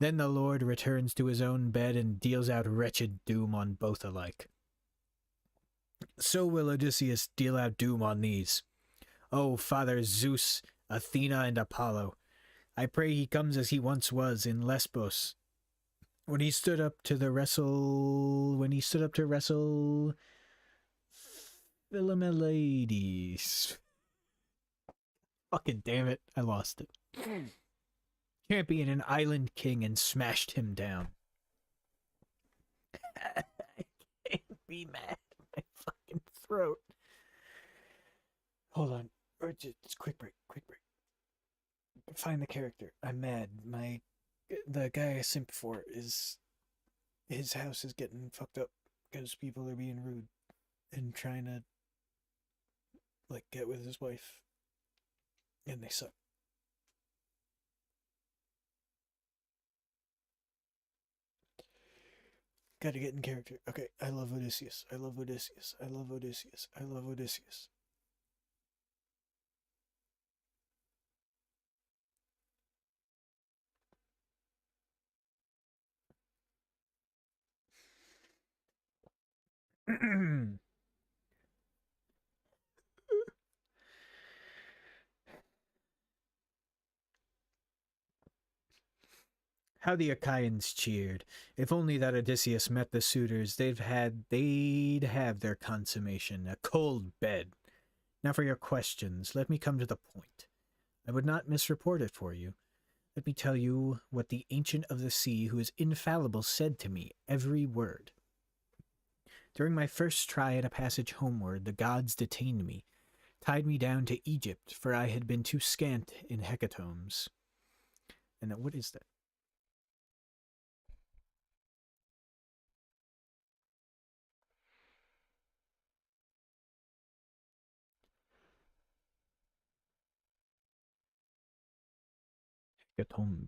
Then the Lord returns to his own bed and deals out wretched doom on both alike. So will Odysseus deal out doom on these. O Father Zeus, Athena, and Apollo, I pray he comes as he once was in Lesbos, when he stood up to wrestle Philomelides. Fucking damn it, I lost it. Champion an island king and smashed him down. I can't be mad. My fucking throat. Hold on. Or just quick break. Find the character. I'm mad. The guy I simped for is... His house is getting fucked up because people are being rude and trying to, like, get with his wife. And they suck. Gotta get in character. Okay, I love Odysseus. I love Odysseus. I love Odysseus. I love Odysseus. How the Achaeans cheered. If only that Odysseus met the suitors, they'd have their consummation, a cold bed. Now for your questions, let me come to the point. I would not misreport it for you. Let me tell you what the Ancient of the Sea, who is infallible, said to me, every word. During my first try at a passage homeward, the gods detained me, tied me down to Egypt, for I had been too scant in hecatombs. And what is that? Hecatombe.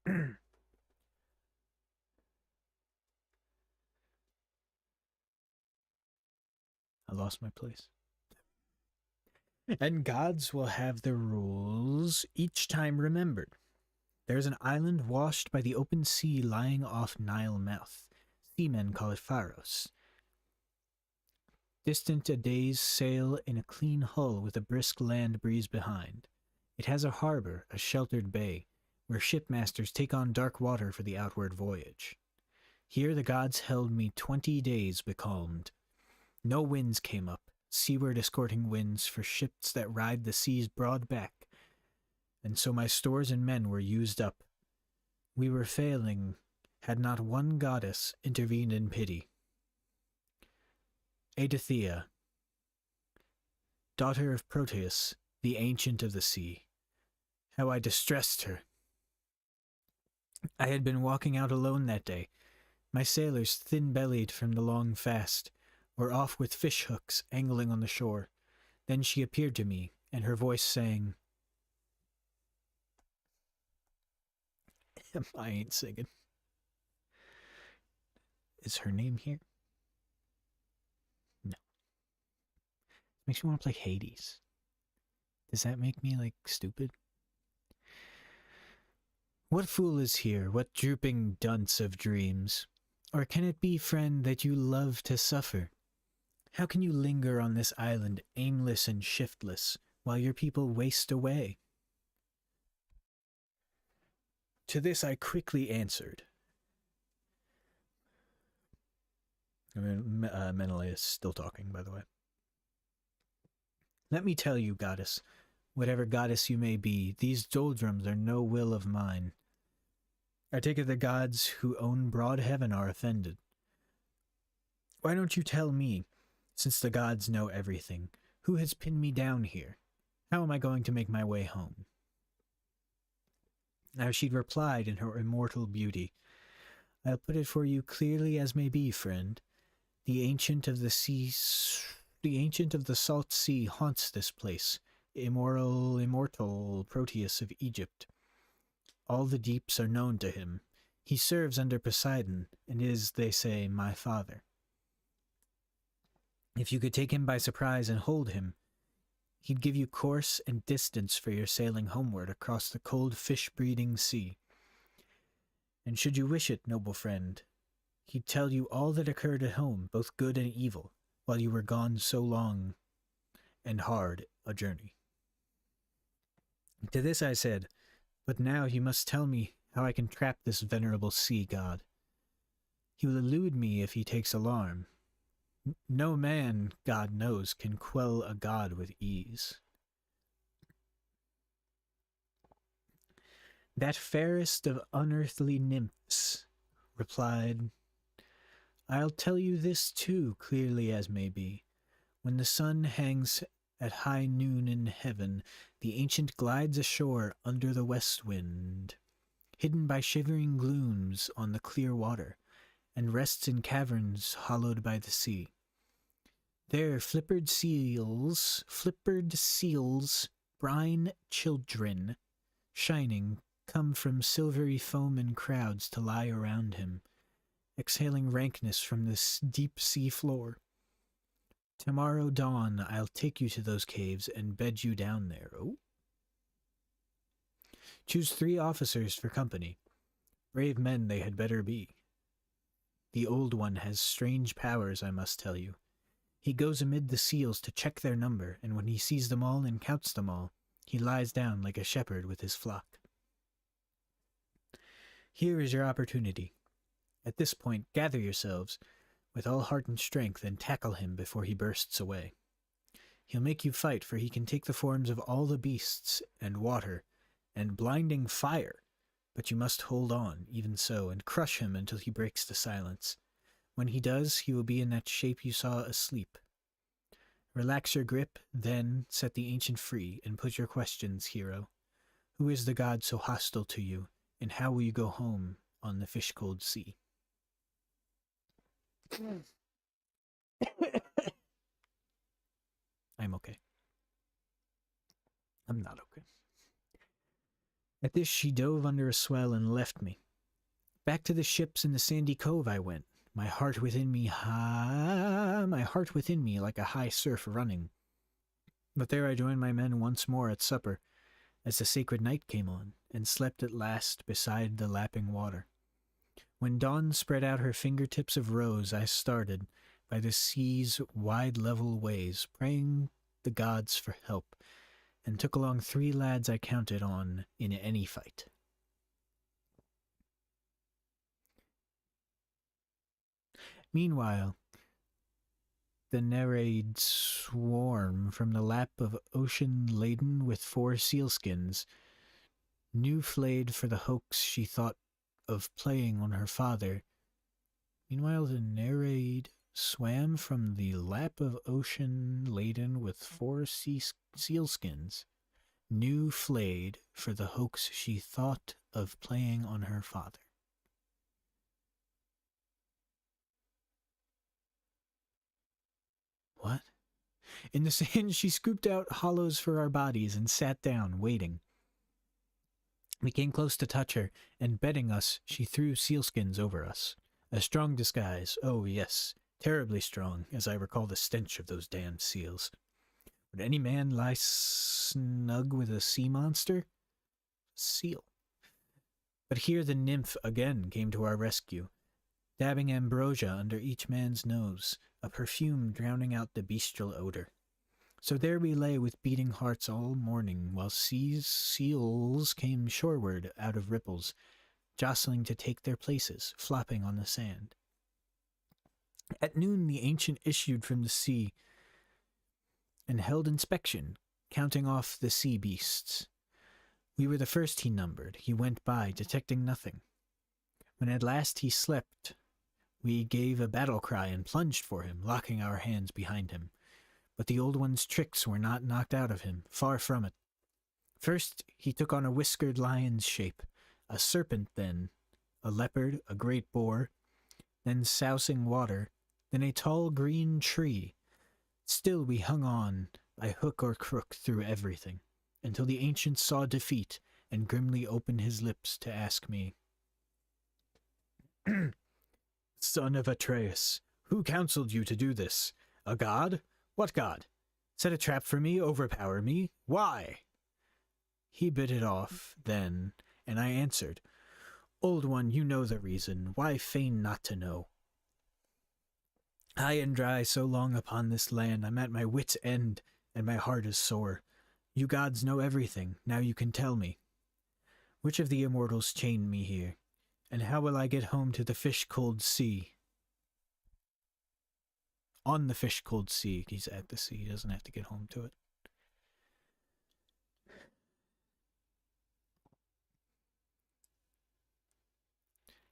I lost my place. And gods will have their rules each time remembered. There is an island washed by the open sea lying off Nile mouth. Seamen call it Pharos. Distant a day's sail in a clean hull with a brisk land breeze behind. It has a harbor, a sheltered bay, where shipmasters take on dark water for the outward voyage. Here the gods held me 20 days becalmed. No winds came up, seaward escorting winds for ships that ride the sea's broad back, and so my stores and men were used up. We were failing, had not one goddess intervened in pity. Eidothea, daughter of Proteus, the ancient of the sea. How I distressed her! I had been walking out alone that day. My sailors, thin-bellied from the long fast, were off with fish hooks angling on the shore. Then she appeared to me, and her voice sang, I ain't singing. Is her name here? No. Makes me want to play Hades. Does that make me, stupid? What fool is here? What drooping dunce of dreams? Or can it be, friend, that you love to suffer? How can you linger on this island, aimless and shiftless, while your people waste away? To this I quickly answered. Menelaus is still talking, by the way. Let me tell you, goddess, whatever goddess you may be, these doldrums are no will of mine. I take it the gods who own broad heaven are offended. Why don't you tell me, since the gods know everything, who has pinned me down here? How am I going to make my way home? Now she'd replied in her immortal beauty, I'll put it for you clearly as may be, friend. The ancient of the salt sea haunts this place, immortal Proteus of Egypt. All the deeps are known to him. He serves under Poseidon, and is, they say, my father. If you could take him by surprise and hold him, he'd give you course and distance for your sailing homeward across the cold fish-breeding sea. And should you wish it, noble friend, he'd tell you all that occurred at home, both good and evil, while you were gone so long and hard a journey. To this I said, but now you must tell me how I can trap this venerable sea god. He will elude me if he takes alarm. No man, God knows, can quell a god with ease. That fairest of unearthly nymphs replied, I'll tell you this too, clearly as may be. When the sun hangs at high noon in heaven, the ancient glides ashore under the west wind, hidden by shivering glooms on the clear water, and rests in caverns hollowed by the sea. There flippered seals, brine children, shining, come from silvery foam in crowds to lie around him, exhaling rankness from this deep sea floor. Tomorrow dawn I'll take you to those caves and bed you down there. Oh. Choose 3 officers for company. Brave men they had better be. The old one has strange powers, I must tell you. He goes amid the seals to check their number, and when he sees them all and counts them all, he lies down like a shepherd with his flock. Here is your opportunity. At this point, gather yourselves with all heart and strength and tackle him before he bursts away. He'll make you fight, for he can take the forms of all the beasts, and water, and blinding fire, but you must hold on, even so, and crush him until he breaks the silence. When he does, he will be in that shape you saw asleep. Relax your grip, then set the ancient free, and put your questions, hero. Who is the god so hostile to you, and how will you go home on the fish-cold sea? I'm okay. I'm not okay. At this she dove under a swell and left me. Back to the ships in the sandy cove I went, my heart within me like a high surf running. But there I joined my men once more at supper, as the sacred night came on, and slept at last beside the lapping water. When dawn spread out her fingertips of rose, I started, by the sea's wide level ways, praying the gods for help, and took along 3 lads I counted on in any fight. Meanwhile, the Nereid swarm from the lap of ocean laden with 4 sealskins, new flayed for the hoax she thought of playing on her father. Meanwhile, the Nereid swam from the lap of ocean laden with 4 sealskins, new flayed for the hoax she thought of playing on her father. What? In the sand, she scooped out hollows for our bodies and sat down, waiting. We came close to touch her, and betting us, she threw sealskins over us. A strong disguise, oh yes, terribly strong, as I recall the stench of those damned seals. Would any man lie snug with a sea monster? Seal. But here the nymph again came to our rescue, dabbing ambrosia under each man's nose, a perfume drowning out the bestial odor. So there we lay with beating hearts all morning, while seals came shoreward out of ripples, jostling to take their places, flopping on the sand. At noon the ancient issued from the sea and held inspection, counting off the sea beasts. We were the first he numbered. He went by, detecting nothing. When at last he slept, we gave a battle cry and plunged for him, locking our hands behind him. But the old one's tricks were not knocked out of him, far from it. First he took on a whiskered lion's shape, a serpent then, a leopard, a great boar, then sousing water, then a tall green tree. Still we hung on, by hook or crook, through everything, until the ancient saw defeat, and grimly opened his lips to ask me, Son of Atreus, who counseled you to do this? A god? What god? Set a trap for me, overpower me? Why? He bit it off, then, and I answered, Old one, you know the reason. Why feign not to know? High and dry so long upon this land, I'm at my wit's end, and my heart is sore. You gods know everything, now you can tell me. Which of the immortals chained me here? And how will I get home to the fish-cold sea? On the fish-cold sea. He's at the sea. He doesn't have to get home to it.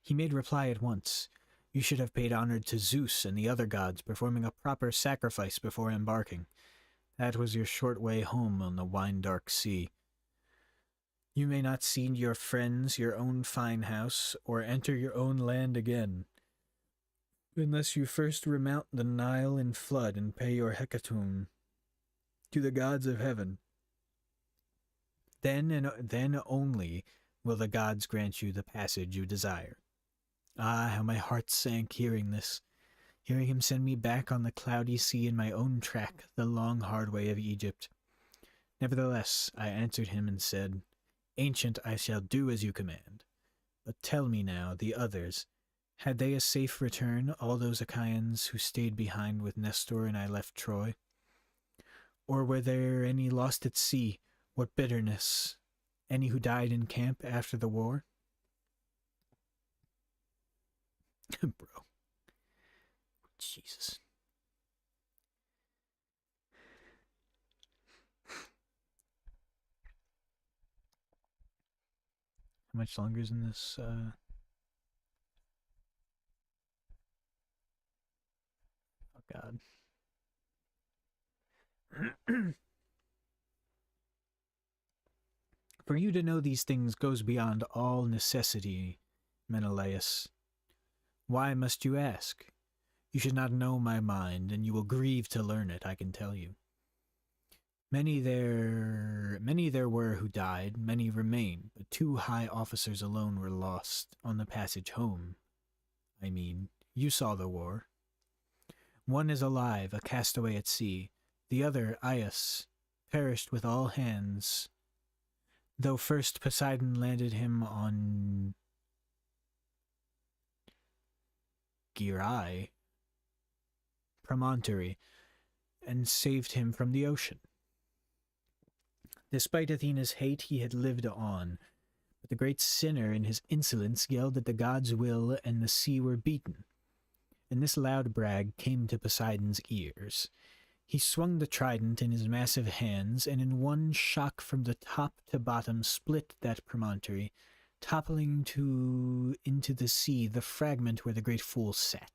He made reply at once. You should have paid honor to Zeus and the other gods, performing a proper sacrifice before embarking. That was your short way home on the wine-dark sea. You may not see your friends, your own fine house, or enter your own land again, unless you first remount the Nile in flood and pay your hecatomb to the gods of heaven. Then and then only will the gods grant you the passage you desire. Ah, how my heart sank hearing this, hearing him send me back on the cloudy sea in my own track, the long hard way of Egypt. Nevertheless, I answered him and said, Ancient, I shall do as you command. But tell me now, the others, had they a safe return, all those Achaeans who stayed behind with Nestor and I left Troy? Or were there any lost at sea? What bitterness! Any who died in camp after the war? Bro. Jesus. How much longer is in this? Oh, God. For you to know these things goes beyond all necessity, Menelaus. Why must you ask? You should not know my mind, and you will grieve to learn it, I can tell you. Many there were who died, many remain, but 2 high officers alone were lost on the passage home. I mean, you saw the war. One is alive, a castaway at sea. The other, Aias, perished with all hands. though first Poseidon landed him on Girai promontory and saved him from the ocean. Despite Athena's hate, he had lived on, but the great sinner in his insolence yelled that the gods' will and the sea were beaten, and this loud brag came to Poseidon's ears. He swung the trident in his massive hands, and in one shock from the top to bottom split that promontory, toppling into the sea the fragment where the great fool sat.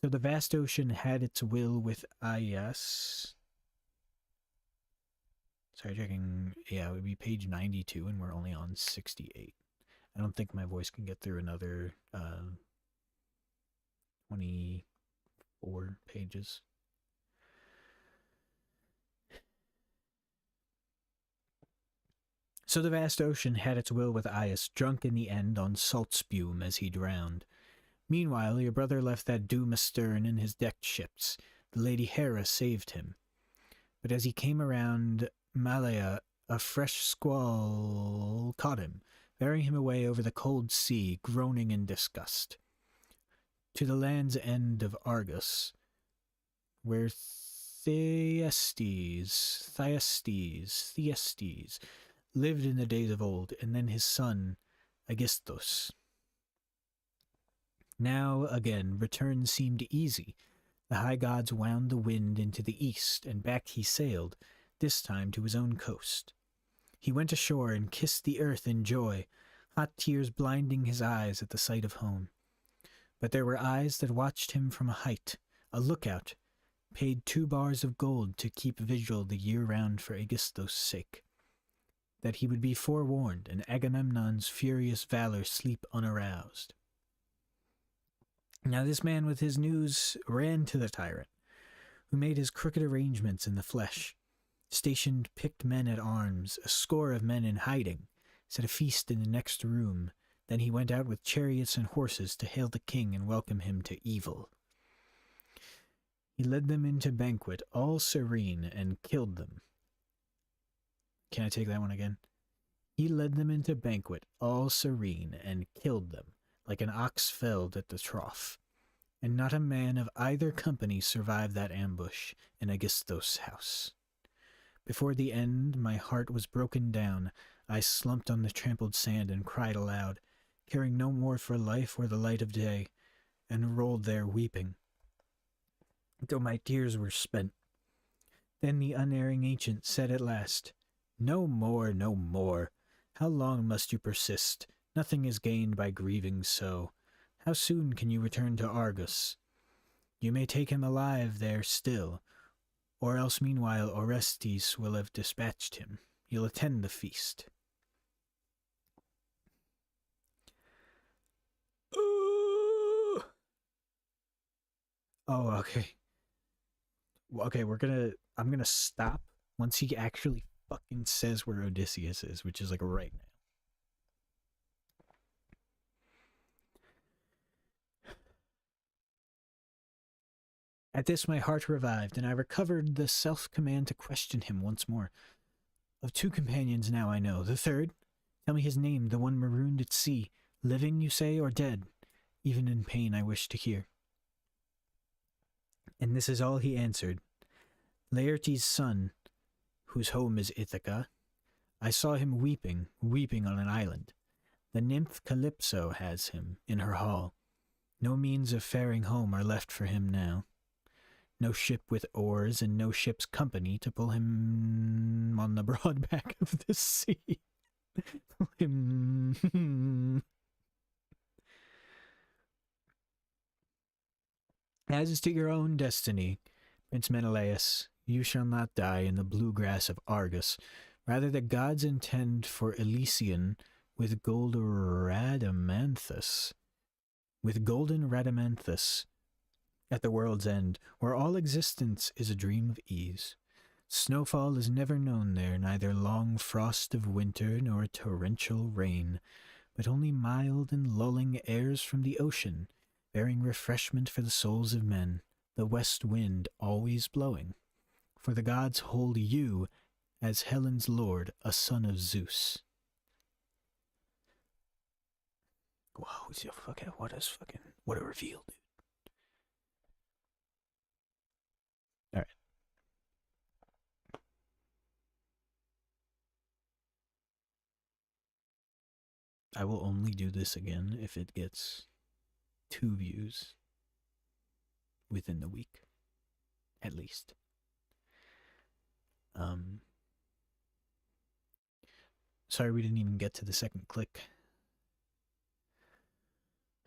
So the vast ocean had its will with Aias. Sorry, checking. Yeah, it would be page 92, and we're only on 68. I don't think my voice can get through another 24 pages. So the vast ocean had its will with Aias, drunk in the end on salt spume as he drowned. Meanwhile, your brother left that doom astern in his decked ships. The Lady Hera saved him. But as he came around Malaya, a fresh squall caught him, bearing him away over the cold sea, groaning in disgust. To the land's end of Argos, where Thyestes lived in the days of old, and then his son, Aegisthus. Now, again, return seemed easy. The high gods wound the wind into the east, and back he sailed, this time to his own coast. He went ashore and kissed the earth in joy, hot tears blinding his eyes at the sight of home. But there were eyes that watched him from a height, a lookout, paid 2 bars of gold to keep vigil the year round for Aegisthus' sake, that he would be forewarned, and Agamemnon's furious valor sleep unaroused. Now this man with his news ran to the tyrant, who made his crooked arrangements in the flesh, stationed picked men at arms, a score of men in hiding, set a feast in the next room. Then he went out with chariots and horses to hail the king and welcome him to evil. He led them into banquet, all serene, and killed them. Can I take that one again? He led them into banquet, all serene, and killed them, like an ox felled at the trough. And not a man of either company survived that ambush in Aegisthus' house. Before the end, my heart was broken down. I slumped on the trampled sand and cried aloud, caring no more for life or the light of day, and rolled there weeping, though my tears were spent. Then the unerring ancient said at last, "No more, no more. How long must you persist? Nothing is gained by grieving so. How soon can you return to Argos? You may take him alive there still, or else meanwhile Orestes will have dispatched him. You'll attend the feast." Oh, okay. Okay, I'm gonna stop once he actually fucking says where Odysseus is, which is like right now. At this my heart revived, and I recovered the self-command to question him once more. Of 2 companions now I know. The third? Tell me his name, the one marooned at sea. Living, you say, or dead? Even in pain I wish to hear. And this is all he answered. Laertes' son, whose home is Ithaca. I saw him weeping on an island. The nymph Calypso has him in her hall. No means of faring home are left for him now. No ship with oars, and no ship's company to pull him on the broad back of the sea. As is to your own destiny, Prince Menelaus, you shall not die in the blue grass of Argos. Rather the gods intend for Elysian with golden Radamanthus. At the world's end, where all existence is a dream of ease. Snowfall is never known there, neither long frost of winter nor torrential rain, but only mild and lulling airs from the ocean, bearing refreshment for the souls of men, the west wind always blowing. For the gods hold you as Helen's lord, a son of Zeus. Whoa, what a reveal, dude. Alright. I will only do this again if it gets 2 views within the week, at least. Sorry we didn't even get to the second click.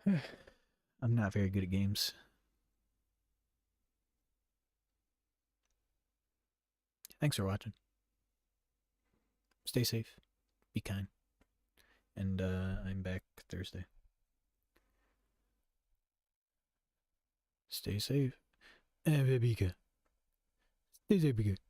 I'm not very good at games. Thanks for watching. Stay safe. Be kind. And I'm back Thursday. Stay safe. Be good. Stay safe, be good.